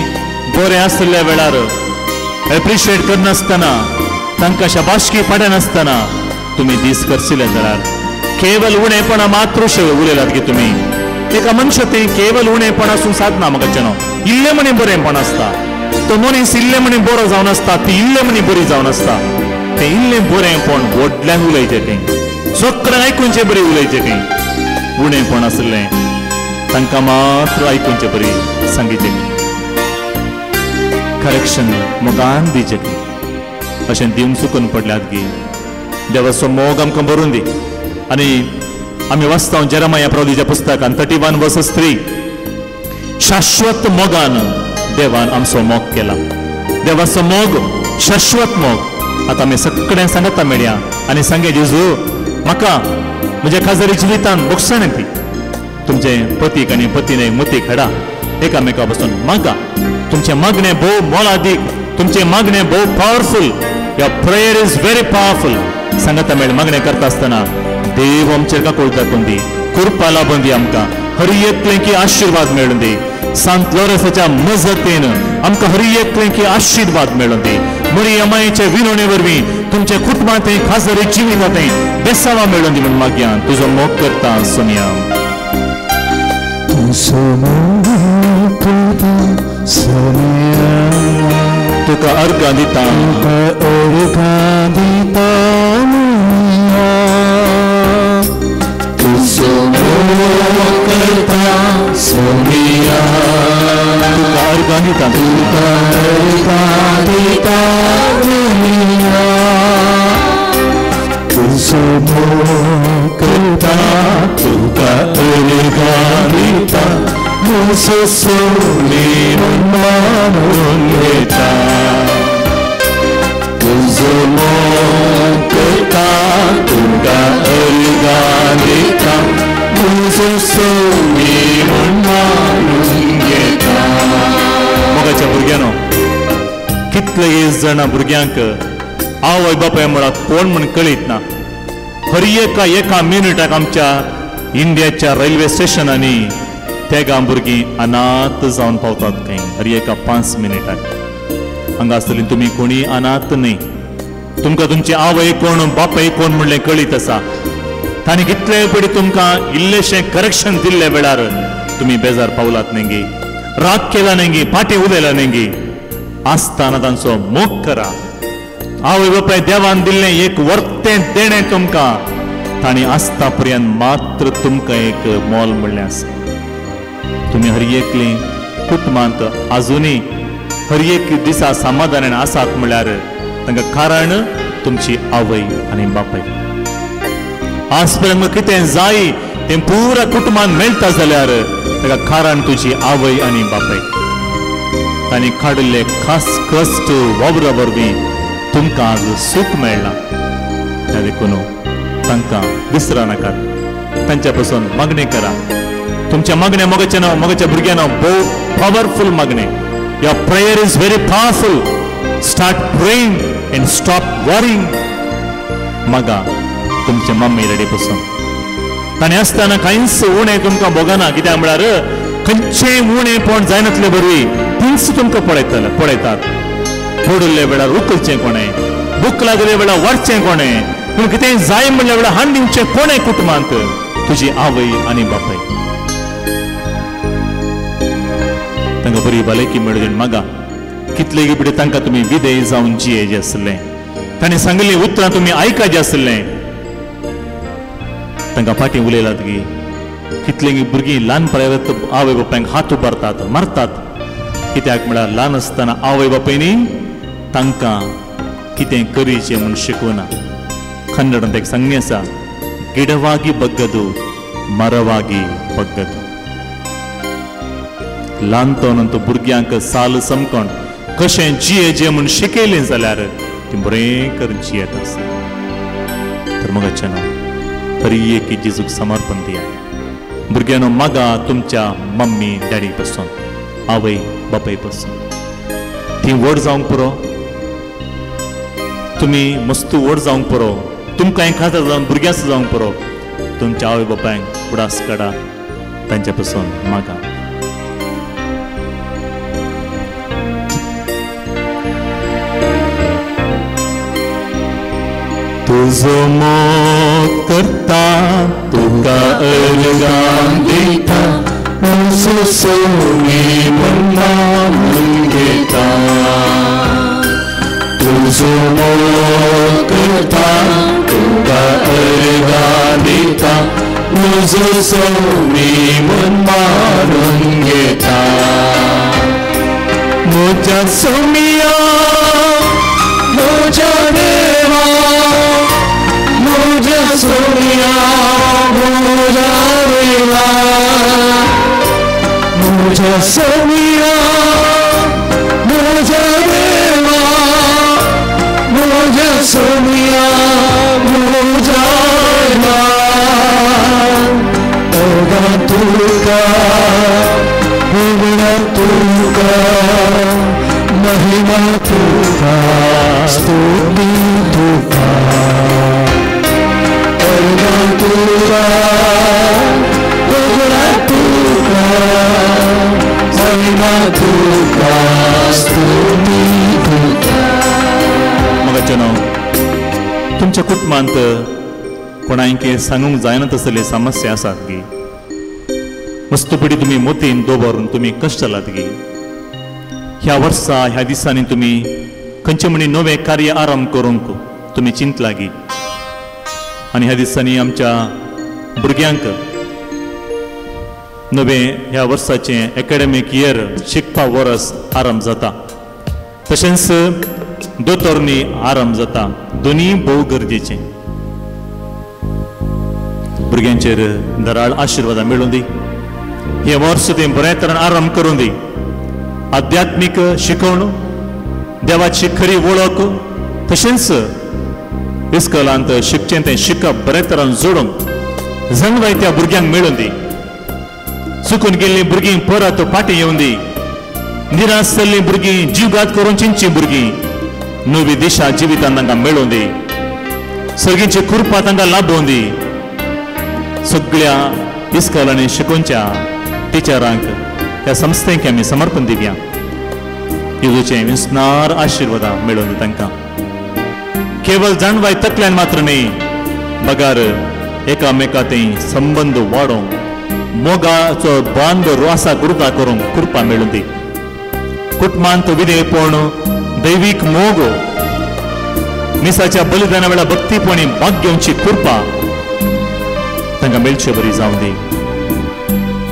बरे आसलेल्या वेळार एप्रिशिएट करनासतना तांकां शाबासकी पडनासतना तुम्ही दीस करशिल्ले जाल्यार केवल उणेपणा मात्र उलयलात की तुम्ही एका मनशा ते केवल उणेपण आसूंक साधना म्हाका न्हू. इल्ले म्हणे बरेपण आसता, तो मनीस इल्ले म्हणे बरो जावन आसता, ती इल्ले म्हणे बरी जावन आसता. ते इल्ले बरेपण व्हडल्यान उलयचें खंय, सगळ्यांक आयकूनचें बरी उलयचें खंय. उणेपण आसलें तांकां मात्र आयकूनचें बरी सांगिचें खंय. करेक्शन मोगान दिचें खंय अशें दिवन चुकून पडल्यात की देवाचो मोग आमकां भरून दी. आनी आमी वाचता जेरेमाया प्रवादीच्या पुस्तकान 31:3 शाश्वत मोगान देवान आमचो मोग केला. देवाचो मोग शाश्वत मोग. आता आमी सगळ्यांक सांगता मेळया आनी सांगे जेजू म्हाका म्हज्या काजारी जिवितांत बुकसाण ती तुमचे पतीक आनी पतीने मतीक हाडा एकामेका पासून मागा. तुमचे मागणे भोव मोलादीक, तुमचे मागणे भोव powerful. Your prayer is very powerful. सांगता मेळ मागणे करता आसतना देव आमचेर काकूळ दाखोवन दी, कृपा लाभून दी आमकां, हर एकलेकी आशीर्वाद मेळून दी. सांत लोरेसाच्या मजतीन आमकां हर एकलेकी आशीर्वाद मेळून दी. बरी अमायेचे विनवणे वरवीं तुमच्या कुटुंबांत खासरी जिवितांत बेसावा मेळून दी म्हूण मागया. तुजो मोग करता सोनिया. तुका अर्घ दिता सोनिया. तुका अर्घ दिता मोगाच्या भुरग्यानो कितले जाणा भुरग्यांक आवय बापाय म्हळ्यार कोण म्हण कळीत ना. हर एका मिनिटाक आमच्या इंडियाच्या रेल्वे स्टेशनांनी तेगा भुरगीं अनाथ जावन पावतात खंय हर एका 5 मिनिटाक. हांगा आसतली तुमी कोणी अनाथ न्ही. तुमकां तुमची आवय कोण बापाय कोण म्हणलें कळीत आसा. तांणी कितले पडी तुमकां इल्लेशें करेक्शन दिल्ले वेळार तुमी बेजार पावलात नेंगी, राग केला नेंगी, पाटी उलयला नेंगी. आसतना तांचो मोग करा. आवय बापाय देवान दिल्लें एक वर्तें देणें तुमकां तांणी आसता पर्यंत मात्र तुमकां एक मोल म्हणलें आसा. तुमी हर एकली कुटुंबांत आजुनी हर एक दिसा समाधानान आसात म्हळ्यार तांकां कारण तुमची आवय आनी बापाय. आज पर्यंत कितें जाय तें पुरा कुटुंबान मेळटा जाल्यार ताका कारण तुजी आवय आनी बापाय. तांणी काडिल्ले खास कश्ट वावरा वरवीं तुमकां आज सूख मेळ्ळां. त्या देखून तांकां विसरा नाकात. तांच्या पासून मागणी करा. तुमच्या मागण्या मोगाच्या भुरग्यांना भोव पॉवरफुल मागणे. Your prayer is very powerful. Start praying end stop warring. मागा तुमच्या मम्मी रेडी पासून. ताणें आसतना कांयच उणें तुमकां भोगना. कित्याक म्हळ्यार खंयचेंय उणेंपण जायनातले वरवीं तींच तुमकां पळयतात. पडुल्ले वेळार उखलचें कोणें, भूक लागले वेळार वाडचें कोणें, पूण कितेंय जाय म्हणल्या वेळार हाड दिवचें कोणें कुटुंबांत तुजी आवय आनी बापाय. तांकां बरी भलायकी मेळून मागा. कितले पिढी तांकां तुमी विधेय जावन जियेचें आसलें. ताणें सांगिल्लीं उतरां तुमी आयकाचें आसलें. तांकां फाटीं उलयलात की कितलीं भुरगीं ल्हानपणांत आवय बापायक हात उबारतात, मारतात. कित्याक म्हळ्यार ल्हान आसतना आवय बापायनी तांकां कितें करीचें म्हूण शिकोवना. कन्नडांत एक संज्ञा आसा, गिडवागी बग्गदू मरवागी बग्गदू. ल्हानपणांत भुरग्यांक साल समकोन कशें जियेचें म्हूण शिकयलें जाल्यार तीं बरें करून जियेत आसता. तर मोगाचें हर एक जेजूक समर्पण दिया. भुरग्यांनो मागा तुमच्या मम्मी डॅडी पासून, आवय बापाय पासून. ती व्हड जावंक पुरो, तुमी मस्त व्हड जावंक पुरो, तुमकां हें खातर जावन भुरग्यांच जावंक पुरो तुमच्या आवय बापायक उडास काडा तांचे पासून मागा. तुजो मोग करता तुका अर्गां दिता म्हजो सोमी मन्ना घेता. तुजो मोग करता तुका अर्गां दिता म्हजो सोमी मन मारून घेता. म्हज्या सोमिया म्हज्या देवा म्हज्या सोमिया म्हज्या देवा म्हज्या सोमिया म्हज्या देवा म्हज्या सोमिया म्हज्या देवा. ओगा तुका ओगा तुका महिमा तुका स्तुती तुका. ओगा तुका ओगा तुका महिमा तुका स्तुती तुका. मगाच्यानो तुमच्या कुटुंबांत कोणायके सांगूंक जायना तसले समस्या आसात गी. मस्तपडी तुम्ही मोतीन दोबरून तुम्ही कश्ट जालात गी. ह्या वर्सा ह्या दिसांनी तुम्ही खंयचे म्हणी नवे कार्य आरंभ करूंक तुम्ही चिंतला गी. आनी ह्या दिसांनी आमच्या भुरग्यांक नवे ह्या वर्साचे एकाडेमीक इयर शिकपा वर्स आरंभ जाता. तशेंच दोतोरणी आरंभ जाता. दोनी भोव गरजेचे. भुरग्यांचेर दराळ आशिर्वाद मेळून दी. हे वर्स ते बऱ्या तरेन आरंभ करून दी. आध्यात्मिक शिकवण देवाची खरी वळख तशेंच इस्कॉलांत शिकचें तें शिकप बरे तरेन जोडूंक जणवाय त्या भुरग्यांक मेळून दी. चुकून गेल्लीं भुरगीं परत फाटीं येवन दी. निराश जाल्लीं भुरगीं जीवघात करून चिंची भुरगीं नवी दिशा जिवितांत तांकां मेळून दी. सर्गींची कृपा तांकां लाभोवन दी. सगळ्या इस्कॉलांनी शिकोवच्या टिचरांक त्या संस्थेक आमी समर्पण दिवया. येजूचे विस्नार आशिर्वाद मेळून दी तांकां. केवळ जाणवाय तकल्यान मात्र न्ही बगार एकामेकांतय संबंद वाडोवंक मोगाचो बांद रोसा गुरुता करूंक कृपा मेळून दी. कुटुंबांत विधेयपण दैवीक मोग मिसाच्या बलिदाना वेळा भक्तीपणी भाग घेवची कृपा तांकां मेळची बरी जावं दी.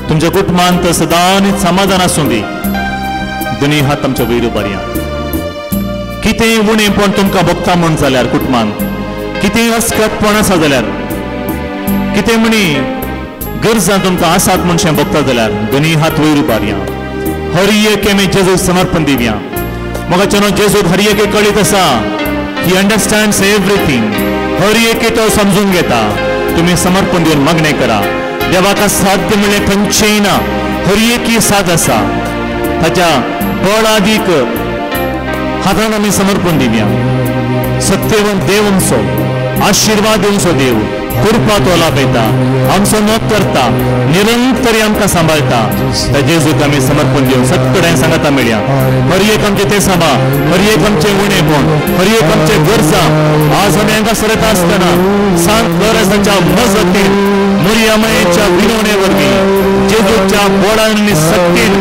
तुमच्या कुटुंबांत सदांच समाधान आसूं दी. दोनी हात आमच्या वयर उबारया. कितेंय उणेपण तुमकां भोगता म्हण जाल्यार कुटुंबांत कितेंय अस्कतपण आसा जाल्यार कितें म्हणी गरजा तुमकां आसात म्हणशें भोगता जाल्यार दोनी हात वयर उबारया. हर एक आमी जेजूक समर्पण दिवया. मोगाच्यान जेजूक हर एक कळीत आसा. ही अंडरस्टँड्स एवरीथिंग. हर एक तो समजून घेता. तुम्ही समर्पण दिवन मागणे करा. देवाक साध्य म्हणलें खंयचेंय ना. हर एक साथ आसा. ताच्या बळादीक हातान आमी समर्पण दिवया. सत्यवंत देव आमचो आशिर्वाद दिवचो देव कृपा तो लाभयता. आमचो नोक करता. निरंतरी आमकां सांबाळटा. त्या जेजूक आमी समर्पण दिवन सगळ्यांक सांगता मेळया. हर एक आमचे ते सांबाळ. हर एक आमचे उणेपण. हर एक आमचे गरजा आज आमी हांगा सरता आसतना सांत लोरेन्साच्या मजतीन मरियमेच्या विनवणे वरवीं जेजूच्या बोडांनी सक्तीन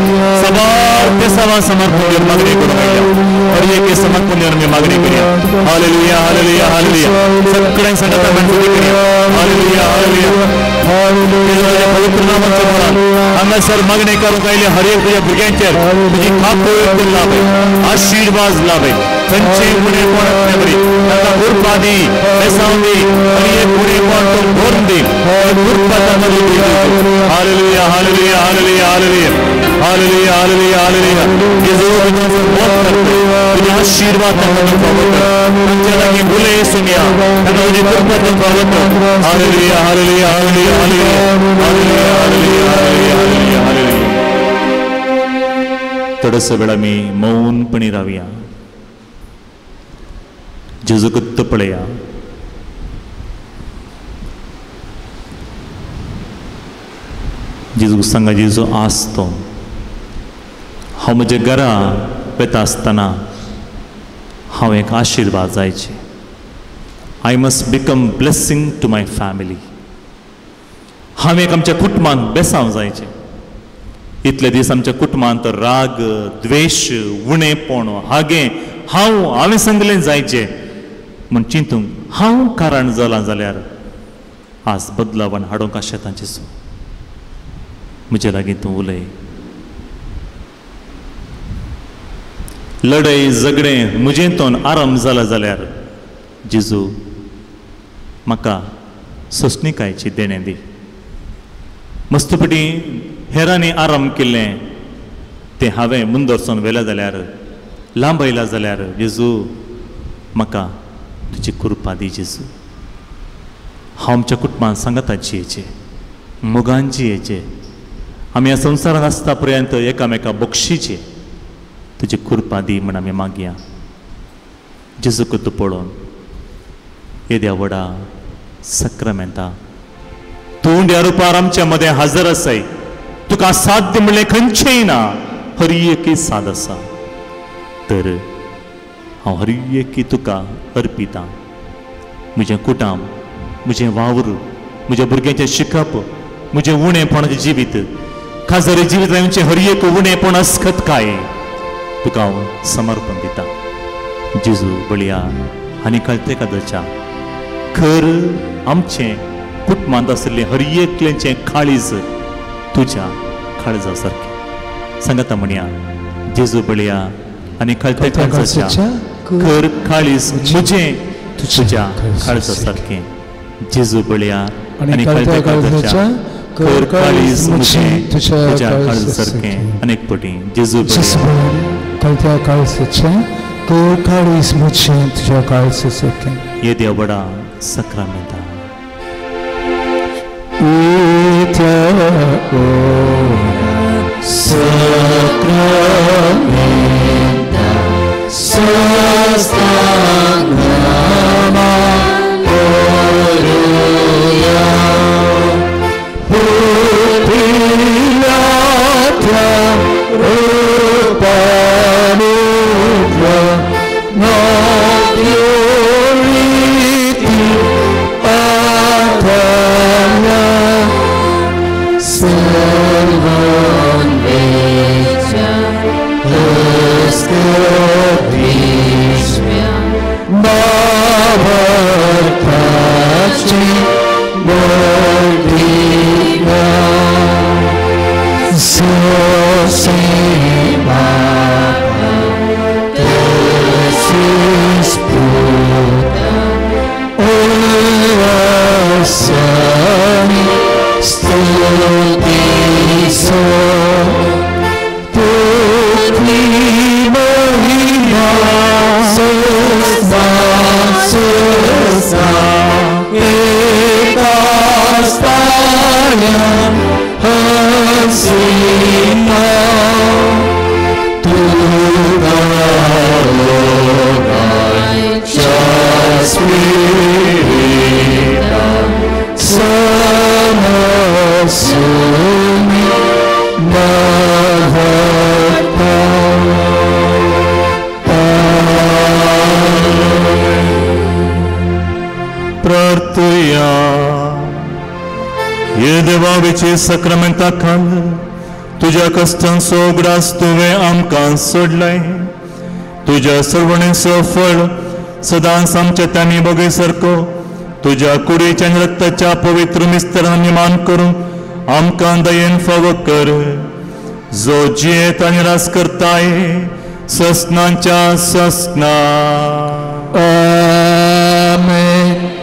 सबार ते सवा समर्पण दिवन मागणी करूं मेळया. हर एक समर्पण दिवन आमी मागणी करूया. Hallelujah hallelujah hallelujah. सगळ्यांक सांगता मेळटली करूया. Hallelujah hallelujah hallelujah. पवित्र नामाचो बोडान हांगासर मागणी करूंक आयले हर एक तुज्या भुरग्यांचेर तुजी खाप लाभय. आशिर्वाद लाभय. खंयचेय उणेपण बरी ताका कृपा दी. बेसांव दी. हर एक उणेपण तूं भरून दी. कृपा ताका दी. Hallelujah hallelujah hallelujah hallelujah hallelujah hallelujah hallelujah. जेजू तुजो मोग करता. तुजे आशिर्वाद ताका तुका वता. तुमच्या लागीं बुले सुनिया ताका तुजी कृपा तुका वता. Hallelujah hallelujah hallelujah hallelujah hallelujah hallelujah hallelujah hallelujah. थोडस वेळ आमी मौनपणी रावया. जेजूक पळया. जेजू सांगा जेजू आसतो हांव म्हज्या घरा वेता आसतना हांव एक आशिर्वाद जायचे. I must become blessing to my family. हांव एक आमच्या कुटुंबान बेसांव जायचे. इतले दीस आमच्या कुटुंबांत राग द्वेष उणेपण हागे हांवें सांगलें जायचे म्हूण चिंतूंक हांव कारण जाला जाल्यार आज बदलावण हाडूंक शेतां जेजू म्हजे लागीं तूं उलय. लढाई झगडें म्हजेंतून आराम जाला जाल्यार जेजू म्हाका सोंसणीकायेची देणें दी. मस्तपटी हेरांनी आराम केल्लें तें हांवें मुंदरसून व्हेलें जाल्यार लांब आयला जाल्यार जेजू म्हाका तुजी कृपा दी. जेजू हांव आमच्या कुटुंबान सांगाताक जियेचें मोगान जियेचें. आमी ह्या संवसारांत आसता पर्यंत एकामेका बक्षिचें तुजी कृपा दी म्हण आमी मागया. जेजूक तूं पळोवन येद्या व्हडा सक्रामेंता तूं उंड्या रुपार आमच्या मदें हजर आसाय. तुका साध्य म्हणलें खंयचेंय ना. हर एकी साद आसा. तर हांव हर एकी तुका अर्पितां. म्हजें कुटाम म्हजें वावर म्हज्या भुरग्यांचें शिकप म्हजें उणेपणाचें जिवीत खाजरी जिवीत रावचें हर एक उणेपण अस्खत काय तुका हांव समर्पण दिता. जेजू बळया आनी कळतेकादच्या खर आमचें कुटुंबांत आशिल्लें हर एकलेंचें काळीज तुज्या काळजा सारकें सांगता म्हणया. जेजू बळया आनी कळतेकादच्या खर काळीज म्हजें तुज्या काळजा सारकें. जेजू बळया आनी कळतेकादच्या खर काळीज म्हजें तुज्या काळजा सारकें. अनेक पटी जेजू कळत्या काळजाचें खर काळीज म्हजें तुज्या काळजा सारकें. येद्या व्हडा सक्रामेंता सक्रामेंता खाल तुज्या कश्टांचो उगडास तुवें आमकां सोडलाय. तुज्या सर्वणेचो फळ सदांच आमच्या तांणी बगय सारको तुज्या कुडीच्या आनी रक्ताच्या पवित्र मिस्त्रान निमान करून आमकां दयेन फावो कर. जो जियेत आनी रास करताय ससनांच्या ससना. आमेन.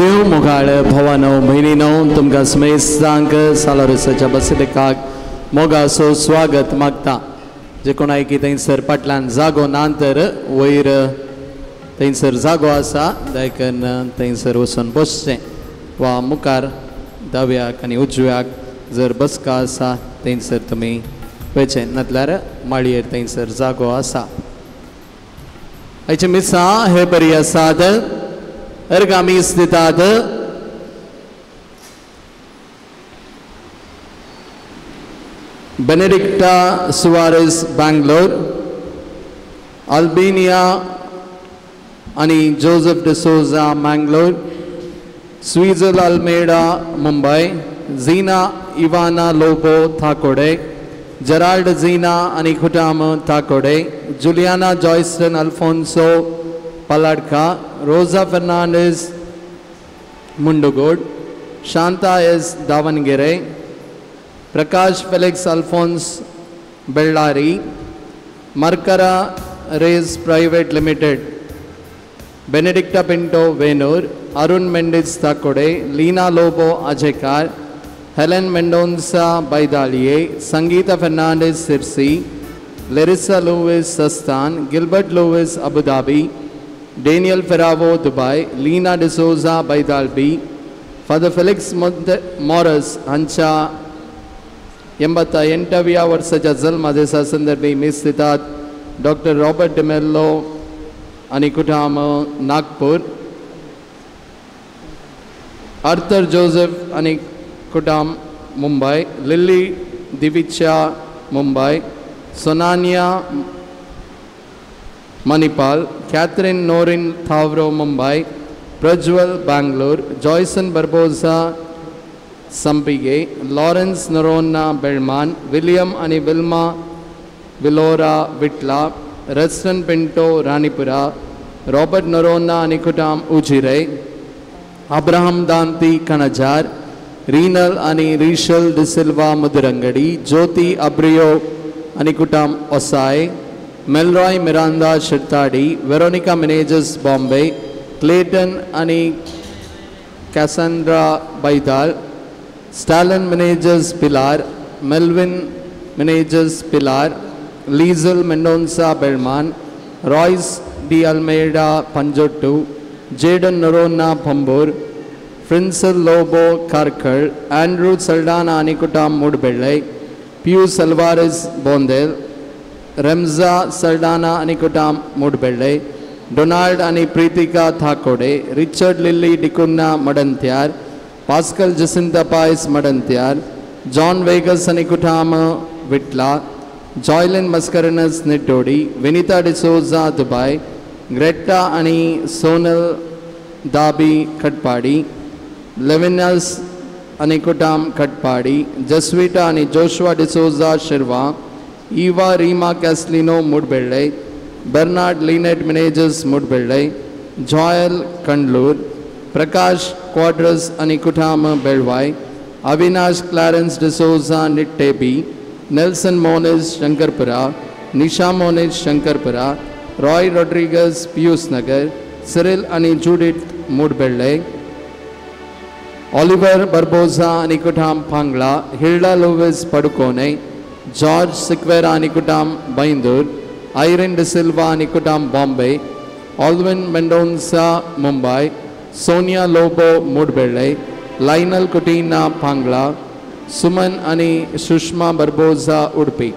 देव मोगाळ भवानो भयणीनो तुमकां स्मेस्तांक सालोरसाच्या बसलिकाक मोगाचो स्वागत मागता. जे कोणायकी थंयसर फाटल्यान जागो ना तर वयर थंयसर जागो आसा देखून थंयसर वचून बसचें वा मुखार दाव्याक आनी उजव्याक जर बसका आसा थंयसर तुमी वयचें नातल्यार माळयेर थंयसर जागो आसा. आयचे मिसां हे बरी आसात. अर्गामीस दितात. बेनेडिक्टा सुवारेस बँगलोर, अल्बेनिया आणि जोसेफ डिसोजा मँगलोर, स्विझल अल्मेडा मुंबई, झीना इवाना लोबो थाकोडे, जराल्ड झीना आणि Khutam Thakode, Juliana Joyston Alphonso Paladka, Rosa Fernandes Mundgod, Shanta S Davangere, Prakash Felix Alphonse Bellary, Mercara race private limited, Benedicta Pinto Venur, Arun Mendis Thakode, Leena Lobo Ajekar, Helen Mendonca Bydalie, Sangeeta Fernandes Sirsi, Larissa Lewis Sastan, Gilbert Lewis Abu Dhabi, Daniel Ferrao Dubai, Leena D'Souza Baidalbi, father Felix मॉरस हांच्या 88व्या वर्साच्या जल्मा दिसा संदर्भी मीस दितात. डॉक्टर रॉबर्ट डिमेल्लो आणि कुटाम नागपूर, आर्थर जोसेफ आणि कुटाम मुंबई, लिली दिविच्या मुंबई, सोनानिया Manipal, Catherine Noreen Tauro Mumbai, Prajwal Bangalore, Joyson Barboza Sampige, Lawrence Noronha Belman, William आणि विल्मा विलोरा विटला, रस्टन पिंटो रानीपुरा, रॉबर्ट नरोना आणि कुटाम उजिरे, अब्राहम दांती कणजार, रीनल आणि रिशल डिसिल्वा मुदरंगडी, ज्योति अब्रियो आणि कुटाम ओसाय, Melroy Miranda Shirthady, Veronica Menezes Bombay, Clayton आणि Cassandra Baidal, Stallon Menezes Pilar, Melvin Menezes Pilar, Lizel Mendonca Belman, Royce de Almeida Panjottu, Jaden Noronha Pamboor, Frinsal Lobo Karkala, Andrew Saldanha आणि कुटाम मूडबेळे, पियूस अल्वारेस बोंदेल, रेम्जा सल्डाना आणि कुटाम मूडबेळे, डोनाल्ड आणि Preethika Thakode, Richard Lily D'Cunha Madanthyar, Pascal Jacintha Pius Madanthyar, John Vegas आणि कुटाम विटला, जॉयलिन मस्करनस निटोडी, विनीता डिसोजा दुबई, ग्रेटा आणि सोनल दाबी खटपाडी, लेविनस आणि कुटाम खटपाडी, जस्विटा आणि Joshua D'Souza Shirva, Eva Reema Castelino Mudbelle, Bernard Lynette Menezes Mudbelle, Joel Kandlur, Prakash Quadros आणि कुटाम बेळवाय, अविनाश क्लॅरेन्स डिसोजा निट्टेबी, Nelson Monis Shankarpura, Nisha Monis Shankarpura, Roy Rodrigues Pius Nagar, Cyril आणि जूडिथ मुडबेळे, ऑलिव्हर बर्बोजा आणि कुटाम Pangala, Hilda Lewis Padukone, George Sequeira आणि कुटाम बैंदूर, आयरिन डिसिल्वा आणि कुटाम Bombay, Alwyn Mendonca Mumbai, Sonia Lobo Mudbelle, Lionel Coutinho Pangala, Suman आणि सुषमा बर्बोजा उडपी.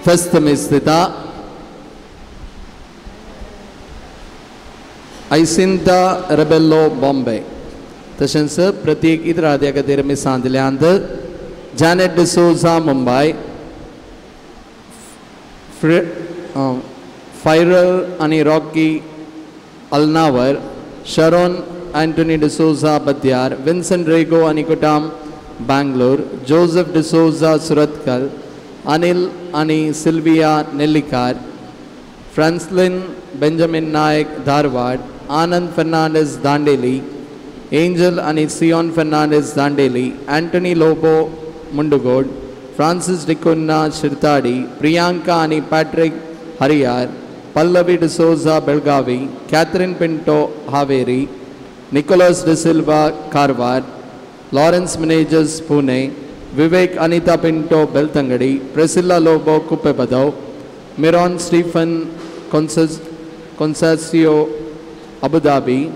फेस्त मिस्तिता ऐसिंता रेबेल्लो बॉम्बे. तशेंच प्रत्येक इतराद्या खातीर मिसां दिल्यांत जॅनेट डिसोजा मुंबई, फायरल आणि Rocky Alnavar, Sharon Antony D'Souza Badyar, Vincent Rego आणि कुटाम बँगलोर, जोसेफ डिसोजा सुरतकल, अनिल आणि Sylvia Nellikar, Franslin Benjamin Nayak Dharwad, Anand Fernandes Dandeli, Angel आणि सियोन फर्नांडिस दांडेली, अँटोनी लोबो मुंडुगोड, फ्रान्सिस डिकुन्ना शिरताडी, प्रियांका आणि पॅट्रिक हरियार, Pallavi D'Souza Belagavi, Catherine Pinto Haveri, Nicholas De Silva, Karwar, Lawrence Meneges, Pune, Vivek Anita Pinto, Beltangadi, Priscilla Lobo, Kuppebadav, Miron Stephen Consacio, Abu Dhabi,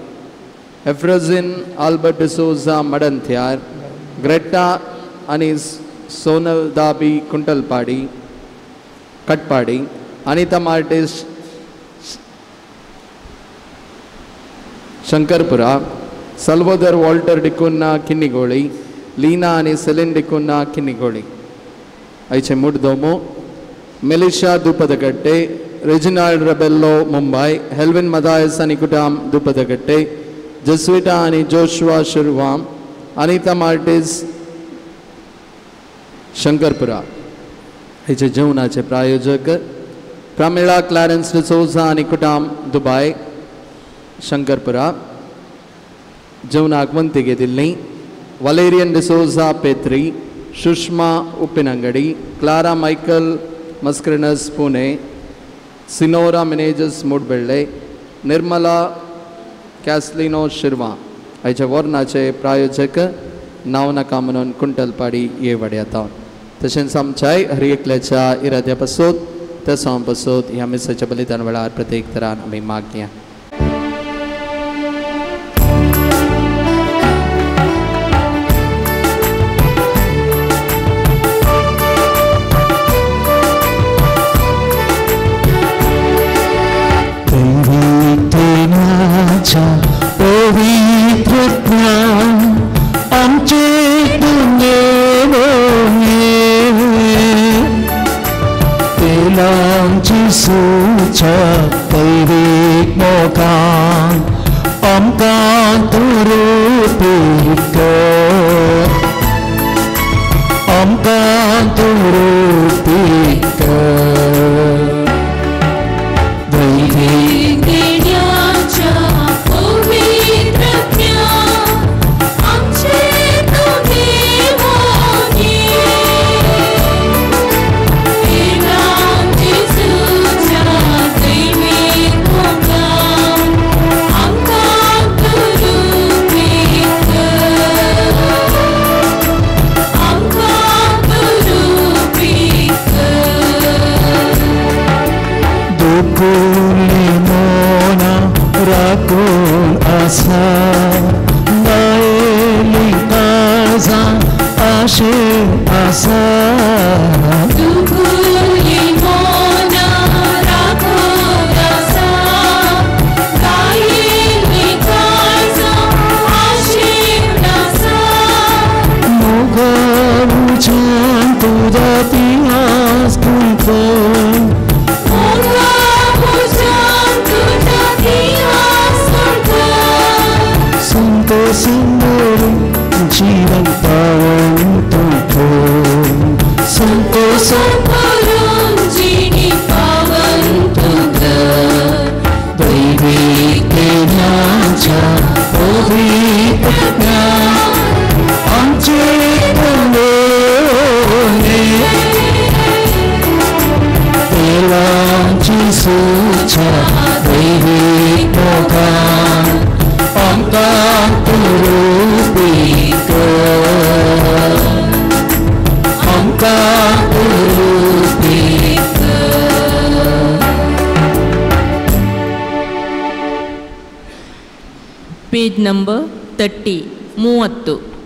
Efrazin Albert De Souza, Madantyar, Greta Anis Sonal Dabi, Kuntalpadi, Katpadi, Anita Martis, Shankarpura, Salvador Walter Dikuna, Kinnigoli, Lina and Selin Dikuna, Kinnigoli. Aiche Muddomo, Melisha Dupadagatte, Reginald Rebello, Mumbai, Helvin Matthias Anikutam, Dupadagatte, Jesuita and Joshua Shirwam, Anita Martis, Shankarpura. Aiche Jaunache Prayojak, Pramila Clarence De Souza Anikutam, Dubai, Shankarpura, Jauna Agwantige Dilni, Valerian De Souza Petri, Shushma Upinangadi, Clara Michael Mascarenas Pune, Sinora Meneges Mudbelde, Nirmala Caslino Shirva. Aicha Varnache Prayojaka, Nauna Kamanon Kuntalpadi Yevadiata. Tashin Samchai, Hariklecha, Iradia Pasod, Tasam Pasod, Yamis Chabalitan Valar Pratik Taran Mimakia. Page number 30, 30.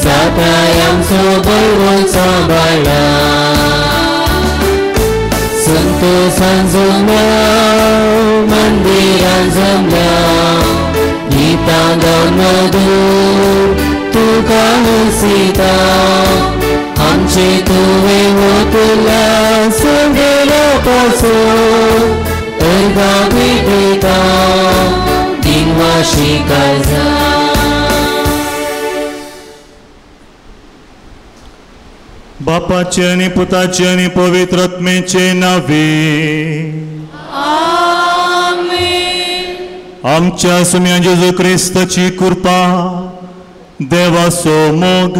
Zatayam sobol won sabala संतोषांजमल्या मंदिरां जमल्या गीतां गावन मधुर तुका हसीता आमचे तुवें ओतल्या सगळ्या पासून अर्गा भेटयता दिनवाशी काळजा बापाचे आणि पुताचे आणि पवित्र आत्मेचे नावे आमच्या सुम्या जेजू क्रिस्ताची कृपा देवाचो मोग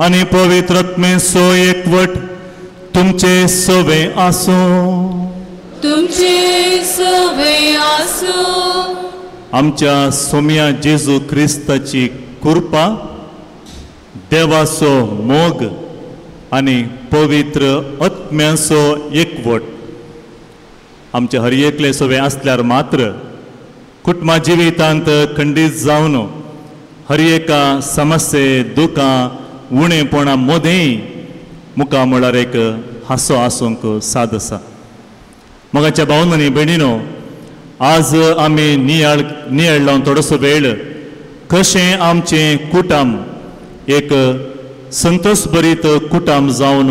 आणि पवित्र आत्मेचो एकवट तुमचे सवे आसो आमच्या सोम्या जेजू क्रिस्ताची कृपा देवाचो मोग आणि पवित्र आत्म्याचो एकवट आमचे हर एकले सवे असल्यार मात्र कुटुंबा जिवितांत खंडीत जावन हर एका समस्ये दुखां उणेपणा मदें मुखार म्हळ्यार एक हांसो आसूंक साद आसा मोगाच्या भावन आनी भयणीनो आज आमी नियाळ लावन थोडोसो वेळ कशें आमचें कुटुंब एक संतोष भरीत कुटुंब जावन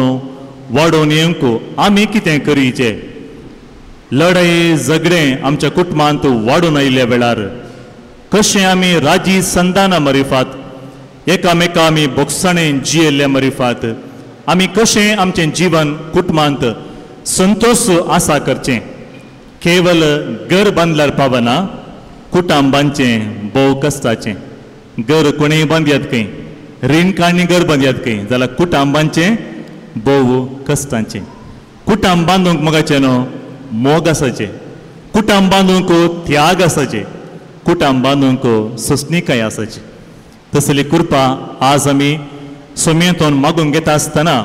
वाडोवन येवंक आमी कितें करीचें लढाई झगडें आमच्या कुटुंबांत वाडून आयिल्ल्या वेळार कशें आमी राजी संदाना मरिफात एकामेका आमी बोगसाणें जियेल्ल्या मरिफात आमी कशें आमचें जीवन कुटुंबांत संतोष आसा करचें केवल घर बांदल्यार पावना कुटुंबांचें भोव कश्टाचें घर कोणेंय बांदयात खंय रीण काडणी घर बांदयात खंय जाल्यार कुटुंबांचें भोव कश्टाचें कुटुंब बांदूंक मोगाचें न्हू मोग आसाचें कुटुंब बांदूंक त्याग आसाचें कुटुंब बांदूंक सोंसणीकाय आसाची तसली कृपा आज आमी सोम्येंतून मागूंक घेता आसतना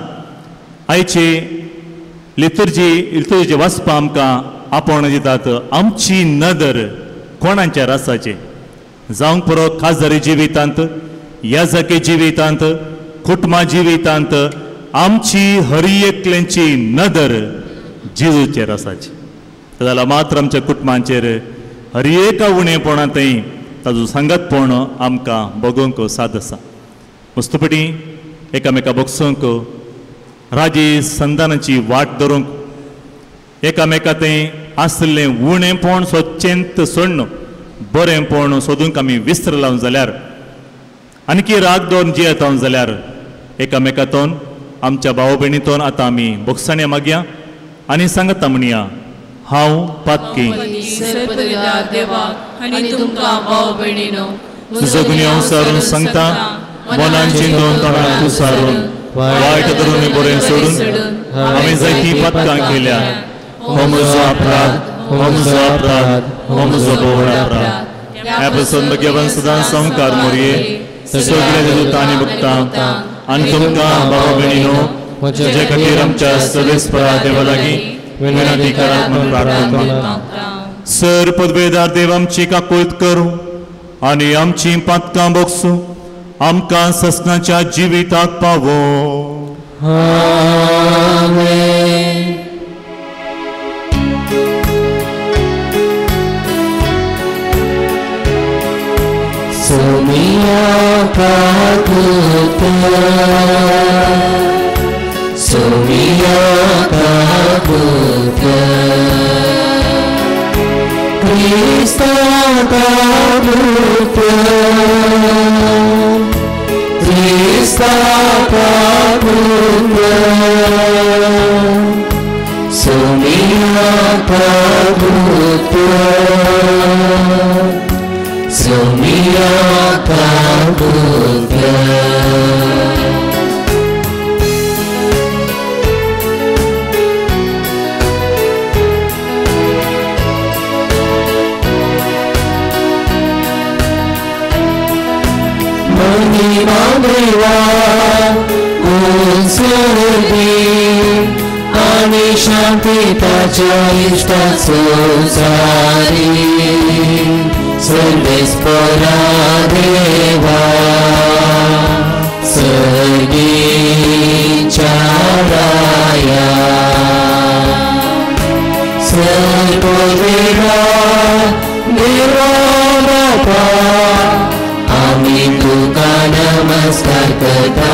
आयची लितुर्जी वाचपा आमकां आपोवण दितात आमची नदर कोणाचेर आसाची जावंक पुरो खासदारी जिवितांत याजकी जिवितांत कुटुंबा जिवितांत आमची हर एकल्यांची नदर जेजूचेर आसाची जाल्यार मात्र आमच्या कुटुंबांचेर हर एका उणेपणांतय ताजो सांगतपण आमकां बगोवंक साद आसा मस्तपटी एकामेका बोगसोवंक राजी संदानाची वाट धरूंक एकामेकांतय आसलें उणेपण सोदचेंत सोडून बरेंपण सोदूंक आमी विस्त्र लावन जाल्यार आनीकी राग दोन जियेता जाल्यार एकामेकांतून आमच्या भाव भयणीतून आतां आमी बोगसाणें मागया आनी सांगता म्हणया हांव पातकी तुजो गुन्यांव सारून सांगता मनान चिंतून तोंडाक कुसारून वायट धरून बरें सोडून हांवें जायतीं पातकां केल्या हो म्हजो अपराध हो म्हजो अपराध हो म्हजो बोड अपराध ह्या पासून भगवान सदां संवकार मोरये सगळे दूत आनी भक्तां आनी तुमकां भाव भयणीनो म्हजे खातीर आमच्या सर्वेस्परा देवा लागीं विनंती करात म्हणून प्रार्थना सर पदवेदार देव आमची काकूळट करूं आनी आमची पातकां बोगसूं आमकां ससनाच्या जिविताक पावो आमेन सोमिया काकूळट सोमिया काकूळट क्रिस्ता काकूळट क्रिस्ता काकूळट सोमिया काकूळट सोमिया काकूळट देवा उंचवडी आणि शांतीताच्या इष्टाचो सारी सर्वेस्परा देवा सगळींच्या राया पवित्रा देवा बापा आम्ही तुका नमस्कार करता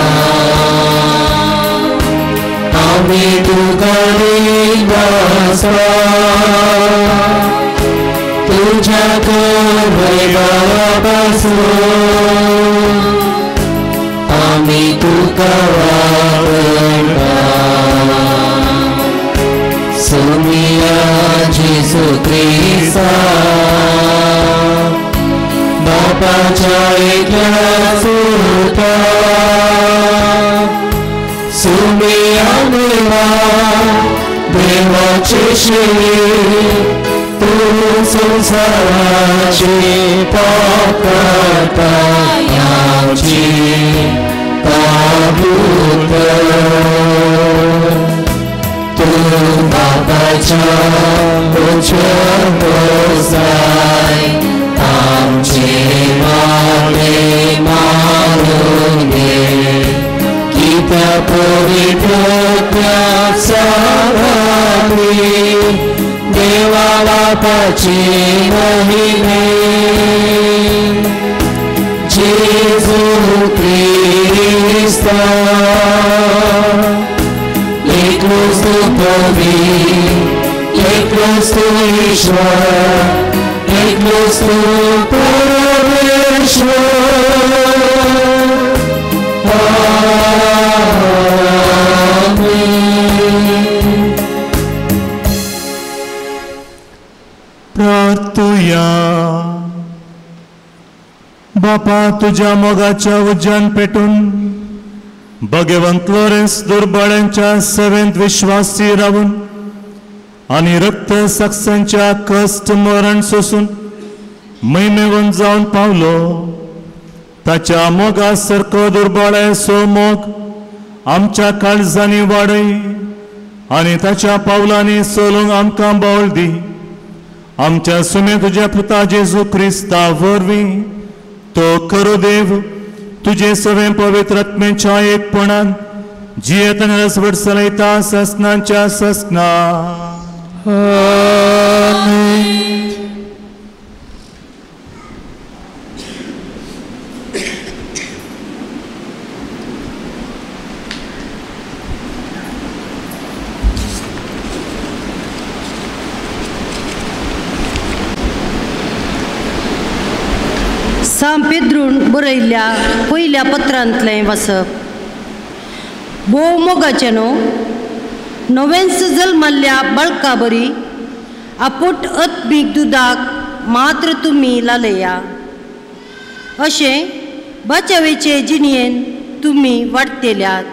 आम्ही तुका तुझ्या वैभवापासून आम्ही तुका वावरता सोमिया जेसू ख्रिस्ता बापाच्या एकल्या सुता सोमिया देवा देवाचे श्री तू संसाराचे पाप करता याची काबूत तू बापाच्या उच्चतोसाय आमचे मागे मारून घे की त्या पवित्र देवा बापाची महिमे जेसू ख्रिस्ता एकलोच तू पवित्र एकलोच तू ईश्वर एकलोच तू परमेश्वर प्रार्थूया. बापा तुझ्या मोगाच्या उज्ज्यान पेटून भगवंत फ्लोरेन्स दुर्बळांच्या सेवेंत विश्वासी राहून आणि रक्त साक्षांच्या कष्ट मरण सोसून महिमेवन जावन पावलो ताच्या मोगा सारको दुर्बळाचो मोग आमच्या काळजांनी वाडय आणि ताच्या पावलांनी चलूंक आमकां बळ दी. आमच्या सुमे तुझ्या पुता जेजू क्रिस्ता वरवीं तो खरो देव तुझे सवे पवित्र आत्मेच्या एकपणान जियेत आनी रसवट चलयता ससनांच्या ससना. सांत पेद्रून बरयल्ल्या पयल्या पत्रांतलें वाचप. भोव मोगाचेनो नवेंच जल्मल्ल्या बाळका बरी आपूट आत्मीक दुदाक मात्र तुमी लालया अशें बाचावेचे जिणयेन तुमी वाडतेल्यात.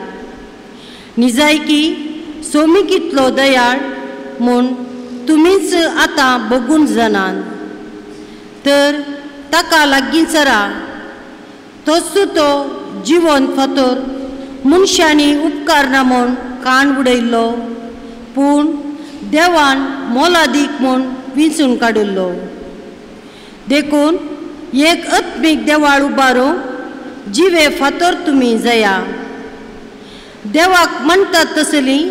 निजायकी सोमिकीतलो दयाळ म्हूण तुमीच आतां बगून जाणात तर ताका लागींसरा तोच तो जिवंत फातर मनशांनी उपकार ना म्हूण कान उडयल्लो पूण देवान मोलादीक म्हूण विंचून काडिल्लो. देखून एक आत्मीक देवाळ उबारूंक जिवे फातर तुमी जाया. देवाक म्हणटात तसलीं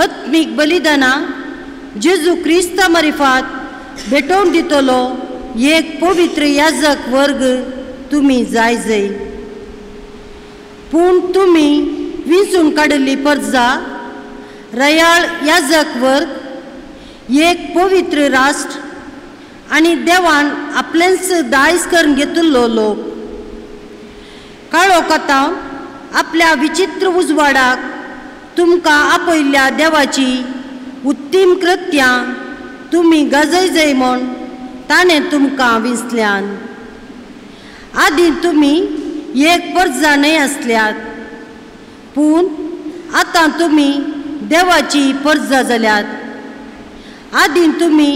आत्मीक बलिदानां जेजू क्रिस्ता मार्फत भेटोवन दितलो एक पवित्र याजक वर्ग तुमी जाय जाय. पूण तुमी विंचून काडिल्ली परजा रयाळ याजक वर्ग एक पवित्र राष्ट्र आनी देवान आपलेंच दायज करून घेतिल्लो लोक. काळो कोतांव आपल्या विचित्र उजवाडाक तुमकां आपयल्ल्या देवाची उत्तीम कृत्यां तुमी गजय जाय म्हूण ताणें तुमकां विंचल्यान. आदीं तुमी एक परजा न्हय आसल्यात पूण आतां तुमी देवाची परजा जाल्यात. आदीं तुमी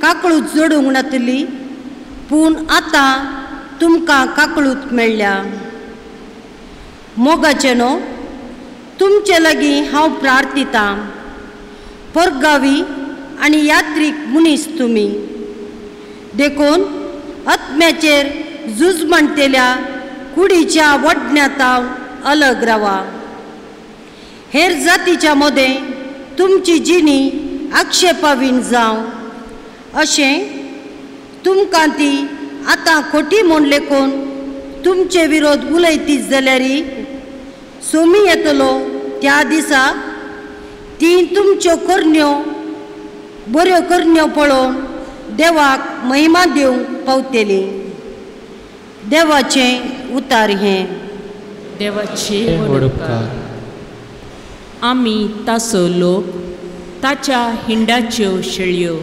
काकळूत जोडूंक नातली पूण आतां तुमकां काकळूत मेळ्ळ्या. मोगाचेनो तुमचे लागीं हांव प्रार्थितां. परगावी आनी यात्रीक मनीस तुमी देखून आत्म्याचेर झूज म्हणटेल्या कुडीच्या वडण्याताव अलग रावा. हेर जातीच्या मदें तुमची जिणी आक्षेपावीन जावं अशें तुमकां ती आतां खोटी म्हूण लेखून तुमचे विरोध उलयतीच जाल्यारी सोमी येतलो त्या दिसा ती तुमच्यो करण्यो बऱ्यो करण्यो पळोवन देवाक महिमा दिवंक पावतली. देवाचें उतार हें. देवाचे वडकार. आमी ताचो लोक, ताच्या हिंडाच्यो शेळयो.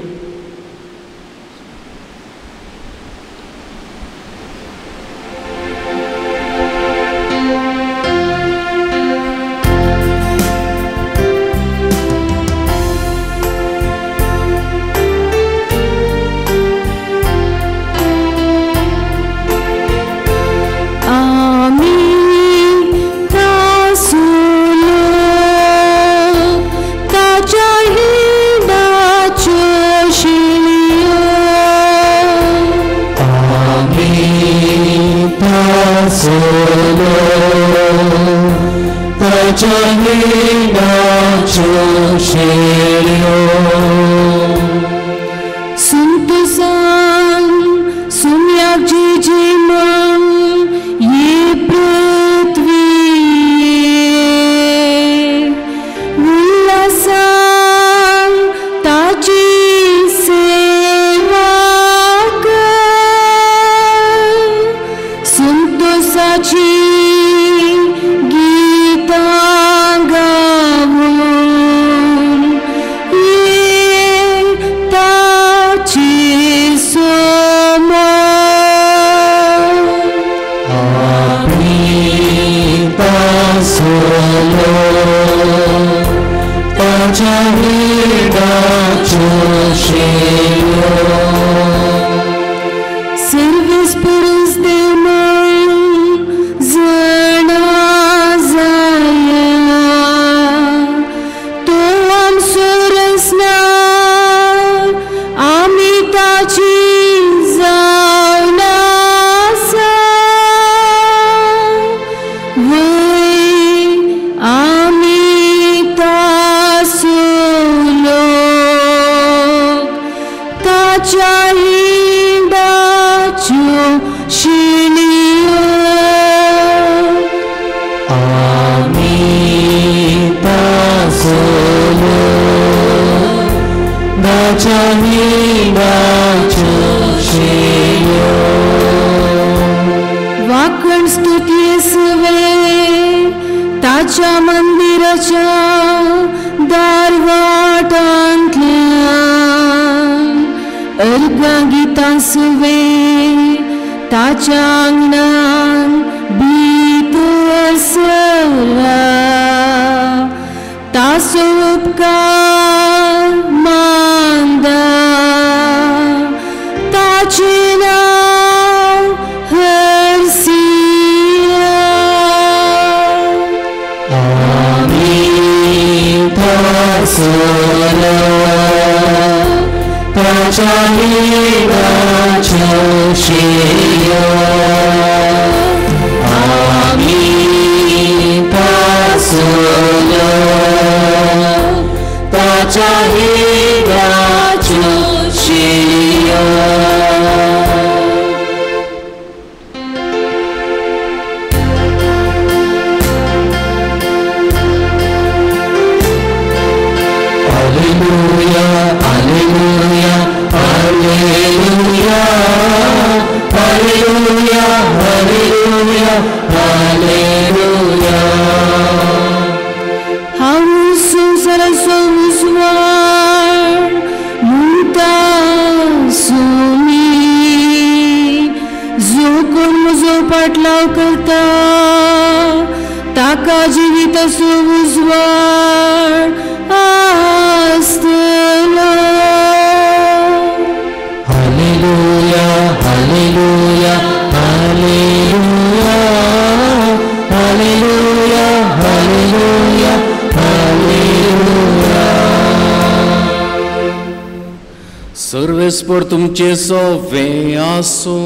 सर्वेस्पर तुमचे सोवे आसो.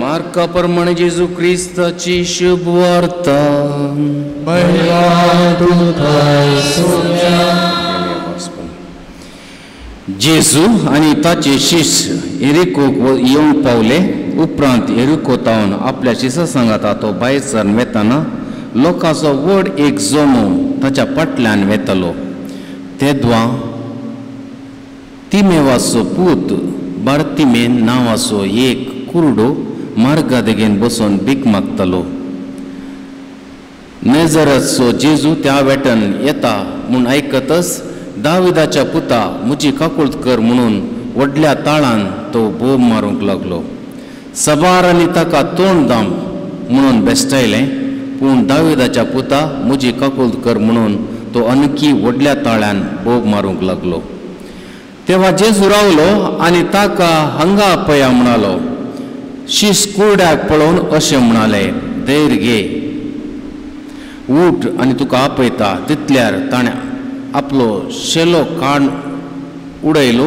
मार्का प्रमाणे जेजू क्रिस्ताची शुभ वार्ता. जेजू आनी ताचे शिश्य एरिकोक येवंक पावले उपरांत एरिकोतावन आपल्या शिश्या सांगाता तो भायर सावन वेताना लोकांचो व्हड एक जोमो ताच्या फाटल्यान वेतालो. तेदवा तिमेवाचो पूत बार्तिमेन नांवाचो एक कुरडो मार्गा देगेन बसून भीक मागतालो. नेजराचो जेजू त्या वेटान येता म्हूण आयकतच दाविदाच्या पुता म्हजी काकुळट कर म्हणून व्हडल्या ताळान तो बोब मारूंक लागलो. सबारांनी ताका तोंड दाम म्हणून बेश्टायलें, पूण दाविदाच्या पुता म्हजी काकुळट कर म्हणून तो अनकी व्हडल्या ताळ्यान बोब मारूंक लागलो. तेव्हा जेजू रावलो आनी ताका हांगा पया म्हणालो. शिस कुरड्याक पळोवन अशें म्हणाले, धैर्य घे, उठ आनी तुका आपयता. तितल्यार ताणें आपलो शेलो काड उडयलो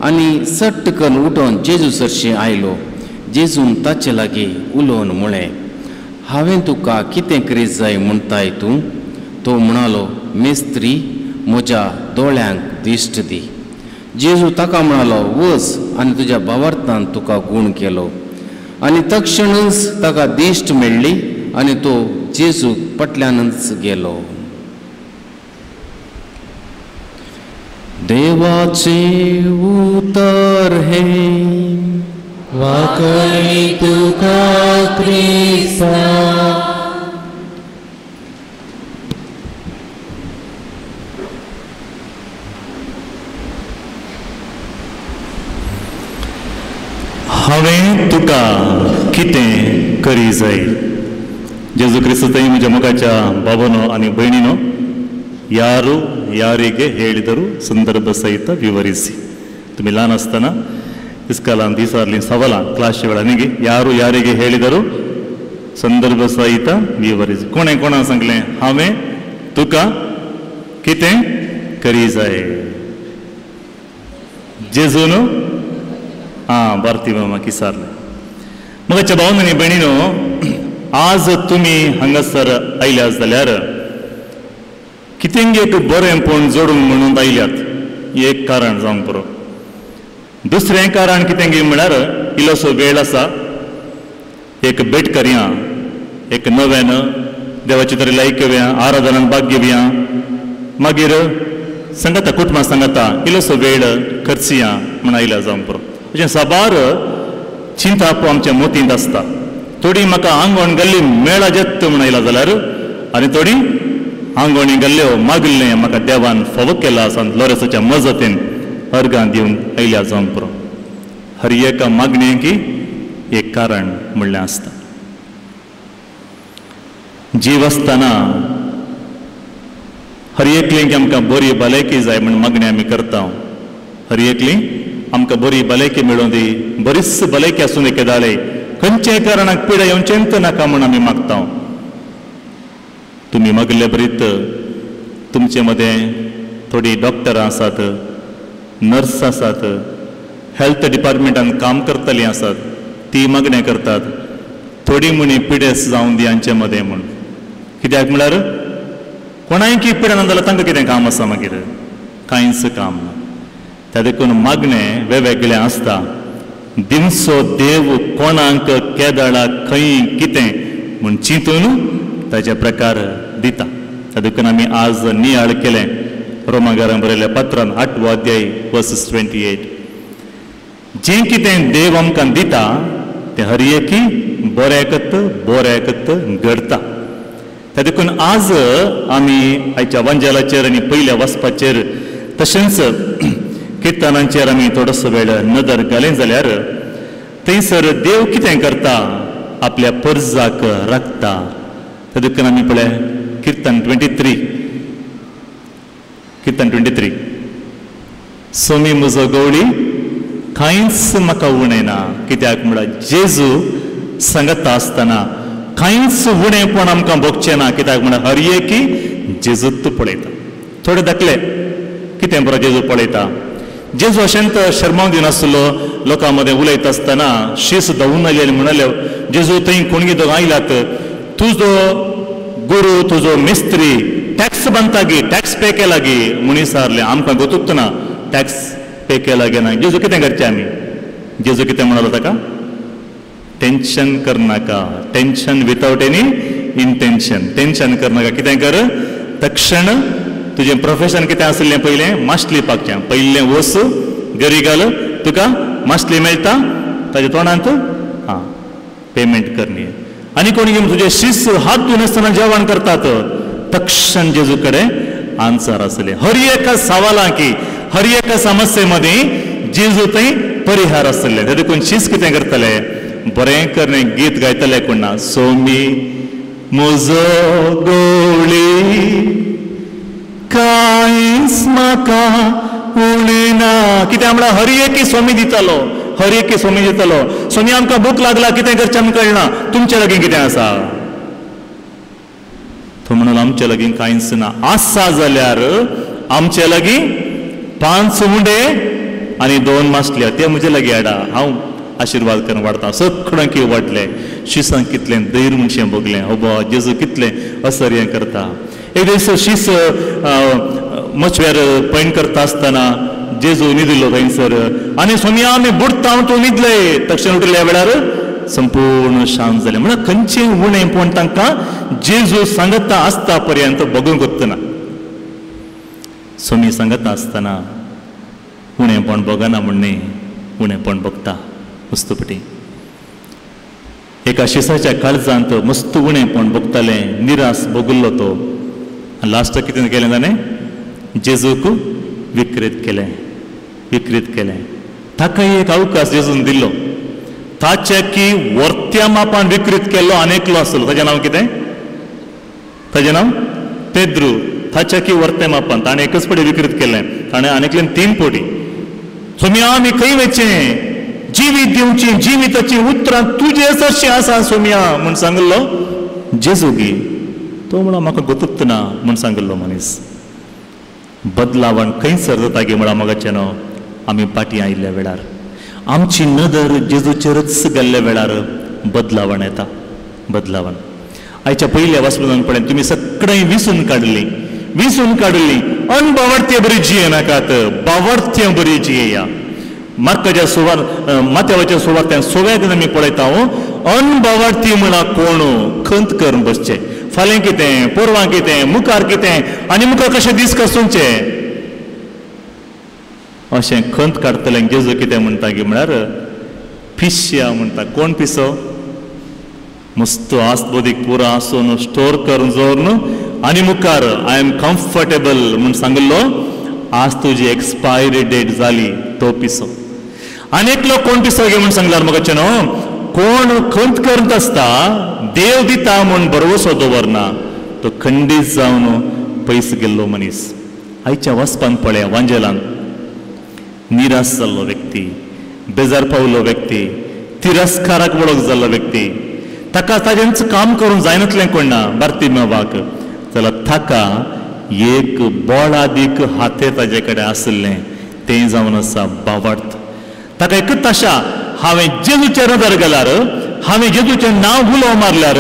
आनी सट्ट करून उठोवन जेजू सरशी आयलो. जेजून ताचे लागीं उलोवन म्हळें, हांवें तुका कितें करीत जाय म्हणटाय तूं? तो म्हणालो, मेस्त्री, म्हज्या दोळ्यांक दिश्ट दी. जेजू ताका म्हणालो, वच आनी तुज्या भावार्थान तुका गूण केलो. आनी तक्षणच ताका दिश्ट मेळ्ळी आनी तो जेजू फाटल्यानच गेलो. देवाचे उतर हे वाकई तुका क्रिस्ता. हांवें तुका कितें करी जाय. जेजू क्रिस्तई म्हज्या मोगाच्या बाबनो आनी भयणीनो, ಯಾರು ಯಾರಿಗೆ ಹೇಳಿದರು ಸಂದರ್ಭ ಸಹಿತ ವಿವರಿಸಿ. ತುಮಿ ಲಾನ್ ಅಸ್ತಾನ ಇಸ್ಕಾಲಾನ್ ದೀಸಾರ್ಲಿ ಸವಾಲ ಕ್ಲಾಸ್ ನನಗೆ ಯಾರು ಯಾರಿಗೆ ಹೇಳಿದರು ಸಂದರ್ಭ ಸಹಿತ ವಿವರಿಸಿ. कोणे कोणा सांगले हांवें तुका कितें करी जाय. जेजून भारती मामा किसारले. मोगाच्या भावन आनी भयणीनो, आज तुमी हांगासर आयल्यात जाल्यार कितेंग एक बरेंपण जोडूंक म्हणून आयल्यात. एक कारण जावंक पुरो. दुसरें कारण कितें म्हळ्यार इल्लोसो वेळ आसा, एक भेट करया, एक नवें देवाची तरी आयकव्या, आराधनान भाग घेवया, मागीर सांगाता कुटुंबा सांगाता इल्लोसो वेळ खर्चिया म्हण आयल्या जावंक पुरो. अशें साबार चिंता आमच्या मोतींत आसता. थोडी म्हाका आंगवण गल्ली मेळा जेत म्हण आयला जाल्यार, आनी थोडी आंगवणी गल्ल्यो मागल्लें म्हाका देवान फावो केला आसा लोरेसाच्या मजतीन अर्गां दिवंक आयल्या जावंक पुरो. हर एका मागणेक एक कारण म्हणलें आसता. जीव आसतना हर एकलींक आमकां बरी भलायकी जाय म्हण मागणी आमी करता. हर एकली आमकां बरी भलायकी मेळोवन दी, बरीच भलायकी आसूं दी केदाळे, खंयच्याय कारणाक पिडा येवचेंच नाका म्हण आमी मागता. तुम्ही मागले बरीत तुमचे मदें थोडी डॉक्टरां आसात, नर्स आसात, हेल्थ डिपार्टमेंटान काम करतलीं आसात, ती मागणें करतात थोडी मुणी पिडेस जावं दी हांचे मदें म्हूण. कित्याक म्हळ्यार कोणाय की पिडे ना जाल्यार तांकां कितें काम आसा, मागीर कांयच काम ना. त्या देखून मागणें वेगवेगळें आसता. दिवचो देव कोणाक केदाळाक खंय कितें म्हूण चिंतून ताचे प्रकार दिता. त्या देखून आमी आज नियाळ केलें रोमाकारांक बरयल्ल्या पत्रान 8 अध्याय वर्सेस 28. जें कितें देव आमकां दिता तें हर एकी बऱ्याकत घडता. त्या देखून आज आमी आयच्या वांजेलाचेर आनी पयल्या वचपाचेर तशेंच किर्तनांचेर आमी थोडोसो वेळ नदर घालें जाल्यार थंयसर देव कितें करता, आपल्या परजाक राखता. त्या देखून आमी पळय किर्तन 23 सोमी म्हजो गवळी कांयच म्हाका उणें ना. कित्याक म्हळ्यार जेजू सांगता आसतना कांयच उणेंपण आमकां भोगचें ना. कित्याक म्हळ्यार हर एकी जेजूच पळयता. थोडे दाखले कितें बरो जेजू पळयता. जेजू अशेंत शर्माव दिनासलो लोकां मदें उलयता आसतना शीस धांवून आयलेली म्हणले, जेजू थंय कोणगी दोग आयलात, तुजो गुरू तुजो मिस्त्री टॅक्स बांदता गी, टॅक्स पे केला गी म्हूण विचारलें. आमकां गोतूच ना टॅक्स पे ते केला गे ना जेजू कितें करचें आमी जेजू कितें म्हणलो ताका टेन्शन कर नाका tension without any intention tension कर नाका कितें कर तक्षण तुजें प्रोफेशन कितें आसलें पयलें मास्टली पाकचें पयलें वस गरी घाल तुका मास्टली मेळटा ताज्या तोंडांत हां पेमेंट करनी आनी कोणी घेवन तुजे शिस हात धुवन आसतना जेवण करतात तक्षण जेजू कडेन आन्सर आसलें हर एका सवालांकी हर एका समस्ये मदीं जेजू थंय परिहार आसलें तें देखून शिस कितें करतले बरें करणे गीत गायतले कोण ना सोमी म्हजो गवळी कांयच म्हाका उणें ना कितें म्हणल्यार हर एकी स्वामी दितालो हर एकी स्वामी दितालो स्वामी आमकां भूक लागला कितें करचें आमकां कळना तुमचे लागीं कितें आसा तो म्हणून आमचे लागीं कांयच ना आसा जाल्यार आमचे लागीं 5 उंडे आनी 2 मासल्या ते म्हजे लागीं हाडा हांव आशिर्वाद करून वाडटा सगळ्यांक की वाटलें शिसांक कितलें दैर म्हणशें भोगलें हो बा जेजू कितलें असर हें करता एक दीस शीस मचव्यार पैण करता आसतना जेजू न्हिदिल्लो थंयसर आनी स्वामी आमी बुडटा तूं न्हिदले तक्षण उठल्या वेळार संपूर्ण शांत जालें म्हळ्यार खंयचें उणें पूण तांकां जेजू सांगता आसता पर्यंत बगूंक वचना स्वामी सांगता आसतना उणेंपण बगना म्हणणे उणेंपण बगता वस्तुपटी एका शिसाच्या काळजांत मस्त उणेंपण बगतालें निरास बगुल्लो तो लास्ट कितें केलें ताणें जेजूक विकृत केलें ताका एक अवकाश जेजून दिल्लो ताचे की वर्त्या मापान विकृत केल्लो आनेकलो आसलो ताचें नांव कितें ताचें नांव पेद्रू ताच्या की वर्त्या मापान ताणें एकच फावटी विकृत केलें ताणें आनेकल्यान 3 फावटी स्वामी आमी खंय वचचें जिवीत दिवची जिविताची उतरां तुजे सरशी आसा सोम्या म्हूण सांगलो जेजूगी तो म्हणून म्हाका गोतूच ना म्हूण सांगलो मनीस बदलावण खंयसर जाता गे म्हळ्यार मोगाचें न्हू आमी पाटी आयिल्ल्या वेळार आमची नदर जेजूचेरच गेल्ल्या वेळार बदलावण येता बदलावण आयच्या पयल्या वाचून पळय तुमी सगळें विसून काडली अनबावडते बरी जियेनाकात बावडते बरी जियेया मार्काच्या माथ्यावाच्या सुवात्यान सगळ्याक आमी पळयता अनबावडती म्हळ्यार कोण खंत करून बसचे फाल्यां कितें पोरवां कितें मुखार कितें आनी मुखार कशें दीस कसूंचे अशें खंत काडटले जेजू कितें म्हणटा गे म्हळ्यार पिश्या म्हणटा कोण पिसो मस्त आस्पोदीक पुरो आसून स्टोर करून जोरून आनी मुखार आय एम कम्फर्टेबल म्हूण सांगलो आज तुजी एक्सपायरी डेट जाली तो पिसो आनीक लोक कोण पिसो गे म्हूण सांगल्यार मोगाचें न्हू कोण खंत करत आसता देव दिता म्हूण भरवसो दवरना तो खंडीत जावन पयस गेल्लो मनीस आयच्या वचपान पळया वांजेलान निराश जाल्लो व्यक्ती बेजार पावलो व्यक्ती तिरस्काराक वळख जाल्लो व्यक्ती ताका ताजेंच काम करून जायनातलें कोण ना बार्तिमेवाक जाल्यार ताका एक बोळादीक हाते ताजे कडेन आसलें तें जावन आसा बावडत ताका एकच आशा हांवें जेजूचेर नदर गेल्यार हांवें जेजूचें नांव उलो मारल्यार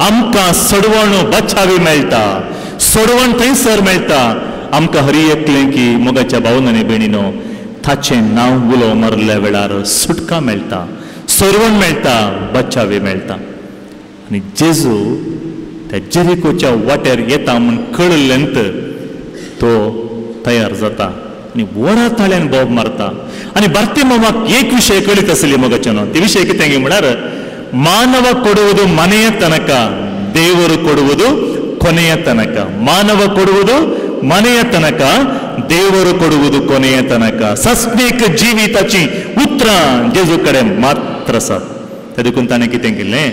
आमकां सोडवण बचावी मेळटा सोडवण थंयसर मेळटा आमकां हरी एकलें की मोगाच्या भावन आनी भयणीनो ताचें नांव उलो मारल्या वेळार सुटका मेळटा सोडवण मेळटा बचावी मेळटा आनी जेजू त्या जेरिकोच्या वाट्यार येता म्हूण कळलेंत तो तयार जाता आनी व्हडा ताळ्यान बोब मारता आनी बार्तिमेवाक एक विशय कळीत आसली मोगाचें न्हू ते विशय कितें गे म्हळ्यार ಮಾನವ ಕೊಡುವುದು ಮನೆಯ ತನಕ ದೇವರು ಕೊಡುವುದು ಕೊನೆಯ ತನಕ ಮಾನವ ಕೊಡುವುದು ಮನೆಯ ತನಕ ದೇವರು ಕೊಡುವುದು ಕೊನೆಯ ತನಕ सस्मीक जिविताची उतरां जेजू कडेन मात्र आसात ते देखून ताणें कितें केलें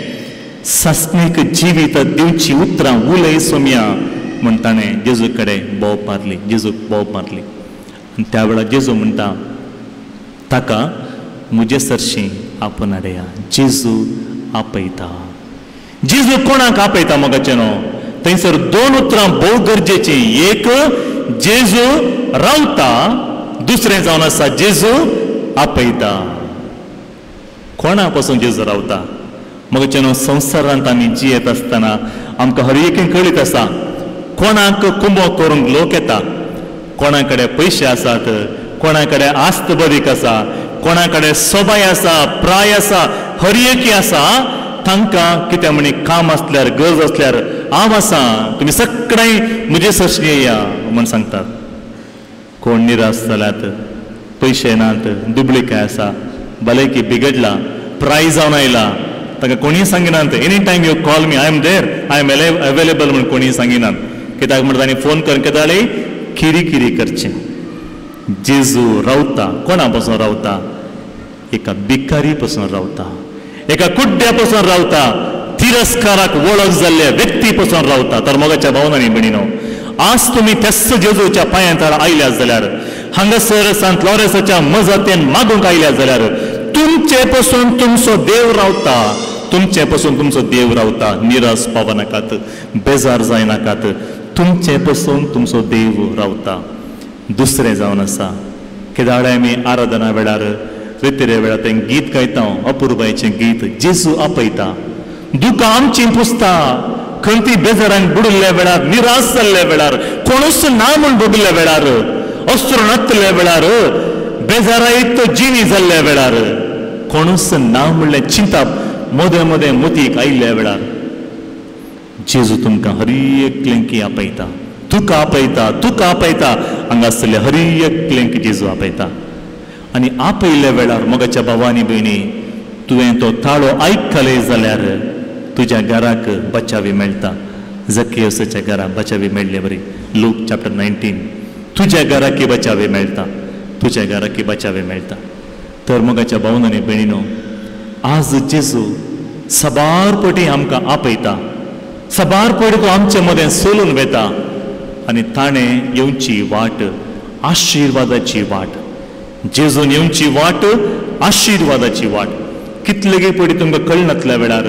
सस्मीक जिवीत दिवची उतरां उलय सोम्या म्हूण ताणें जेजू कडेन बोब मारली जेजूक बोब मारली आनी त्या वेळार जेजू म्हणटा ताका म्हजे सरशी आपण हाडया जेजू आपयता जेजू कोणाक आपयता मोगाचें न्हू थंयसर 2 उतरां भोव गरजेची एक जेजू रावता दुसरें जावन आसा जेजू आपयता कोणा पासून जेजू रावता मोगाचें न्हू संवसारांत आमी जियेत आसतना आमकां हर एकेक कळीत आसा कोणाक कुंबो करूंक लोक येता कोणा कडेन पयशे आसात कोणा कडेन आस्त बरीक आसा, कोणा कडेन सोबाय आसा, प्राय आसा, हरयेकी आसा, तांकां कितें म्हणी काम आसल्यार, गरज आसल्यार हांव आसा, तुमी सगळीं म्हजे सरशी येया म्हूण सांगतात. कोण निराश जाल्यात, पयशे नात, दुबळीकाय आसा, भलायकी बिगडला, प्राय जावन आयला, ताका कोणीय सांगिनात any time you call me, I am there, I am available म्हूण कोणीय सांगिनात. कित्याक म्हणटा तांणी फोन करून केदाळी किरी किरी करचें. जेजू रावता, कोणा पासून रावता? एका भिकारी पासून रावता, एका कुड्ड्या पासून रावता, तिरस्काराक वळख जाल्ल्या व्यक्ती पासून रावता. तर मोगाच्या भावनांनी भयणीनो, आज तुम्ही त्याच जेजूच्या पांयांत आयल्या जाल्यार, हांगासर सांत लॉरेन्साच्या मजतेन मागूंक आयल्या जाल्यार, तुमचे पासून तुमचो देव रावता, तुमचे पासून तुमचो देव रावता. निराश पाव नाकात, बेजार जायनाकात, तुमचे पासून तुमचो देव रावता. दुसरें जावन आसा, केदाळे आमी आराधना वेळार, रितीरे वेळार तें गीत गायता, अपुर्बायेचें गीत, जेजू आपयता, दुकां आमची पुसता, खंती बेजारांक बुडिल्ल्या वेळार, निराश जाल्ल्या वेळार, कोणूच ना म्हूण बगिल्ल्या वेळार, अश्रू नातल्या वेळार, बेजारायत जिणी जाल्ल्या वेळार, कोणूच ना म्हणलें चिंता मोदें मोदें मोतीक आयिल्ल्या वेळार, जेजू तुमकां हर एकलेंकी आपयता, तुका आपयता, तुका आपयता, हांगासरल्या हर एकलेंक जेजू आपयता. आनी आपयल्ल्या वेळार मोगाच्या भावांनी भयणी, तुवें तो ताळो आयकले जाल्यार तुज्या घराक बचावी मेळटा. जक्कियोसाच्या घराक बचावी मेळ्ळी बरी. Look chapter 19. तुज्या घराकी बचावी मेळटा, तुज्या घराकी बचावी मेळटा. तर मोगाच्या भावनांनी भयणीनो, आज जेजू सबारपटी आमकां आपयता, सबारपटी तो आमचे मदें सोलून वेता, आनी ताणें येवची वाट आशिर्वादाची वाट, जेजून येवची वाट आशिर्वादाची वाट. कितलेगी पडी तुमकां कळनातल्या वेळार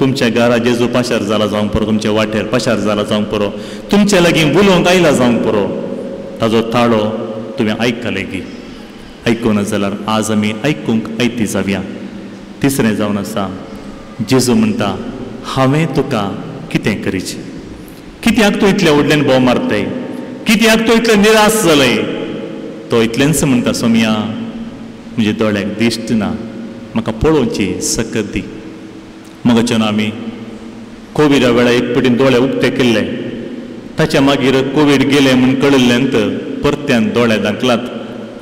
तुमच्या घरा जेजू पाशार जाला जावंक पुरो, तुमच्या वाटेर पाशार जाला जावंक पुरो, तुमच्या लागीं उलोवंक आयला जावंक पुरो, ताजो ताळो तुवें आयकले गी. आयकूना जाल्यार आज आमी आयकूंक आयती जावया. तिसरें जावन आसा, जेजू म्हणटा, हांवें तुका कितें करीचें? कित्याक तूं इतले व्हडल्यान बोव मारताय? कित्याक तूं इतलें निराश जालय? तो इतलेंच म्हणटा, सोम्या, म्हजे दोळ्याक दिश्ट ना, म्हाका पळोवची सकत दी. मगाच्यान आमी कोविडा वेळार एक पटीन दोळे उक्ते केल्ले, ताच्या मागीर कोविड गेले म्हूण कळिल्ल्यांत परत्यान दोळे धांकलात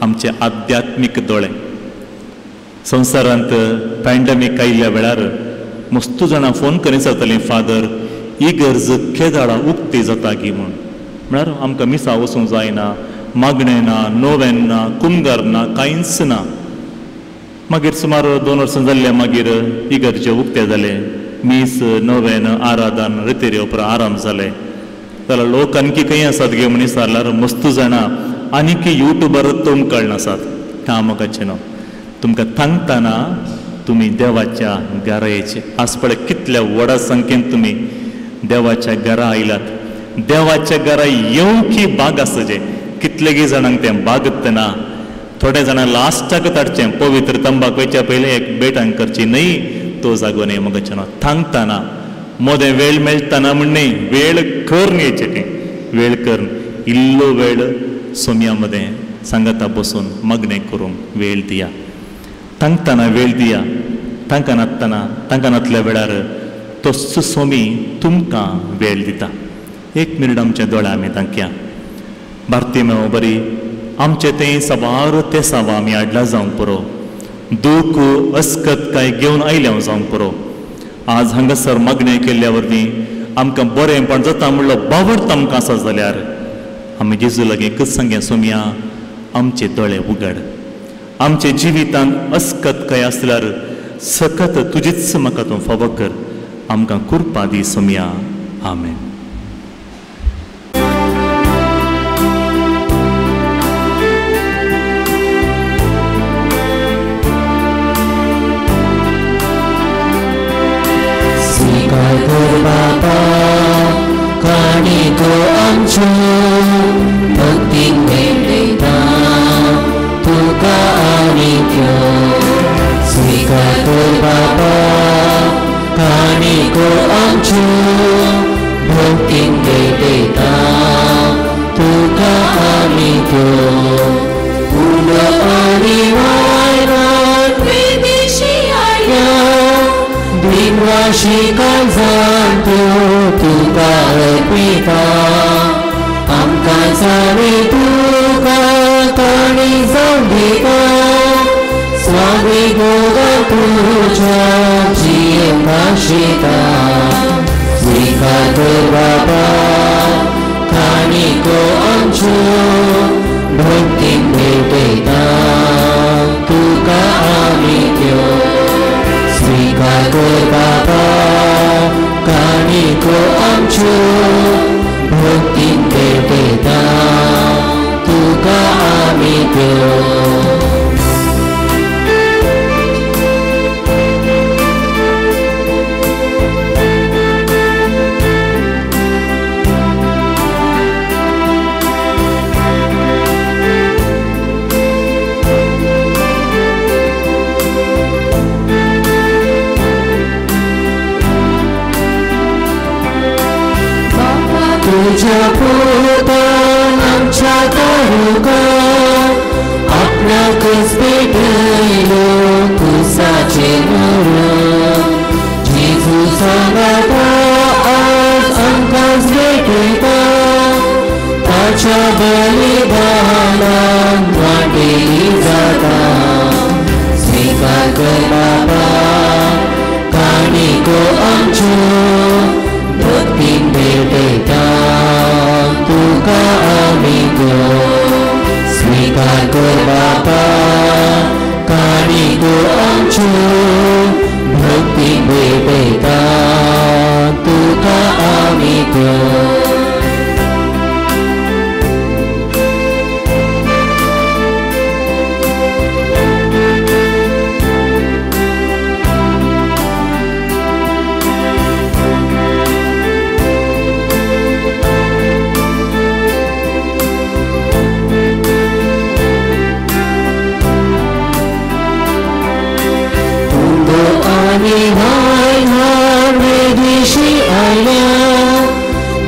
आमचे आध्यात्मीक दोळे. संवसारांत पॅन्डमीक आयिल्ल्या वेळार मस्त जाणां फोन करीत जातालीं, फादर इगर्ज केदाळा उक्ती जाता गी म्हूण. म्हळ्यार आमकां मिसा वचूंक जायना, मागणें ना, नोवेन ना, कुमगार ना, कांयच ना. मागीर सुमार 2 वर्सां जाल्ल्या मागीर इगर्जे उक्ते जाले, मीस, नोवेन, आराधन, रितीरे उपरांत आराम जाले. जाल्यार लोक आनीक खंय आसात गे म्हण विचारल्यार मस्त जाणां आनीक यूट्यूबार तोंड कळनासात. कामकाचें न्हू, तुमकां सांगतना तुमी देवाच्या घरा येयचे. आज पळय कितल्या व्हडा संख्येन तुमी देवाच्या घरा आयलात. देवाच्या घरा येवंकी बाग आसचे. कितलेगी जाणांक तें बागत ना. थोड्या जाणां लास्टाक ताडचें, पवित्र तंबाक वयच्या पयलें एक बेटांक करची, न्हय तो जागो न्हय. मोगाचें न्हू, थांगतना मोदें वेळ मेळटना म्हण न्हय, वेळ करून येचें तें. वेळ करून इल्लो वेळ सोम्या मदें सांगाता बसून मग्नें करूंक वेळ दिया. तांकतना वेळ दिया. तांकां नासतना, तांकां नासल्या वेळार तो सोमी तुमकां वेळ दिता. 1 मिनीट आमच्या दोळ्या आमी तांकया. बार्तिमेव बरी आमचे तें सबार ते सावा आमी हाडला जावंक पुरो. दूख अस्कत काय घेवन आयल्या जावंक पुरो. आज हांगासर मागणें केल्ल्या वरवीं आमकां बरेंपण जाता म्हणलो बावडत आमकां आसा जाल्यार आमी जेजू लागीं एकच सांगया, सोम्या आमचे दोळे उगड. आमचे जिवितांत अस्कत काय आसल्यार सकत तुजीच म्हाका तूं फावो कर. आमकां कृपा दी सोम्या. आमेन. बाबा काणी तो आमचो भक्तीक मेळटा तुका आमी त्यो. स्वीकार कर बाबा काणी तो आमचो भक्तीक मेळटा तुका आमी त्यो. उलो आणि वायरान विदेशी आया दिनवाशी काळजांतो तुका अर्पिता आमकां जावे तुका ताणी जावं दिता स्वामी गोगा तुझ्या जीव आशिता स्वीकार कर बाबा काणिको आमच्यो भक्तीन भेटयता तुका आमी त्यो स्वीकार कर बाबा काणिको आमच्यो भक्तीन भेटयता तुका आमी त्यो तुझ्या पोटान आमच्या तारुका आपणाकच भेटयलो कुसाचे मरण जेजू सांगाता आज आमकांच भेटयता ताच्या बलिदानान वाटेली जाता स्वीकार कर बाबा काणिको आमच्यो भक्तीन भेटयता तुका आमी त्यो स्वीकार कर बाबा काणिको आमच्यो भक्तीन भेटयता तुका आमी त्यो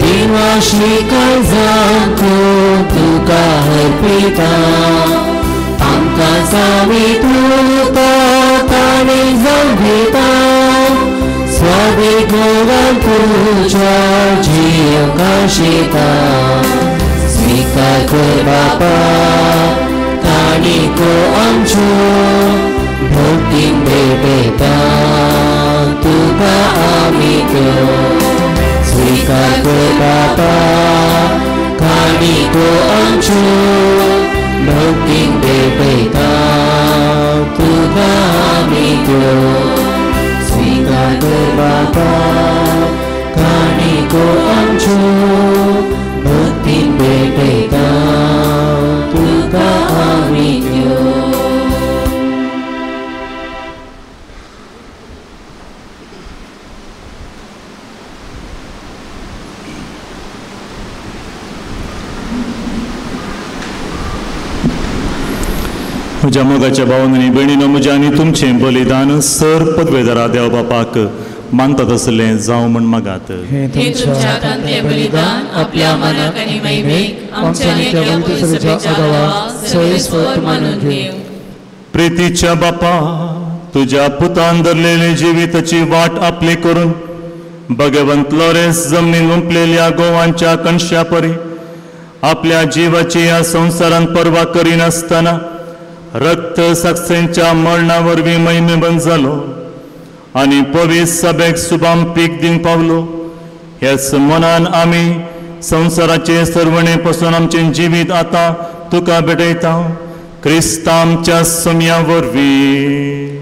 दिनवाशी काळजांतो तुका अर्पिता आमकां जावी तुका ताणी जावं दिता स्वामी गोवान तुझ्या जीव आशिता स्वीकार कर बाबा काणिको आमच्यो भक्तीन भेटयता तुका आमी त्यो स्वीकार कर बाबा काणिको आमच्यो भक्तीन भेटयता तुका आमी त्यो स्वीकार कर बाबा काणिको आमच्यो भक्तीन भेटयता तुका आमी त्यो म्हज्या मोगाच्या भावांनी भयणीनो म्हज्या आनी तुमचें बलिदान सर पदवेदारा देव बापाक मानता तसलें जावं म्हण मागात. हे तुमच्या तांत्या बलिदान आपल्या मनाक आनी महिमेक आमच्या नित्य पवित्र सभेच्या आगावा सोयीस्फूर्त मानून घेव. प्रितीच्या बापा तुझ्या पुतान धरलेली जिविताची वाट आपली करून भगवंत लॉरेन्स जमनीन उंपलेल्या गोवांच्या कणशा परी आपल्या जीवाची ह्या संवसारांत पर्वा करिनासतना रक्त साक्षींच्या मरणा वरवीं महिमेबंद जालो आनी पवित्र सभेक शुभाम पीक दिवंक पावलो. हेच मनान आमी संवसाराचे सर्वणे पासून आमचें जिवीत आतां तुका भेटयता क्रिस्ता आमच्या सम्या वरवीं.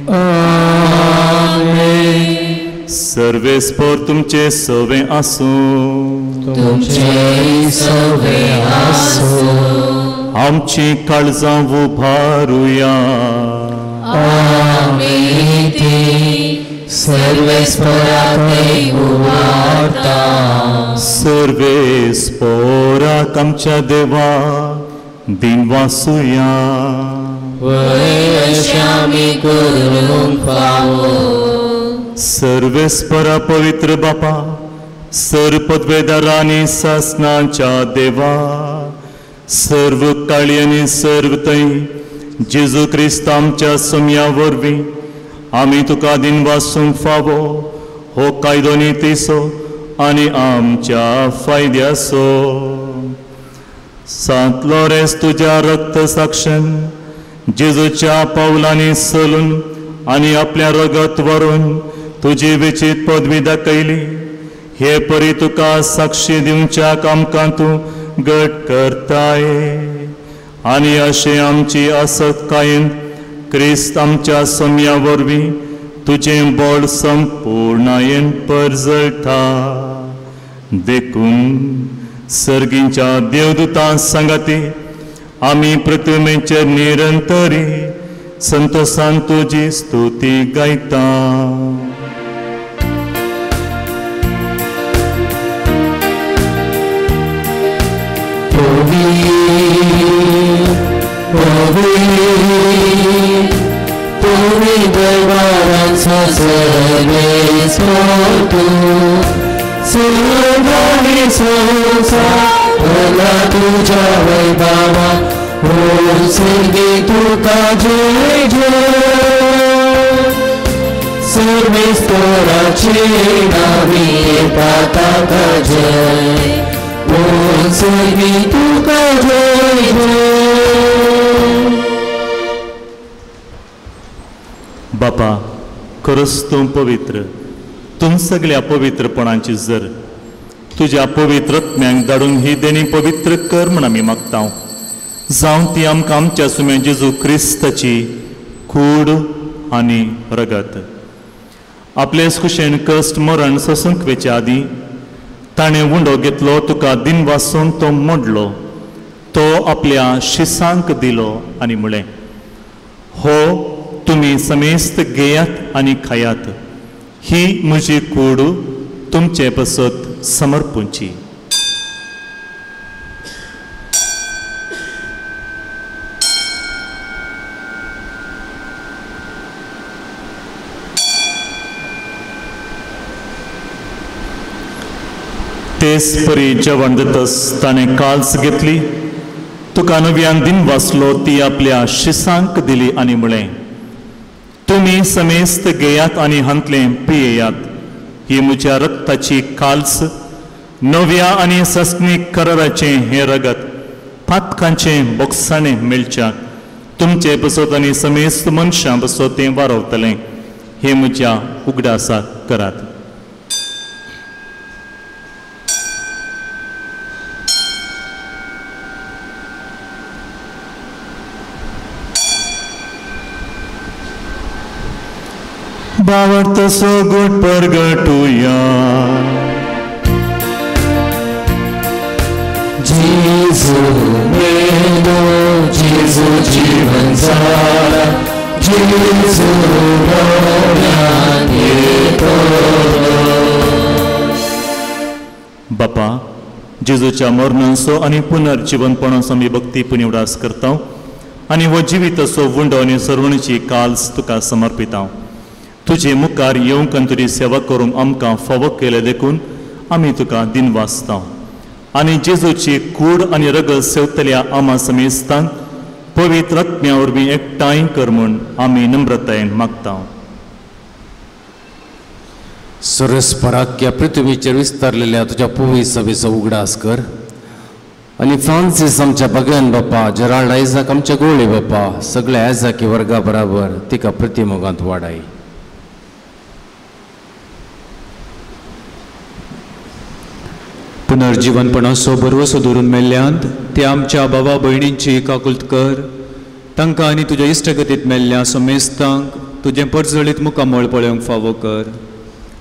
सर्वेस्पर तुमचे सवे आसूं आमची काळजां उबारुया. सर्वेस्पराक आमच्या देवा दिन वासुया. सर्वेस्परा पवित्र बापा सर पदवेदारांनी सासनाच्या देवा सर्व काळी आनी सर्व तै जेजू क्रिस्त आमच्या सम्या वरवीं आमी तुका दिन वासूंक फावो हो कायदो नितीसो आनी आमच्या फायद्याचो. सांत लॉरेन्स तुज्या रक्त साक्षान जेजूच्या पावलांनी चलून आनी आपल्या रगत व्हरून तुजी विचित पदवी दाखयली. हे परी तुका साक्षी दिवच्या आमकां तूं घट करताय. आनी अशें आमची आसत कायन क्रिस्त आमच्या सम्या वरवीं तुजें बळ संपूर्णायेन परजळटा. देखून सर्गींच्या देवदूतां सांगाती आमी प्रतिमेचेर निरंतरी संतोषान तुजी स्तुती गायता. तुझ्या वैभवा हो सर्गे तुका जय जय. सर्वे स्तोराचे नावी येतात जय हो सर्गे तुका जय जय. बापा खरंच तूं पवित्र. तूं सगळ्या पवित्रपणाची जर तुज्या पवित्रत्म्यांक धाडून ही देणी पवित्र कर म्हण आमी मागता. जावं ती आमकां आमच्या सुम्या जेजू क्रिस्ताची कूड आनी रगत. आपले कुशेन कश्ट मरण सोसूंक वेच्या आदीं ताणें उंडो घेतलो तुका दिन वासून तो मोडलो. तो आपल्या शिसांक दिलो आनी म्हळें हो तुमी समेस्त घेयात आनी खायात. ही म्हजी कूड तुमचे पसत समर्पूंची. तेच परी जेवण दितस ताणें काल्स घेतली. तुका नव्यान दिन वाचलो ती आपल्या शिसांक दिली आनी म्हळें तुमी समेस्त घेयात आनी हांतलें पियेयात. ही म्हज्या रक्ताची काल्स नव्या आनी सस्नीक कराराचें हें रगत पातकांचें बोगसाणें मेळच्याक तुमचे बसत आनी समेस्त मनशां बसत तें वारवतलें. हे म्हज्या उगडासाक करात. भावार्थसो गुट परगटुया. जेजू मेलो जेजू जीवन जाला जेजू रोण्यान येतो. बापा जेजूच्या मरणाचो आनी पुनर्जीवनपणाचो आमी भक्तीपणी उडास करता आनी हो जिविताचो वुंडो आनी सरवणीची काल्स तुका समर्पिता. तुजे मुखार येवंक आनी तुजी सेवा करूंक आमकां फावो केले देखून आमी तुका दिन वाचता. आनी जेजूची कूड आनी रगत सेवतल्या आमा समेस्तांक पवित्र आत्म्या वरवीं एकठांय कर म्हूण आमी नम्रतायेन मागता. सरस्पराक ह्या पृथ्वीचेर विस्तारलेल्या तुज्या पवित्र सभेचो उगडास कर. आनी फ्रांसीस आमच्या भगवान बापा जेराल्ड आयजाक आमच्या गोळे बापा सगळ्या आयजाकी वर्गा बराबर तिका प्रतिमोगांत वाडाय. पुनर्जीवनपणाचो बरवसो धरून मेल्ल्यांत ते आमच्या भावा भयणींची काकुलत कर. तांकां आनी तुज्या इश्टगतींत मेल्ल्या समेस्तांक तुजें परजळीत मुखामळ पळोवंक फावो कर.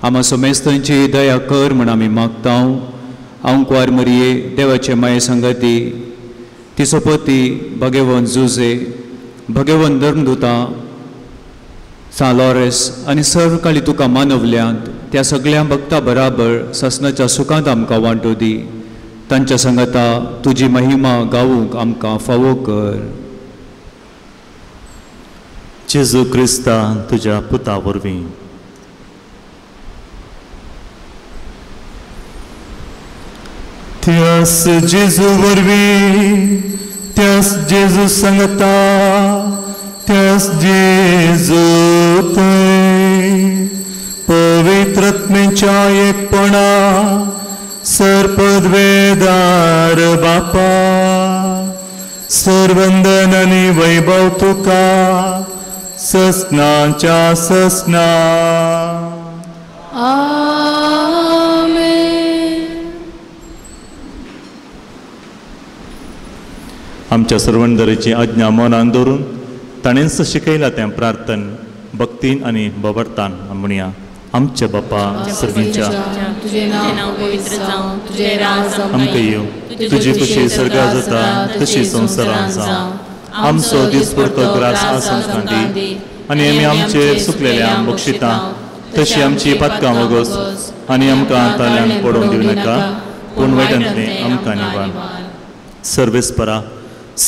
आमा समेस्तांची दया कर म्हण आमी मागता. हांव कुंवार मरिये देवाचे माये संगती तिचो पती भगेवन जुजे भगेवन धर्मदुता सा लॉरेस आनी सर्व काळी तुका मानवल्यांत त्या सगळ्या भक्ता बराबर ससनाच्या सुखांत आमकां वांटो दी. तांच्या संगता तुजी महिमा गावूंक आमकां फावो कर. जेजू क्रिस्ता तुज्या पुता वरवीं त्यास जेजू वरवीं त्यास जेजू सांगता त्यास जेजू पवित्रत्मेच्या एकपणा सर्पद्वेदार बापा सर्वंदन आनी वैभव तुका ससनाच्या ससना आमच्या सर्वंदरेची आज्ञा मनान दवरून ताणेंच शिकयला तें प्रार्थन भक्तीन आनी बबरतान म्हणया. आमच्या बापा सर्वींच्या तुझे नाव पवित्र जावं, तुझे राज आमकां येव, तुजी कशी सर्गा जाता तशी संवसारांत जावं. आमचो दिसपडटो ग्रास आमकां दी आनी आमी आमचेर सुकलेल्या बक्षितां तशी आमची पातकां वगोस आनी आमकां ताल्यान पडोवन दिवं नाका पूण वायटांतली आमकां निवार. सर्वेस्परा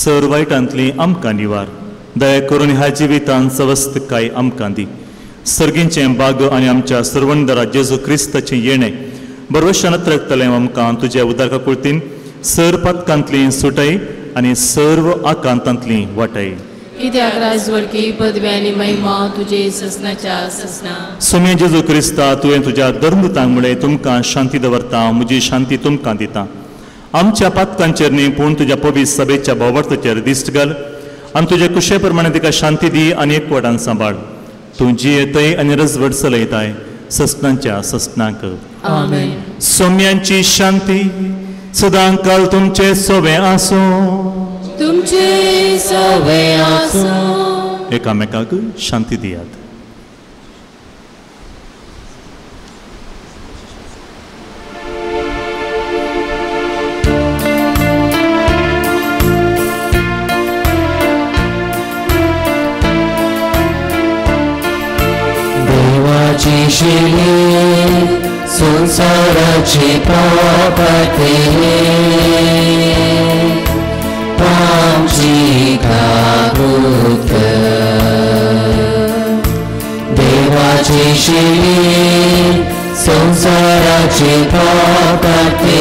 सर वायटांतली आमकां निवार. दया करून ह्या जिवितांत सवस्थकाय आमकां दी. सर्गींचें बाग आनी आमच्या सर्वंदरा जेजू क्रिस्ताचें येणें बरोवशान रगतलें आमकां तुज्या उदका कुळतीन सर पातकांतली सुटय आनी सर्व आकांतांतली वाटय. कित्याक राजवडकी पदवी आनी महिमा तुजे ससनाच्या ससना. सोम्या जेजू क्रिस्ता तुवें तुज्या धर्मदूतांक मुळे तुमकां शांती दवरता, म्हजी शांती तुमकां दिता. आमच्या पातकांचेर न्ही पूण तुज्या पवित्र सभेच्या भोवताचेर दिश्ट घाल आनी तुजे कुशे प्रमाणे तिका शांती दी आनी एकवटान सांबाळ. तूं जियेतय आनी रजवट चलयताय ससनांच्या ससनाक. आमेन. सोम्यांची शांती सदां काल तुमचे सोबे आसूं. तुमचे सोबे आसूं. एकामेकाक शांती दियात. संसाराचे पापते आमची काबूत देवाची शिली संसाराचे पापते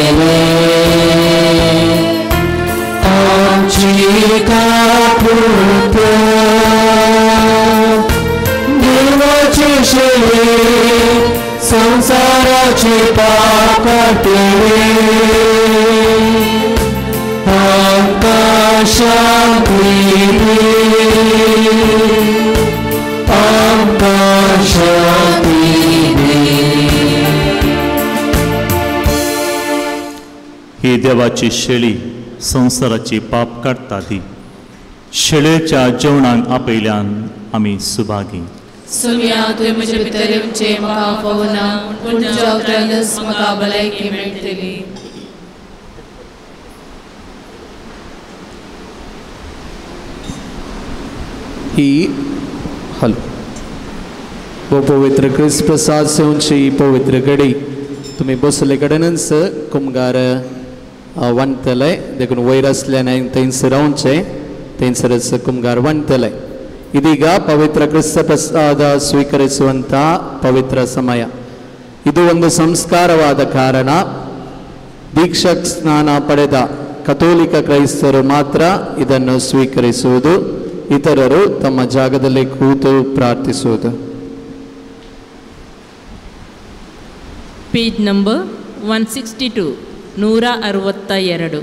आमची काबूत देवाची शिली संसाराचे पाप काटे आमकां शांती आमकां शांती ही देवाची शेळी संसाराची पाप काडटा ती. शेळेच्या जेवणाक आपयल्यान आमी सुभागी. सोम्या तुवें म्हजे भितर येवचें म्हाका पवना पूण तुज्या उतरानच म्हाका भलायकी मेळटली. ही वो पवित्र क्रिस्त प्रसाद सेवची पवित्र घडी तुम्ही बसले कडेनच कुमगार वणतले देखून वयर असल्याने थंयसर रावचे थंयसरच कुमगार वणतले. ಇದೀಗ ಪವಿತ್ರ ಕ್ರಿಸ್ತ ಪ್ರಸಾದ ಸ್ವೀಕರಿಸುವಂಥ ಪವಿತ್ರ ಸಮಯ. ಇದು ಒಂದು ಸಂಸ್ಕಾರವಾದ ಕಾರಣ ದೀಕ್ಷಕ್ ಸ್ನಾನ ಪಡೆದ ಕಥೋಲಿಕ ಕ್ರೈಸ್ತರು ಮಾತ್ರ ಇದನ್ನು ಸ್ವೀಕರಿಸುವುದು, ಇತರರು ತಮ್ಮ ಜಾಗದಲ್ಲಿ ಕೂತು ಪ್ರಾರ್ಥಿಸುವುದು. Page number 162 162.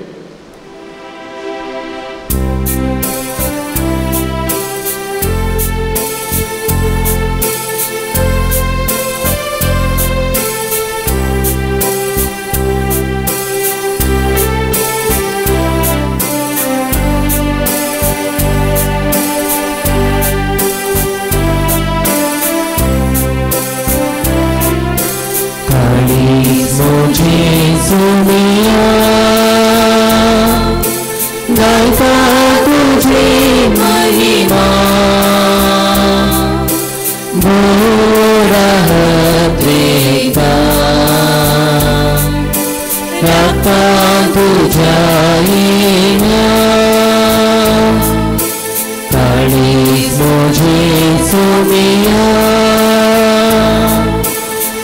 Sonia,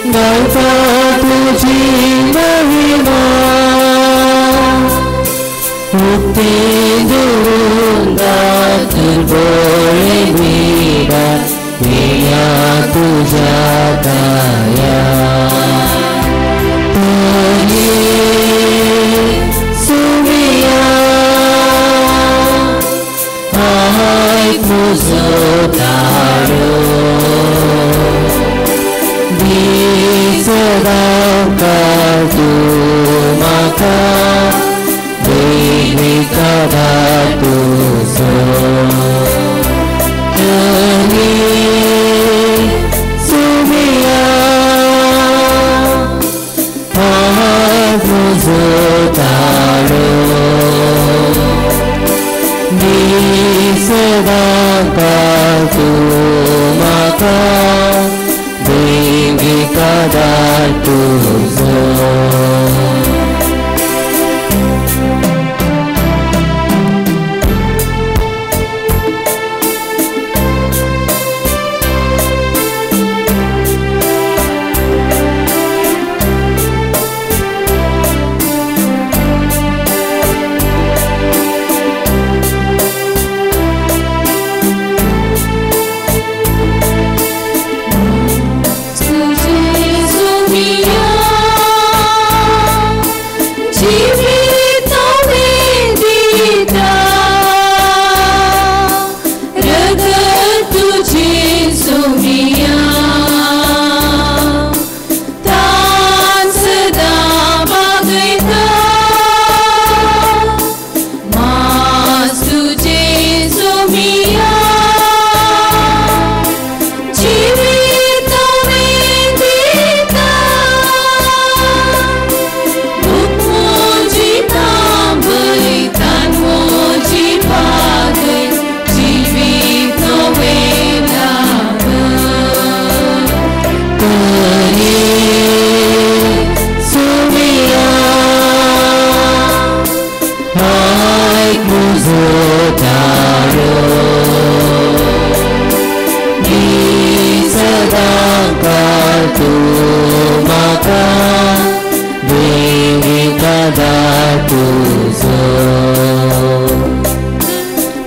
哪怕不尽的迷茫。तुझ्या दया तरी सुमिया ऐक म्हजो दारो सदांकाळ तूं म्हाका दैविका तुजो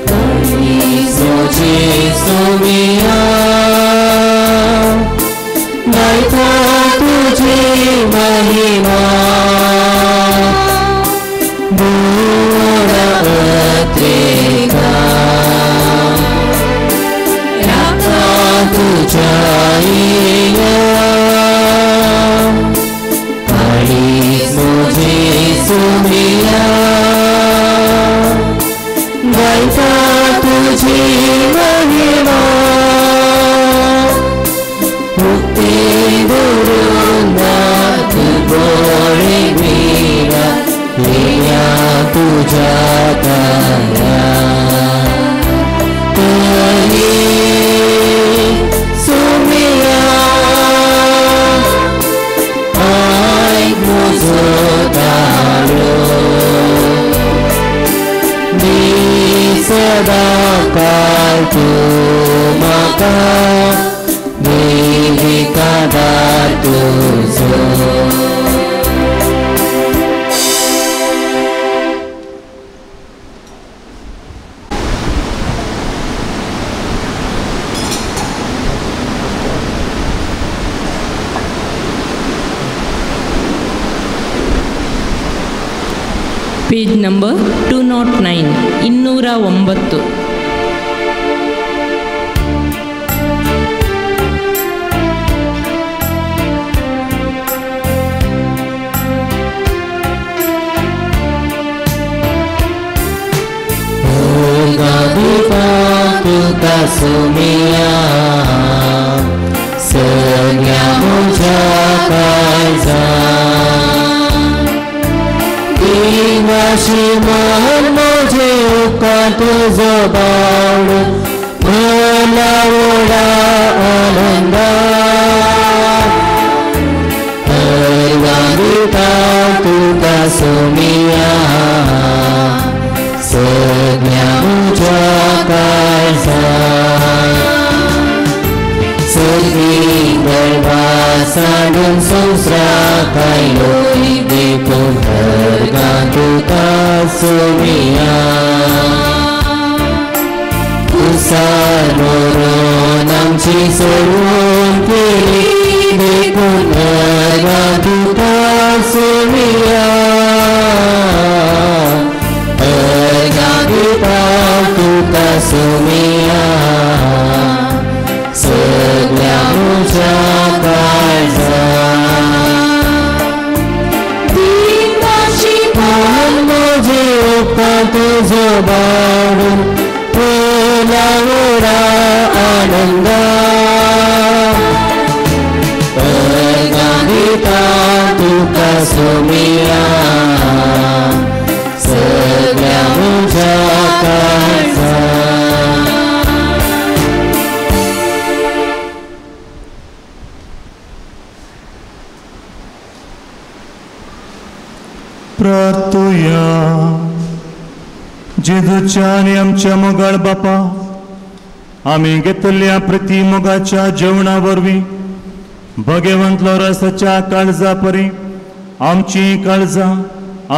तरी सुमिया ऐक म्हजो दारो सदांकाळ तूं म्हाका दैविका तुजो पेज नंबर 209 209 सुमिया सगळ्या म्हज्या काळजांत देवाशी मन म्हजे उपकार तुजो बावड मला व्हडा आनंदांत परवांगिता तुका सुमिया सगळ्या म्हज्या साडून संवसाराक आयलो देखून हरगां तुका सुमिया कुसार मरण आमची सोडून बाळून फुलावरा आनंद परगानिता तुका सोमिया सगळ्या मुझ्या काळजा प्रार्थुया. जेजूच्या आणि आमच्या मोगाळ बापा, आम्ही घेतल्या प्रति मोगाच्या जेवणा वरवीं भगवंत रसाच्या काळजा परी आमची काळजा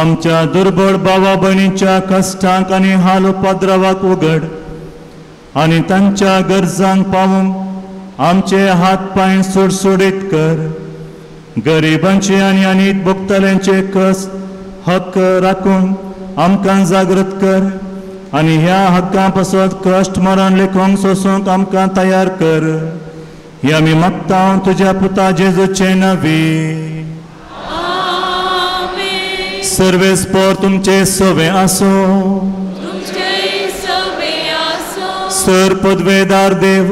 आमच्या दुर्बळ भावा भयणीच्या कश्टांक आनी हाल उपद्रवाक उगड आनी तांच्या गरजांक पावूंक आमचे हात पांय सुडसुडीत कर. गरिबांचे आनी अनीत भोगतल्यांचे कस हक्क राखून आमकां जागृत कर आनी ह्या हक्कां पासत कश्ट मरण लेखोंक सोसूंक आमकां तयार कर. हे आमी मागता तुज्या पुता जेजूचे नवी. सर्वेस्पर तुमचे सवे आसो. सर पदवेदार देव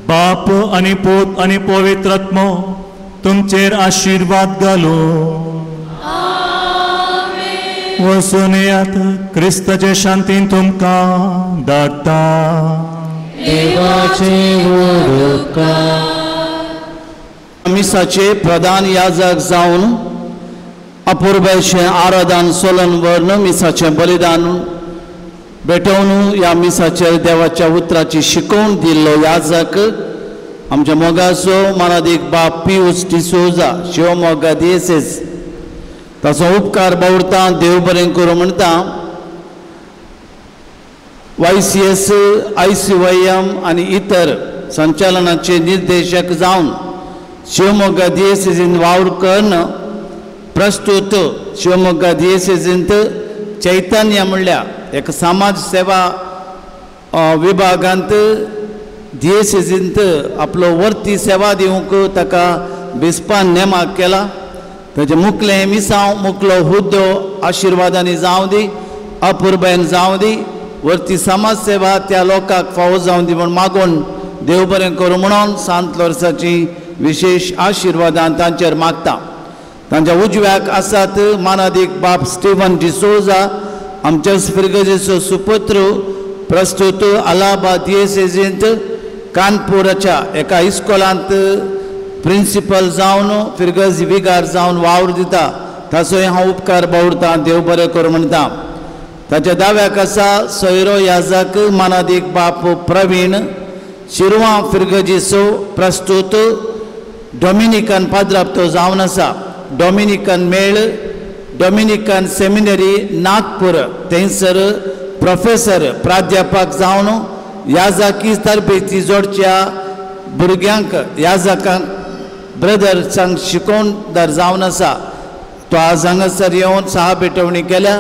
बाप आनी पूत आनी पवित्र आत्मो तुमचेर आशिर्वाद घालो. वसून येयात क्रिस्ताचे शांतीन तुमकां धाडटा. देवाचे मिसाचे प्रधान याजक जावन अपूर्वेशें आराधन सोलन वर्ण मिसाचें बलिदान भेटवून ह्या मिसाचेर देवाच्या उतराची शिकोवन दिल्लो याजक आमच्या मोगाचो मानादीक बाप पियूस डिसोजा शिवमोगा दिएसेस ताचो उपकार बावरता. देव बरें करूं म्हणटा. YCS ICYM आनी इतर संचालनाचे निर्देशक जावन शिवमोगा दिएसेसीन वावर करून प्रस्तुत शिवमोगा दिएसेसींत चैतन्य म्हणल्या एक समाज सेवा विभागांत दिएसेसींत आपलो वर्ती सेवा दिवंक ताका बिस्पान नेमाक केला. ताचे मुखलें मिसांव मुखलो हुद्दो आशिर्वादांनी जावं दी, अपुर्बायेन जावं दी, वर्ती समाज सेवा त्या लोकांक फावो जावं दी म्हूण मागून देव बरें करूं म्हणून सांत वर्साची विशेष आशिर्वादां तांचेर मागता. तांच्या उजव्याक आसात मानादीक बाप स्टीवन डिसोजा आमच्या फिरगजेचो सुपुत्र प्रस्तुत अलाहाबाद दिएसेसींत कानपुराच्या एका इस्कॉलांत प्रिंसिपल जावन फिरगज विगार जावन वावर दिता. ताचोय हांव उपकार बावरता. देव बरें करूं म्हणटा. ताच्या दाव्याक आसा सोयरो याजक मानादीक बाप प्रवीण शिरवां फिरगजीचो प्रस्तुत डॉमिनिकन पाद्राप्तो जावन आसा. डॉमिनिकन मेळ डॉमिनिकन सेमिनरी नागपूर थंयसर प्रोफेसर प्राध्यापक जावन याजकी तरबेती जोडच्या भुरग्यांक याजकांक ब्रदर्सांक शिकोवणदार जावन आसा. तो आज हांगासर येवन सहा भेटवणी केल्या.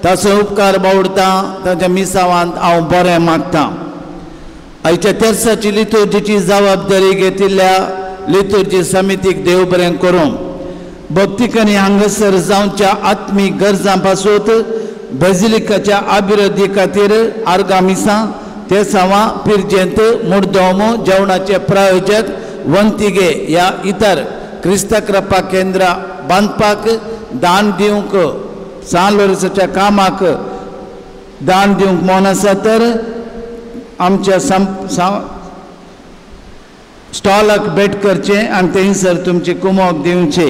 ताचो उपकार बावरता. ताच्या मिसावांत हांव बरें मागतां. आयच्या तेर्साची लितुर्जीची जबाबदारी घेतिल्ल्या लितुर्जी समितीक देव बरें करूं. भक्तिकांनी हांगासर जावच्या आत्मीक गरजां पासून बेजिलिकाच्या अभिवृद्धी खातीर आर्गामिसां ते सावा पिरजेंत मुर्दोम जेवणाचे प्रायोजक वंतिगे ह्या इतर क्रिस्त कृपा केंद्रां बांदपाक दान दिवंक सांत वर्साच्या कामाक दान दिवंक मोन आसा तर आमच्या स्टॉलाक भेट करचें आनी थंयसर तुमची कुमोक दिवचे.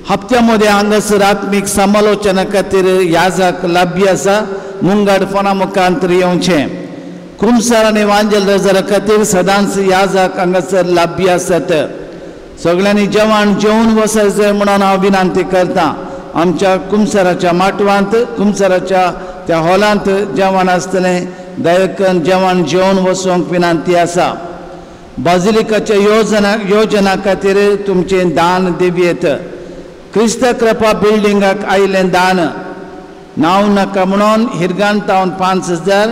हप्त्यामध्ये हांगासर आत्मीक समालोचना खातीर याजक लाभ्य आसा. मुंगाड फोना मुखांतर येवचें. कुमसार आनी वांजेल रजरा खातीर सदांच याजक हांगासर लाभ्य आसात. सगळ्यांनी जेवण जेवून वसायचें म्हणून हांव विनंती करतां. आमच्या कुमसाराच्या माटवांत कुमसाराच्या त्या हॉलांत जेवण आसतलें. दयेकन जेवण जेवून वचूंक विनंती आसा. बाजिलिकाच्या योजना खातीर तुमचें दान दिव्येत. क्रिस्त कृपा बिल्डिंगाक आयिल्लें दान नांव नाका म्हणून हिरगान टावन 5000,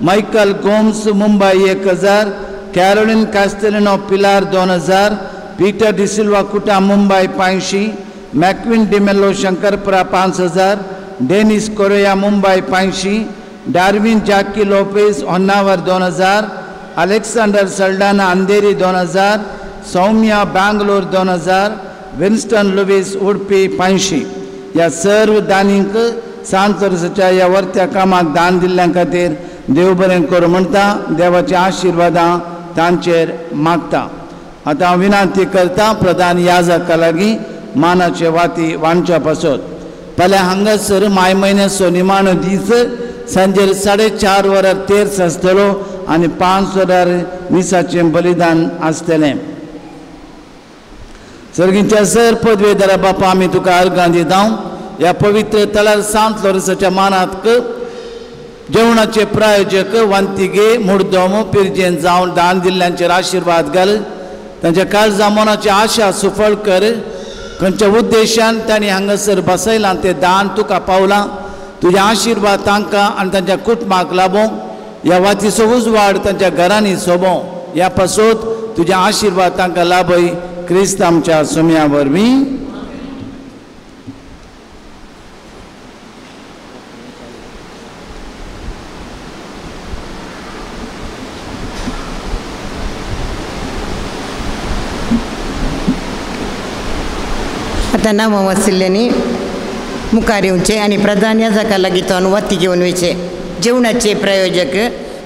Michael Gomes Mumbai 1000, Caroline Castelino Pilar 2000, Peter D'Silva कुटा Mumbai 85, Mackwin D'Mello Shankarpura 5000, Dennis Correa Mumbai 85, Darwin Jackie Lopes Honnavar 2000, Alexander Saldanha Andheri 2000, Soumya Bangalore 2000, Winston Lewis Udupi 85. या सर्व दानींक सांत वर्साच्या ह्या वर्त्या कामाक दान दिल्ल्या खातीर देव बरें करूं म्हणटा. देवाची आशिर्वादां तांचेर मागता. आतां हांव विनंती करता प्रधान याजका लागीं मानाचे वाती वांडच्या पासत. फाल्यां हांगासर माय म्हयन्याचो निमाणो दीस सांजेर 4:30 वरार तेर्स आसतलो आनी 5 वरार मिसाचें बलिदान आसतलें. सर्गींच्या सर पदवेदारा बापा आमी तुका अर्गां दिता. ह्या पवित्र तळार सांत लोरेसाच्या मानांत जेवणाचे प्रायोजक वंतिगे मुर्दोम पिरजेन जावन दान दिल्ल्यांचेर आशिर्वाद घाल. तांच्या काळजा मनाची आशा सुफळ कर. खंयच्या उद्देशान तांणी हांगासर बसयलां तें दान तुका पावलां. तुजे आशिर्वाद तांकां आनी तांच्या कुटुंबाक लाभूं. ह्या वातीचो उजवाड तांच्या घरांनी सोबों. ह्या पासत तुजे आशिर्वाद तांकां लाभय. क्रिस्त आमच्या सुम्या वरवीं. आतां नांवां वाचिल्ल्यांनी मुखार येवचें आनी प्रधान याजका लागीं तो वती घेवन वयचे. जेवणाचे प्रायोजक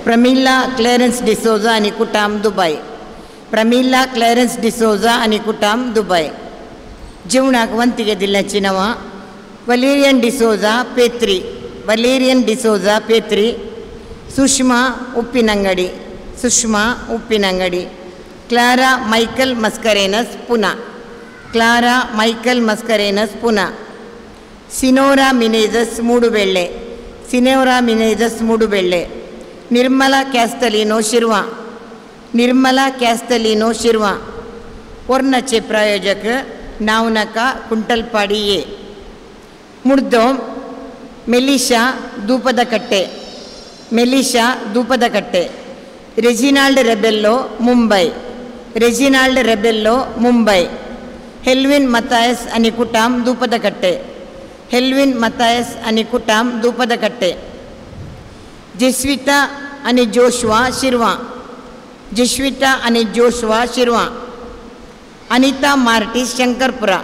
प्रमिला क्लॅरन्स डिसोजा आनी कुटाम दुबय. प्रमिला क्लॅरन्स डिसोजा आनी कुटाम दुबय. जेवणाक वंतिगे दिल्ल्याची नांवां Valerian D'Souza Petri, Valerian D'Souza Petri, Sushma Uppinangady, Sushma Uppinangady, Clara Michael Mascarenhas Pune, Clara Michael Mascarenhas Pune, Sinora Menezes Mudbelle, Sinora Menezes Mudbelle, Nirmala Castelino Shirva, Nirmala Castelino Shirva. वर्णाचे प्रायोजक नावनाका कुंटलपाडी ये. मुर्दोम Melisha Doopadakatte, Melisha Doopadakatte, Reginald Rebello Mumbai, Reginald Rebello Mumbai. Helwin Mathias आनी कुटाम दूपदकट्टे, हेल्विन मतायस आनी कुटाम दूपदकट्टे. जेस्विता आनी जोशवा शिरवा, जेस्विता आनी जोशवा शिरवा. अनिता मार्टिस शंकरपुरा,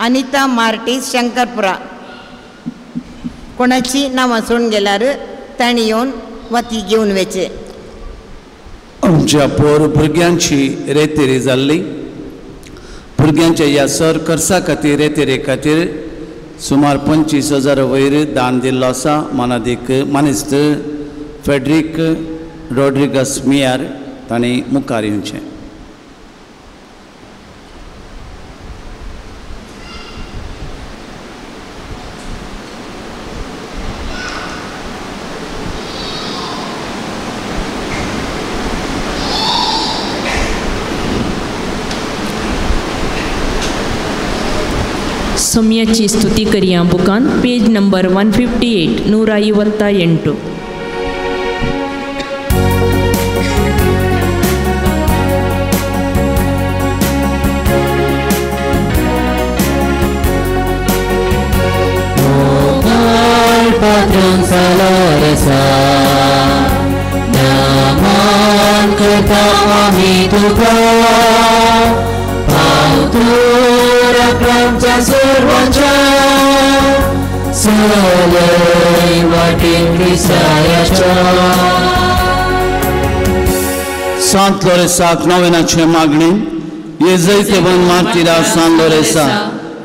अनिता मार्टिस शंकरपुरा. कोणाची नांवां सोडून गेल्यार तांणी येवन वती घेवन वचे. आमच्या पोर भुरग्यांची रेतेरी जाल्ली. भुरग्यांच्या ह्या सर खर्चा खातीर रेतेरे खातीर सुमार 25,000 वयर दान दिल्लो आसा. मानादीक मानिस्त फेड्रीक रॉड्रिगस मियार तांणी मुखार येवचें. ಸೌಮ್ಯची ಸ್ತುತಿ ಕರಿಯ ಬುಕಾನ್ page number 158 158. Patron saloresa naman kita kami tuka pautura kramca surwanca salai watin krisayacha. सांत लोरेसाक नवेनाचे मागणी. ये जैते वन मातीरा सांत लोरेसा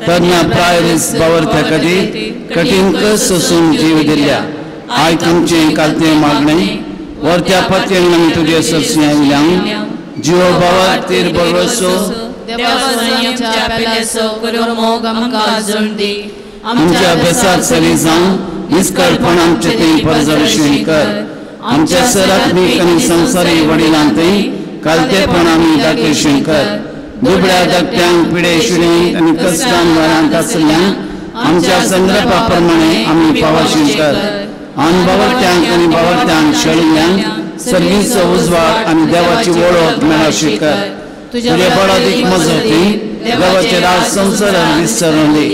तज्ञ प्रायरीस बावरत्या खातीर कठीण कस सोसून जीव दिल्या. आय तुमचे कालते मागणे वर्त्या पत्यान आमी तुजे सरसी आयल्यां जीव बावर भरोसो आमच्या अभ्यासात सरी जावन निष्कळपण आमचे ते परजळशें कर. आमच्या सरात्मीक आनी संवसारी वडिलांतय कालतेपण आमी दाखयशें कर. दुबळ्या धाकट्यांक पिडे शिडेंत आनी कश्टान वरांत आसल्यांक आमच्या संदर्भा प्रमाणे आमी पावशीं कर. आनी बावरत्यांक आनी बावरत्यांक शेळिल्ल्यांक सर्गीचो उजवाड आनी देवाची वळख मेळशी कर. तुजे बळादीक मजती देवाचे राज संवसारांत विस्तरली.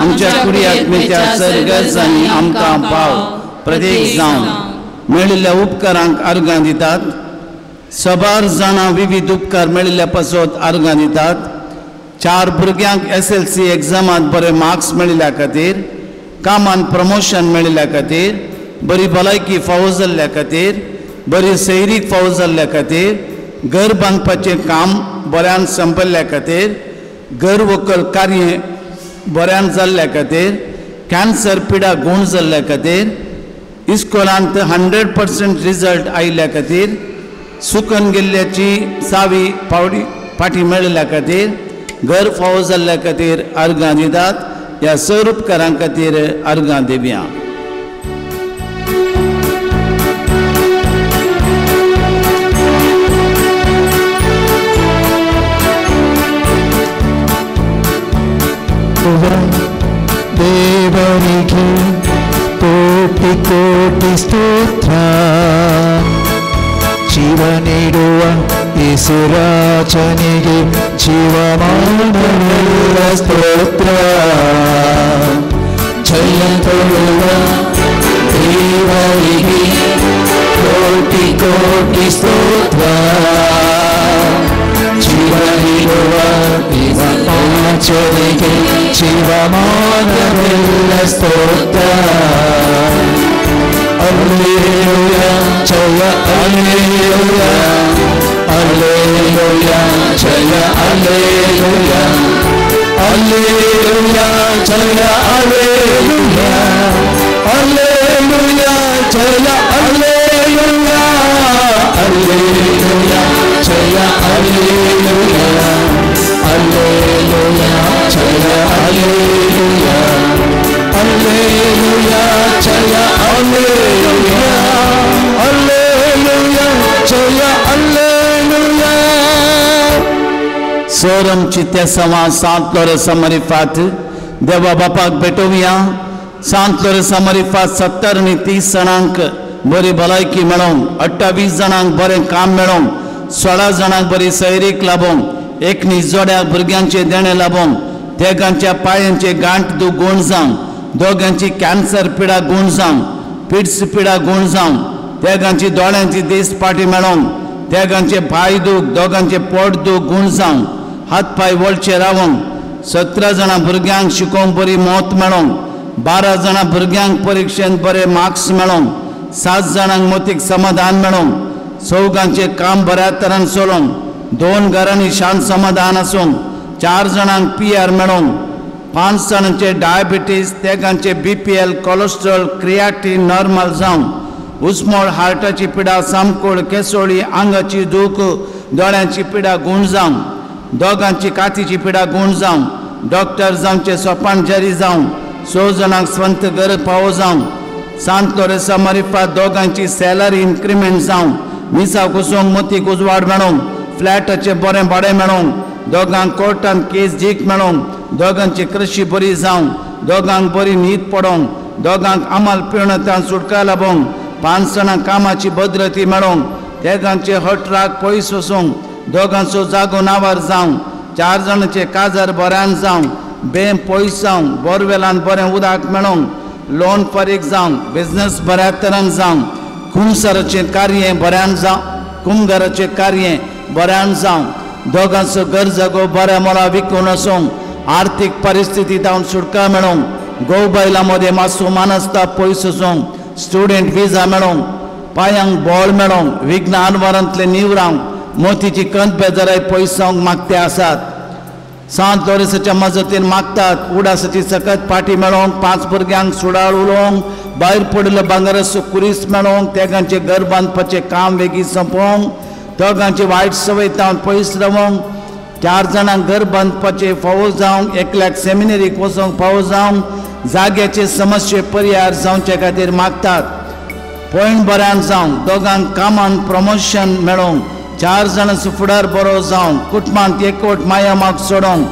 आमच्या कुडी आत्मेच्या सर्गजांनी आमकां पाव. प्रत्येक जावन मेळिल्ल्या उपकारांक अर्गां दितात. सबार जाणां विविध उपकार मेळिल्ल्या पासत अर्गां दितात. 4 भुरग्यांक SLC एग्जामांत बरे मार्क्स मेळिल्ल्या खातीर, कामान प्रमोशन मेळिल्ल्या खातीर, बरी भलायकी फावो जाल्ल्या खातीर, बरी सैरीक फावो जाल्ल्या खातीर, घर बांदपाचें काम बऱ्यान संपल्ल्या खातीर, घर व्हंकल कार्य बऱ्यान जाल्ल्या खातीर, कॅन्सर पिडा गूण जाल्ल्या खातीर, इस्कॉलांत 100% रिजल्ट आयिल्ल्या खातीर, सुकन गेल्ल्याची सावी फाटी मेळिल्ल्या खातीर, घर फावो जाल्ल्या खातीर अर्गां दितात. ह्या सर उपकारां खातीर अर्गां दिवया. ದೇವರಿಗೆ ಕೋಟಿ ಕೋಟಿ ಸ್ತೋತ್ರ. ಜೀವ ನೀಡುವ ಯೇಸುರಾಜನಿಗೆ ಜೀವಮಾನವೆಲ್ಲ ಸ್ತೋತ್ರ. ಜಯ ಕೊಡುವ ದೇವರಿಗೆ ಕೋಟಿ ಕೋಟಿ ಸ್ತೋತ್ರ. ಜೀವ ನೀಡುವ ಯೇಸುರಾಜನಿಗೆ ಜೀವಮಾನವೆಲ್ಲ ಸ್ತೋತ್ರ. Alleluia, Jaya Alleluia, Alleluia, Jaya Alleluia, Alleluia, Jaya Alleluia, Alleluia, Jaya Alleluia, Alleluia, Jaya Alleluia, Alleluia, Jaya Alleluia, Alleluia, Jaya Alleluia, Alleluia, Jaya Alleluia. सोरम चित्या सवा सांत लोरेस समरिफात देवा बापाक भेटोवया. सांत लोरेस समरिफात 70 आनी 30 जाणांक बरी भलायकी मेळोवन, 28 जाणांक बरें काम मेळोवन, 16 जाणांक बरी सैरीक लाभोंक, 19 जोड्या भुरग्यांचे देणे लाभोंक, तेगांच्या पांयांचे गांठ दुख गूण जावंक, दोगांची कॅन्सर पिडा गूण जावंक, पिड्स पिडा गूण जावंक, तेगांची दोळ्यांची दिस पाटी मेळोवंक, तेगांचे पाय दूख, दोगांचे पोट दूख गूण जावंक, हात पाय वळचे रावंक, 17 जाणां भुरग्यांक शिकोवंक बरी मोत मेळोवंक, 12 जाणां भुरग्यांक परीक्षेंत बरे मार्क्स मेळोवंक, 7 जाणांक मोतीक समाधान मेळोवंक, 4गांचे काम बऱ्या तरान चलोवंक, 2 घरांनी शांत समाधान आसूंक, 4 जाणांक PR मेळोवंक, 5 जाणांचे डायबिटीज, तेगांचे BPL, कोलेस्ट्रॉल, क्रिएटिन नॉर्मल जावंक, उस्मोळ, हार्टाची पिडा, सामकोळ, केसोळी, आंगाची दूख, दोळ्यांची पिडा गूण जावंक, दोगांची कातीची पिडा गूण जावंक, डॉक्टर जावचे सोपान जारी जावंक, 6 जाणांक स्वंत घर फावो जावंक, सांत लोरेस समरिफात दोगांची सॅलरी इन्क्रिमेंट जावंक, मिसाव कुसोवंक मोतीक उजवाड मेळोवंक, फ्लॅटाचे बरें भाडें मेळोवंक, दोगांक कोर्टान केस जीक मेळोवंक, दोगांची कृषी बरी जावंक, दोगांक बरी न्हीद पडोवंक, दोगांक आमाल पिवणतान सुटका लाभोवंक, 5 जाणांक कामाची भद्रती मेळोवंक, तेगांचे हटराक पयस वचोवंक, दोगांचो जागो नावार जावंक, 4 जाणांचे काजार बऱ्यान जावंक, बें पयस जावंक, बोरवेलान बरें उदक मेळोवंक, लोन फारीक जावंक, बिझनेस बऱ्या तरान जावंक, कुंभाराचें कार्य बऱ्यान जावंक, कुंभाराचें कार्य बऱ्यान जावंक, दोगांचो घर जागो बऱ्या मोला विकून वचोवंक, आर्थीक परिस्थिती जावन सुटका मेळोवंक, गोव बायलां मदें मातसो मानसता पयस वचोवंक, स्टुडंट विजा मेळोवंक, पांयांक बॉल मेळोवंक, विघ्न आनवारांतले निवरावंक, मोतीची कंत बेजाराय पयस जावंक मागते आसात. सांत लोरेसाच्या मजतीन मागतात. उडासाची सकत पाटी मेळोवंक, 5 भुरग्यांक सुडाळ उलोवंक, भायर पडिल्लो भांगराचो कुरीस मेळोवंक, तेगांचे घर बांदपाचें काम बेगीन संपोवंक, दोगांची वायट संवय तावन पयस रावंक, 4 जाणांक घर बांदपाचें फावो जावंक, एकल्याक सेमिनरीक वचोवंक फावो जावंक, जाग्याचे समस्ये परिहार जावचे खातीर मागतात. पॉयंट बऱ्यान जावंक, दोगांक कामान प्रमोशन मेळोवंक, 4 जाणांचो फुडार बरो जावंक, कुटुंबांत एकवट माया माग सोडोवंक,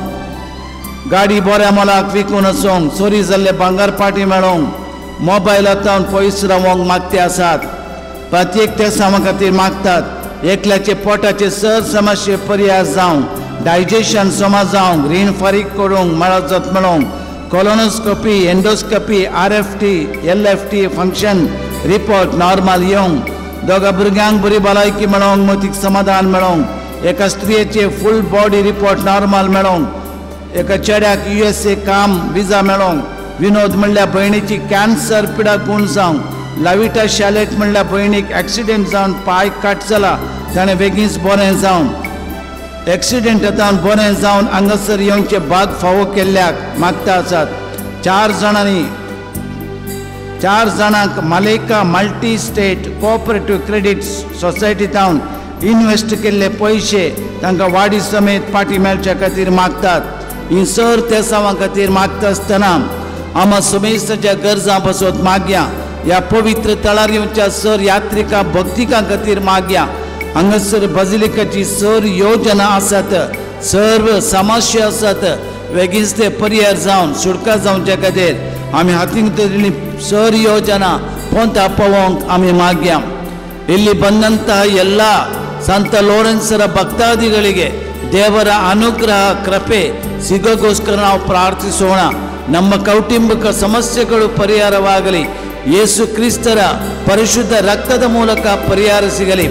गाडी बऱ्या मोलाक विकून वचोवंक, चोरी जाल्ले भांगर पाटी मेळोवंक, मोबायलांतल्यान पयस रावंक मागते आसात. प्रत्येक त्या सामा खातीर मागतात. एकल्याचे पोटाचे सर समस्ये परिहार जावंक, डायजेशन समा जावंक, रीण फारीक करूंक, मळजत मेळोवंक, colonoscopy, endoscopy, RFT, LFT function report normal येवंक, दोगा भुरग्यांक बरी भलायकी मेळोवंक, मतीक समाधान मेळोवंक, एका स्त्रियेचे फूल बॉडी रिपोर्ट नॉर्मल मेळोवंक, एका चेड्याक USA काम विजा मेळोवंक, विनोद म्हणल्यार भयणीची कॅन्सर पिडा गूण जावंक, लाविटा शॅलेट म्हणल्यार भयणीक एक्सिडेंट जावन पाय कट जाला, ताणें बेगीनच बरें जावन एक्सिडेंटांत बरें जावन हांगासर येवचे भाग फावो केल्ल्याक मागता आसात. 4 जाणांक मलेका मल्टी स्टेट कोऑपरेटिव्ह क्रेडिट सोसायटींत इन्वेस्ट केल्ले पयशे तांकां वाडी समेत फाटीं मेळच्या खातीर मागतात. ही सर तेसावां खातीर मागता आसतना आमी समेस्ताच्या गरजां पासत मागया. ह्या पवित्र तळार येवच्या सर यात्रिका भक्तिकां खातीर मागया. हांगासर बजिलिकाची सर योजना आसात, सर्व समस्या आसात, बेगीनच ते परिहार जावन सुटका जावचे खातीर आमी हातीन धरिल्ली सर योजना पोंत आपोवंक आमी मागया. ಇಲ್ಲಿ ಬಂದಂತಹ ಎಲ್ಲ ಸಂತ ಲೋರೆನ್ಸರ ಭಕ್ತಾದಿಗಳಿಗೆ ದೇವರ ಅನುಗ್ರಹ ಕೃಪೆ ಸಿಗೋಗೋಸ್ಕರ ನಾವು ಪ್ರಾರ್ಥಿಸೋಣ. ನಮ್ಮ ಕೌಟುಂಬಿಕ ಸಮಸ್ಯೆಗಳು ಪರಿಹಾರವಾಗಲಿ, ಯೇಸು ಕ್ರಿಸ್ತರ ಪರಿಶುದ್ಧ ರಕ್ತದ ಮೂಲಕ ಪರಿಹಾರ ಸಿಗಲಿ,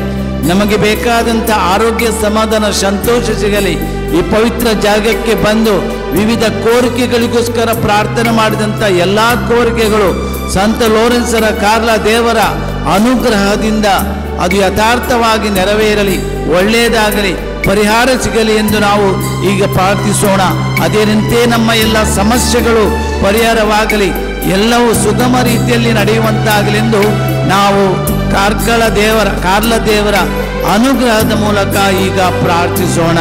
ನಮಗೆ ಬೇಕಾದಂಥ ಆರೋಗ್ಯ ಸಮಾಧಾನ ಸಂತೋಷ ಸಿಗಲಿ. ಈ ಪವಿತ್ರ ಜಾಗಕ್ಕೆ ಬಂದು ವಿವಿಧ ಕೋರಿಕೆಗಳಿಗೋಸ್ಕರ ಪ್ರಾರ್ಥನೆ ಮಾಡಿದಂಥ ಎಲ್ಲ ಕೋರಿಕೆಗಳು ಸಂತ ಲೋರೆನ್ಸರ ಕಾರ್ಲ ದೇವರ ಅನುಗ್ರಹದಿಂದ ಅದು ಯಥಾರ್ಥವಾಗಿ ನೆರವೇರಲಿ, ಒಳ್ಳೆಯದಾಗಲಿ, ಪರಿಹಾರ ಸಿಗಲಿ ಎಂದು ನಾವು ಈಗ ಪ್ರಾರ್ಥಿಸೋಣ. ಅದೇನಂತೆ ನಮ್ಮ ಎಲ್ಲ ಸಮಸ್ಯೆಗಳು ಪರಿಹಾರವಾಗಲಿ, ಎಲ್ಲವೂ ಸುಗಮ ರೀತಿಯಲ್ಲಿ ನಡೆಯುವಂತಾಗಲೆಂದು ನಾವು ಕಾರ್ಲ ದೇವರ ಅನುಗ್ರಹದ ಮೂಲಕ ಈಗ ಪ್ರಾರ್ಥಿಸೋಣ.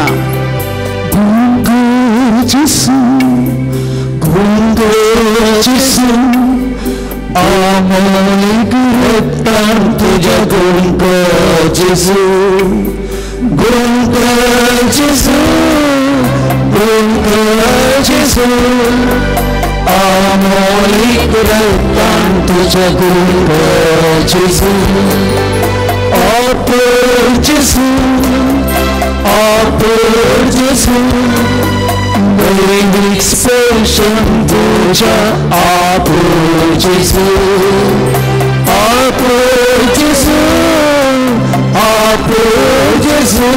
तुझ्या गुण जिसू, गुण जिसू, गुण जिसू, अमोलिक रक्तान तुझ्या गुण जिसू, आप जिसू, आप जिसू, दैविक स्पर्शन तुझ्या आप जिसू, आप जिसू, आप जिसू,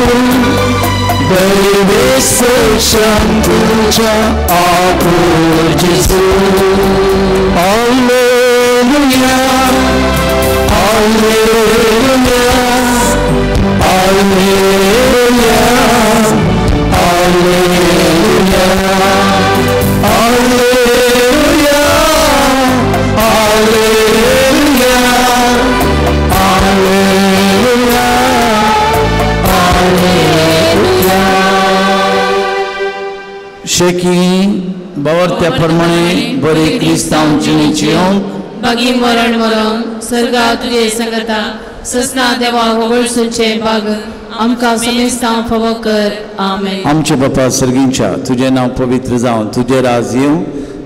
दैविक स्पर्शन तुझ्या आप जिसू. Hallelujah, hallelujah, hallelujah, hallelujah, hallelujah, hallelujah, hallelujah, hallelujah. शेकी बावरत्या प्रमाणे बरी क्रिस्तांवची निचेवंक बागी मरण मरण सर्गा तुझे संगता ससना देवा होगळसूचे भाग आमकां समेस्तां फावो कर. आमेन. आमचे बापा सर्गींच्या तुझे नाव पवित्र जावं, तुझे राज येवं,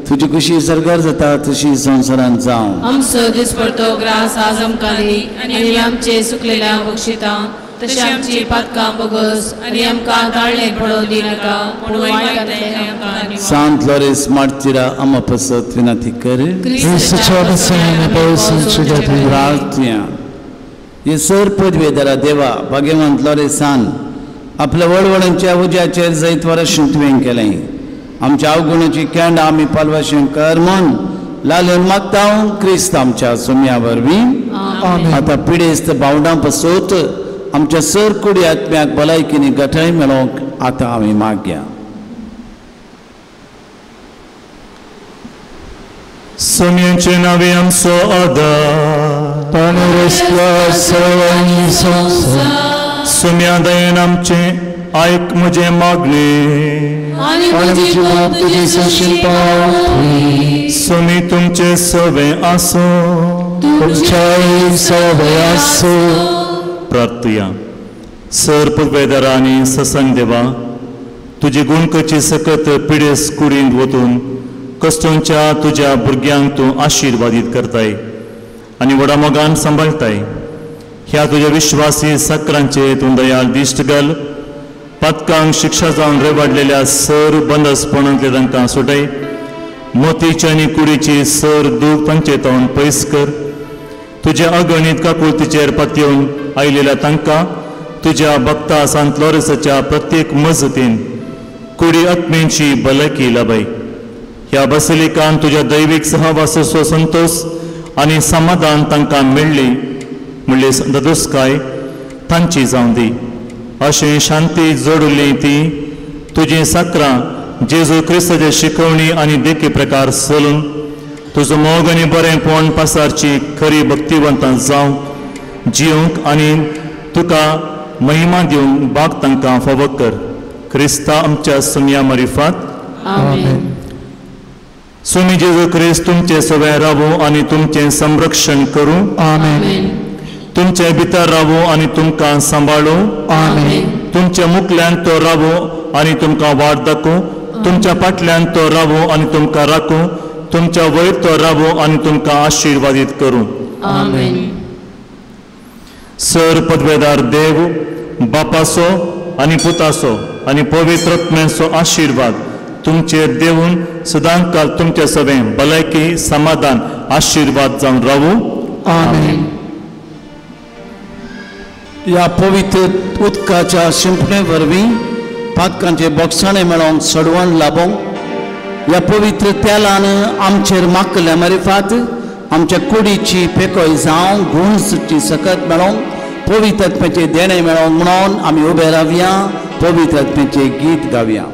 तुझी खुशी सरकार जाता तशी संवसारांत जावं. आमचो दिसपडतो ग्रास आज आमकां दी आनी आमचे सुकलेल्या बक्षितां तशी आमची पातकां बोगस आनी आमकां ताळ्ळे पडो दिनाका पूण वायटांतले आमकां निवार. सांत लोरेस मार्तिरा आमा पसत विनंती कर. प्रार्थना. हे सर पदवेदारा देवा भाग्यवंत लोरेसान आपल्या वळवळांच्या उज्याचेर जैत वर्षां तुवें केलें. आमच्या अवगुणाची केंड आमी पालवाशें कर म्हूण लालन मागता क्रिस्त आमच्या सोम्या वरवीं. आतां पिडेस्त भावंडां पसत आमच्या सर कुडी आत्म्याक भलायकीनी गठाय मेळोवंक आतां आमी मागया. सोम्याचे नावे आमचो आदार, सोम्या दयेन आमचे आयक म्हजे मागणे, सोमी तुमचे सवे आसो, प्रार्थया. सर पदवेदारा आनी सत्संग देवा, तुजी गुणकची सकत पिडेस कुडींत वतून कश्टांच्या तुज्या भुरग्यांक तूं आशिर्वादीत करताय आनी व्हडा मोगान सांबाळताय. ह्या तुज्या विश्वासी साकरांचे तूं दयाळ दिश्ट घाल. पातकांक शिक्षा जावन रेवाडलेल्या सर बंदसपणांतले तांकां सुटय. मोतीची आनी कुडीची सर दूख पंचेतावन पयस कर. तुज्या अगणित काकुळतीचेर पातयेवन आयलेल्या तांकां तुज्या भक्ता सांत लॉरेन्साच्या प्रत्येक मजतीन कुडी आत्मेची भलायकी लाभय. ह्या बसलिकान तुज्या दैवीक सहवासाचो संतोष आनी समाधान तांकां मेळ्ळी म्हणले दोदोसकाय तांची जावं दी. अशें शांती जोडली ती तुजी साकरां जेजू क्रिस्ताचे शिकवणी आनी देखे प्रकार चलून तुजो मोग आनी बरेंपण पासारची खरी भक्तिवंतां जावं जिवंक आनी तुका महिमा दिवंक बाग तांकां फावो कर. क्रिस्ता आमच्या सुम्या मरिफात आमेन. स्वामी जेजू क्रिस्त तुमचे सवय रावो आनी तुमचे संरक्षण करूं. आमेन. तुमचे भितर रावो आनी तुमकां सांबाळो. आमेन. तुमच्या मुखल्यान तो रावो आनी तुमकां वाट दाखो. तुमच्या फाटल्यान तो रावो आनी तुमकां राखो. तुमच्या वयर तो रावो आनी तुमकां आशिर्वादीत करूं. आमेन. सर पदवेदार देव बापाचो आनी पुताचो आनी पवित्र आत्म्याचो आशिर्वाद तुमचेर देवून सदांकाल तुमचे सवे भलायकी समाधान आशिर्वाद जावन रावू. आमेन. ह्या पवित्र उदकाच्या शिंपणे वरवीं पातकांचे बोगसाणे मेळोंक सडवण लाभोंक ह्या पवित्र तेलान आमचेर माकल्या मरिफात आमच्या कुडीची पेकोय जावं गुण सुटी सकत मेळोंक पवित्र आत्म्याचे देणे मेळोंक म्हणून आमी उबे रावया. पवित्र आत्म्याचे गीत गावया.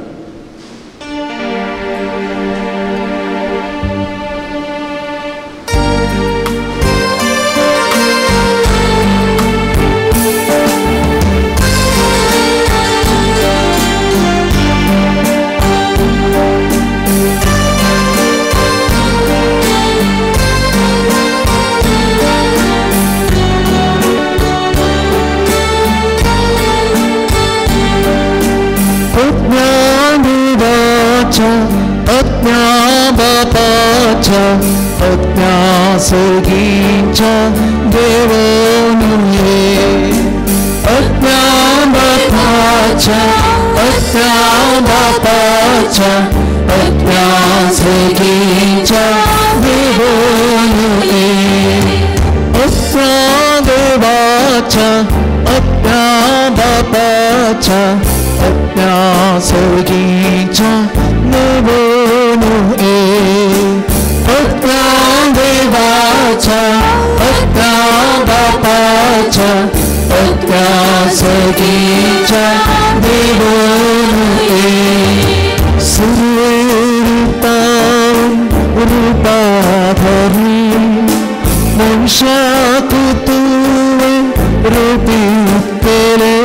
सर्गीच्या देवनुये आज्ञा बापाच्या आज्ञा सर्गीच्या देवनुये आज्ञा देवाच्या आज्ञा बापाच्या आज्ञा सर्गीच्या देवनुये आज्ञा देवाच्या आज्ञा बापाच्या आज्ञा सर्गीच्या देवनुये रूपाधरी मनुष्याक तुवे रूपीत केले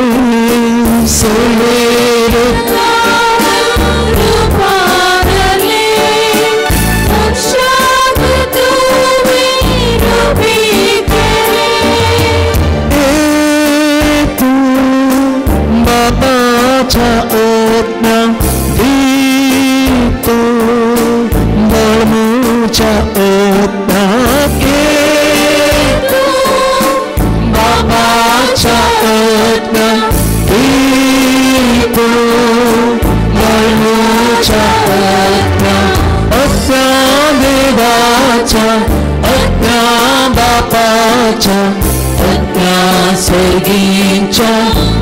सर्गीच्या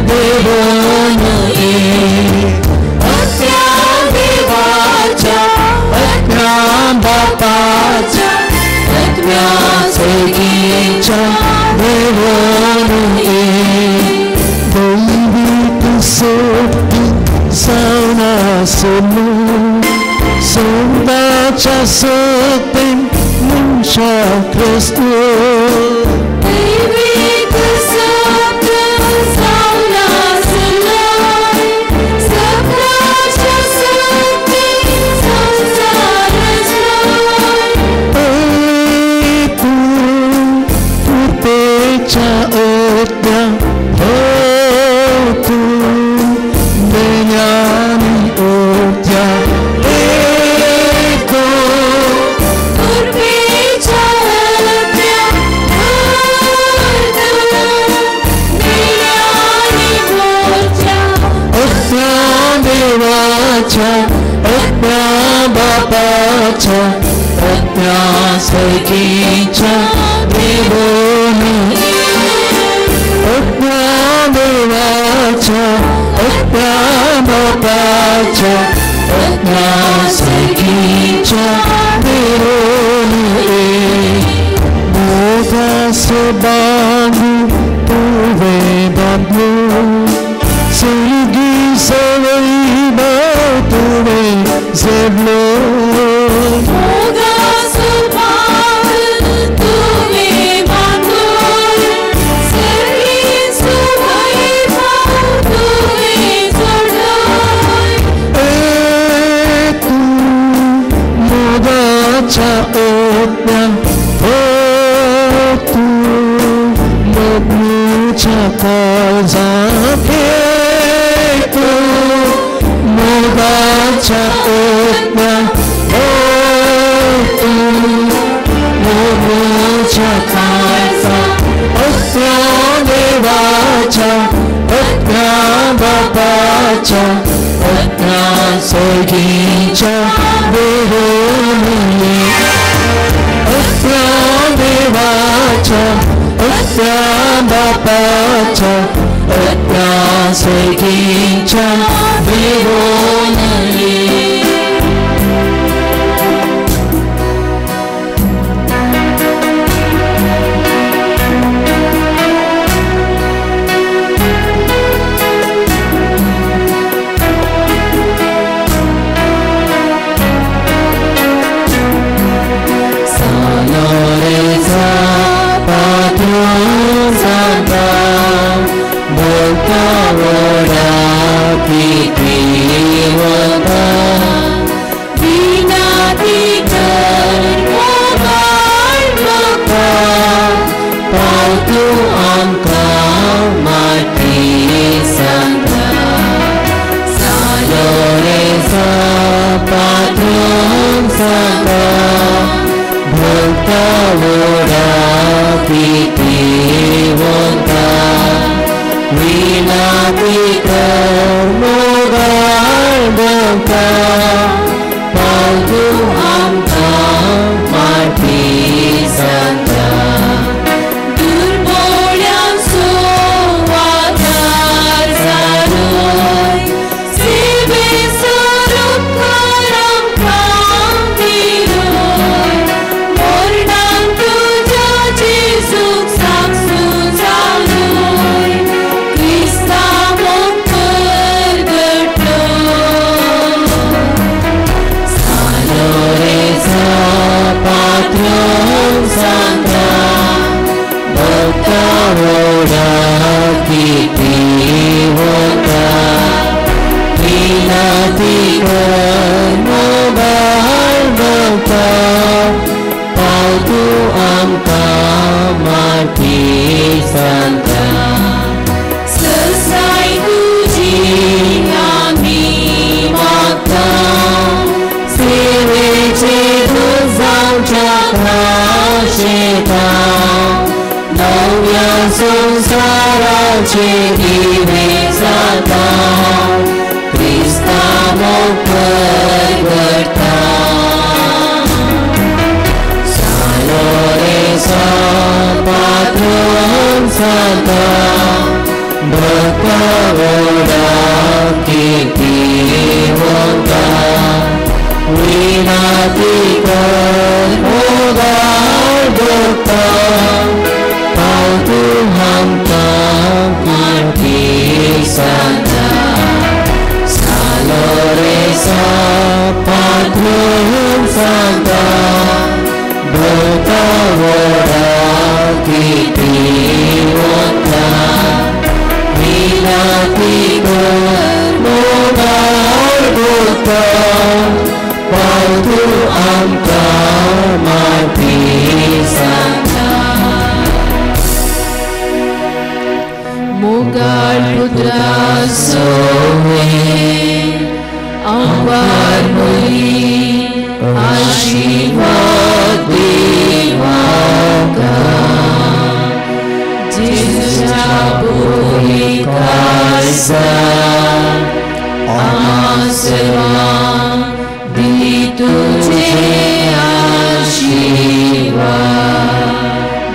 देवनुये आज्ञा देवाच्या आज्ञा बापाच्या आज्ञा सर्गीच्या देवनुये दैवीक सोटी सावनासनु सोंदाच्या सतेन मुंशा क्रिस्तू सर्गीच्या देवनुये देवाच्या आत्म्या बापाच्या आत्म्या सखीच्या विरोधी मोगास बांधू तुवे बांधू स्वर्गी सवयी तुवे जेबलो मोगास बांधू तुवे बांधू स्वर्गी सवयी तुवे जोडलो तू मोगाच्या ओत्या तू लग्नाच्या काळजात तू मोगाच्या ओत्या तू मोगाच्या काळजात ओत्या देवाच्या ओत्या बापाच्या ओत्या सगीच्या विरोधी ओत्या देवाच्या ओत्या बापाच्या ओत्या सगीच्या विरोधी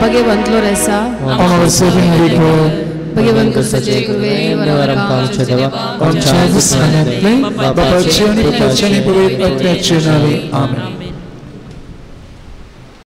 भगवंतलो रेसा our saving Redeemer, भगवंत सजे कुवे वरवरम कालचे देवा आमच्या विस्मरणातले बाबाची आणि पुत्राची आणि पवित्र आत्म्याची नावे आमेन.